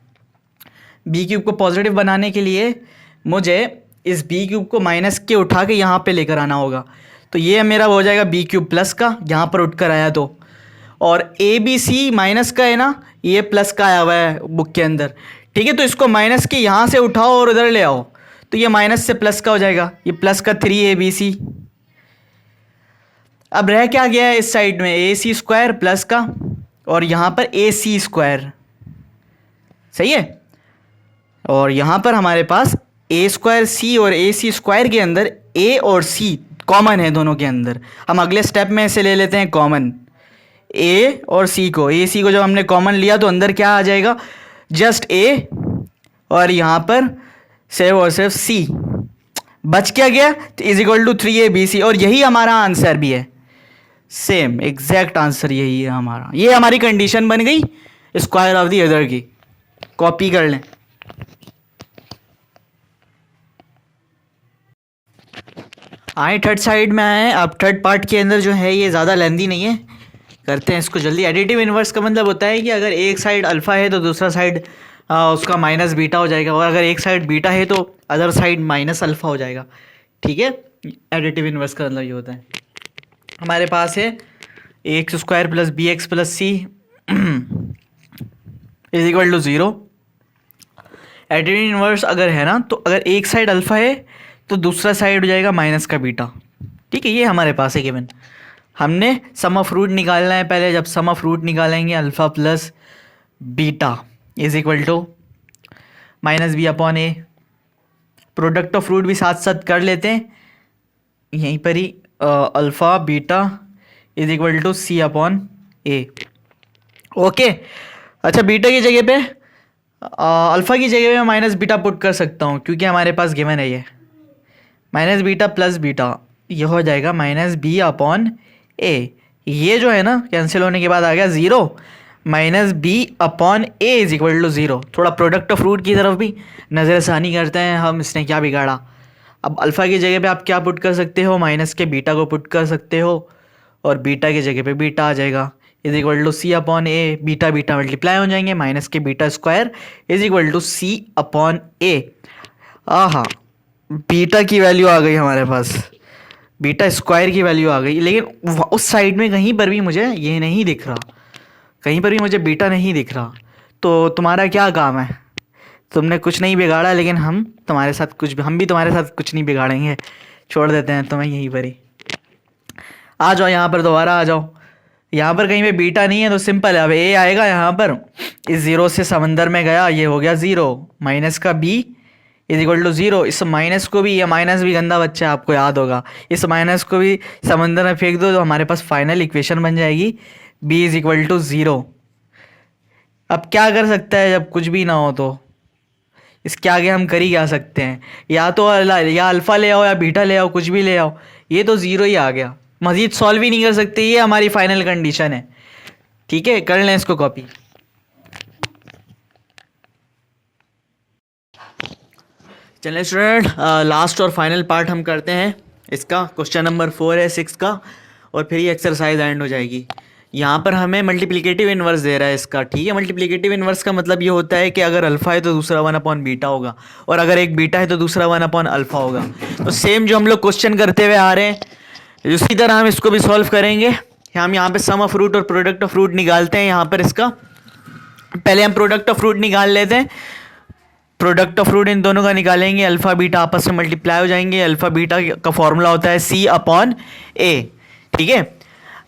बी क्यूब को पॉजिटिव बनाने के लिए मुझे इस बी क्यूब को माइनस के उठा के यहाँ पे लेकर आना होगा। तो ये मेरा हो जाएगा बी क्यूब प्लस का, यहाँ पर उठ कर आया तो। और ए बी सी माइनस का है ना, ये प्लस का आया हुआ है बुक के अंदर। ठीक है, तो इसको माइनस के यहाँ से उठाओ और उधर ले आओ, तो ये माइनस से प्लस का हो जाएगा। ये प्लस का 3abc। अब रह क्या गया है इस साइड में? ए सी स्क्वायर प्लस का, और यहाँ पर ए सी स्क्वायर। सही है। और यहाँ पर हमारे पास ए स्क्वायर सी, और ए सी स्क्वायर के अंदर ए और सी कॉमन है दोनों के अंदर। हम अगले स्टेप में इसे ले लेते हैं कॉमन, ए और सी को। ए सी को जब हमने कॉमन लिया तो अंदर क्या आ जाएगा? जस्ट ए, और यहाँ पर सिर्फ और सिर्फ सी। बच क्या गया? Is equal to 3abc। और यही हमारा आंसर भी है, सेम एग्जैक्ट आंसर यही है हमारा। ये हमारी कंडीशन बन गई स्क्वायर ऑफ द अदर की। कॉपी कर लें। आए थर्ड साइड में आए। अब थर्ड पार्ट के अंदर जो है ये ज़्यादा लेंदी नहीं है, करते हैं इसको जल्दी। एडिटिव इन्वर्स का मतलब होता है कि अगर एक साइड अल्फ़ा है तो दूसरा साइड उसका माइनस बीटा हो जाएगा, और अगर एक साइड बीटा है तो अदर साइड माइनस अल्फ़ा हो जाएगा। ठीक है, एडिटिव इन्वर्स का मतलब ये होता है। हमारे पास है x square plus B x plus C is equal to 0। Additive inverse अगर है ना, तो अगर एक साइड अल्फ़ा है तो दूसरा साइड हो जाएगा माइनस का बीटा। ठीक है, ये हमारे पास है गिवन। हमने सम ऑफ रूट निकालना है पहले। जब सम ऑफ रूट निकालेंगे alpha plus beta is equal to minus B upon A. Product of root भी साथ साथ कर लेते हैं यहीं पर ही। Alpha beta is equal to C upon A. Okay, अच्छा बीटा की जगह पे अल्फ़ा की जगह पे मैं माइनस बीटा पुट कर सकता हूँ, क्योंकि हमारे पास गिवन है ये माइनस बीटा प्लस बीटा। ये हो जाएगा माइनस बी अपॉन ए। ये जो है ना कैंसिल होने के बाद आ गया 0। Minus B upon A is equal to 0। थोड़ा प्रोडक्ट ऑफ रूट की तरफ भी नज़रसानी करते हैं हम। इसने क्या बिगाड़ा? अब अल्फ़ा की जगह पे आप क्या पुट कर सकते हो? माइनस के बीटा को पुट कर सकते हो, और बीटा की जगह पे बीटा आ जाएगा is equal to C upon A. Beta beta multiply हो जाएंगे, माइनस के beta square is equal to C upon A. आहा, बीटा की वैल्यू आ गई हमारे पास, बीटा स्क्वायर की वैल्यू आ गई। लेकिन उस साइड में कहीं पर भी मुझे ये नहीं दिख रहा, कहीं पर भी मुझे बीटा नहीं दिख रहा। तो तुम्हारा क्या काम है? तुमने कुछ नहीं बिगाड़ा, लेकिन हम भी तुम्हारे साथ कुछ नहीं बिगाड़ेंगे। छोड़ देते हैं तुम्हें यहीं पर ही। आ जाओ यहाँ पर, दोबारा आ जाओ। यहाँ पर कहीं पे बीटा नहीं है तो सिंपल है। अब ए आएगा यहाँ पर, इस 0 से समंदर में गया, ये हो गया 0। माइनस का बी इज इक्वल टू 0। इस माइनस को भी, ये माइनस भी गंदा बच्चा है, आपको याद होगा। इस माइनस को भी समंदर में फेंक दो तो हमारे पास फाइनल इक्वेशन बन जाएगी b इज इक्वल टू 0। अब क्या कर सकता है जब कुछ भी ना हो? तो इसके आगे हम कर ही क्या सकते हैं? या तो या अल्फ़ा ले आओ या बीटा ले आओ, कुछ भी ले आओ। ये तो 0 ही आ गया, मज़ीद सॉल्व ही नहीं कर सकते। ये हमारी फाइनल कंडीशन है। ठीक है, कर लें इसको कॉपी। चलिए स्टूडेंट, लास्ट और फाइनल पार्ट हम करते हैं इसका। क्वेश्चन नंबर 4 है 6 का, और फिर ये एक्सरसाइज एंड हो जाएगी। यहाँ पर हमें मल्टीप्लिकेटिव इन्वर्स दे रहा है इसका। ठीक है, मल्टीप्लिकेटिव इन्वर्स का मतलब ये होता है कि अगर अल्फ़ा है तो दूसरा 1 अपॉन बीटा होगा, और अगर एक बीटा है तो दूसरा 1 अपॉन अल्फ़ा होगा। तो सेम जो हम लोग क्वेश्चन करते हुए आ रहे हैं, उसी तरह हम इसको भी सॉल्व करेंगे। हम यहाँ पे सम ऑफ रूट और प्रोडक्ट ऑफ रूट निकालते हैं। यहाँ पर इसका पहले हम प्रोडक्ट ऑफ रूट निकाल लेते हैं। प्रोडक्ट ऑफ रूट इन दोनों का निकालेंगे, अल्फ़ा बीटा आपस में मल्टीप्लाई हो जाएंगे। अल्फ़ा बीटा का फॉर्मूला होता है सी अपॉन ए। ठीक है,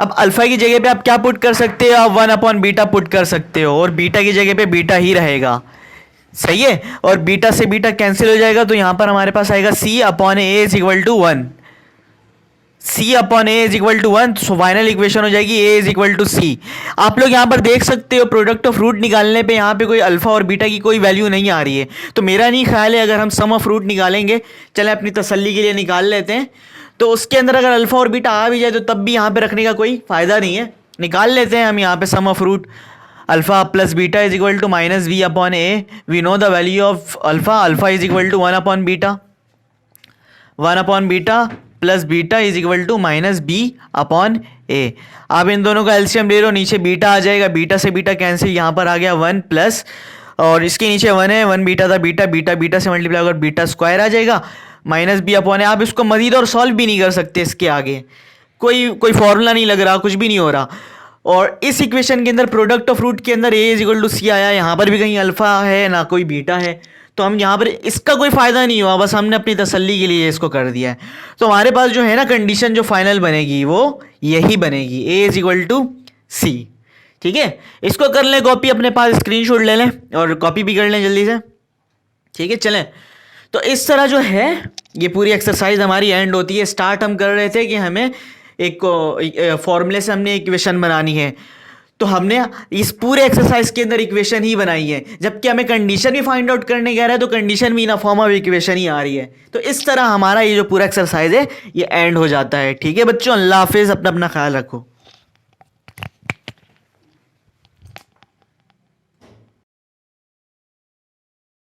अब अल्फ़ा की जगह पे आप क्या पुट कर सकते हो? आप 1 अपॉन बीटा पुट कर सकते हो, और बीटा की जगह पे बीटा ही रहेगा। सही है, और बीटा से बीटा कैंसिल हो जाएगा, तो यहाँ पर हमारे पास आएगा C upon A is equal to 1। C upon A is equal to 1, so final equation हो जाएगी A is equal to C। आप लोग यहाँ पर देख सकते हो प्रोडक्ट ऑफ रूट निकालने पे यहाँ पे कोई अल्फा और बीटा की कोई वैल्यू नहीं आ रही है, तो मेरा नहीं ख्याल है अगर हम सम ऑफ रूट निकालेंगे, चले अपनी तसल्ली के लिए निकाल लेते हैं, तो उसके अंदर अगर अल्फा और बीटा आ भी जाए तो तब भी यहाँ पे रखने का कोई फ़ायदा नहीं है। निकाल लेते हैं हम यहाँ पे sum of root alpha plus beta is equal to minus V upon A. We know the value of alpha, alpha is equal to 1 upon beta, 1 upon beta plus beta is equal to minus B upon A. आप इन दोनों का LCM ले लो, नीचे beta आ जाएगा, beta से beta cancel, यहाँ पर आ गया 1 प्लस, और इसके नीचे 1 है, 1 बीटा था, बीटा बीटा बीटा से मल्टीप्लाई होकर बीटा स्क्वायर आ जाएगा माइनस बी अपॉन ए। आप इसको मजीद और सॉल्व भी नहीं कर सकते, इसके आगे कोई फॉर्मूला नहीं लग रहा, कुछ भी नहीं हो रहा। और इस इक्वेशन के अंदर प्रोडक्ट ऑफ रूट के अंदर ए इज इक्वल टू सी आया, यहाँ पर भी कहीं अल्फा है ना कोई बीटा है, तो हम यहाँ पर इसका कोई फ़ायदा नहीं हुआ, बस हमने अपनी तसल्ली के लिए इसको कर दिया है। तो हमारे पास जो है ना कंडीशन जो फाइनल बनेगी वो यही बनेगी, ए इज इक्वल टू सी। ठीक है, इसको कर लें कॉपी, अपने पास स्क्रीनशॉट ले लें और कॉपी भी कर लें जल्दी से। ठीक है, चलें। तो इस तरह जो है ये पूरी एक्सरसाइज हमारी एंड होती है। स्टार्ट हम कर रहे थे कि हमें एक फॉर्मूले से हमने इक्वेशन बनानी है, तो हमने इस पूरे एक्सरसाइज के अंदर इक्वेशन ही बनाई है, जबकि हमें कंडीशन भी फाइंड आउट करने कह रहा है तो कंडीशन भी इन फॉर्म ऑफ इक्वेशन ही आ रही है। तो इस तरह हमारा ये जो पूरा एक्सरसाइज है ये एंड हो जाता है। ठीक है बच्चों, अल्लाह हाफिज़, अपना ख्याल रखो।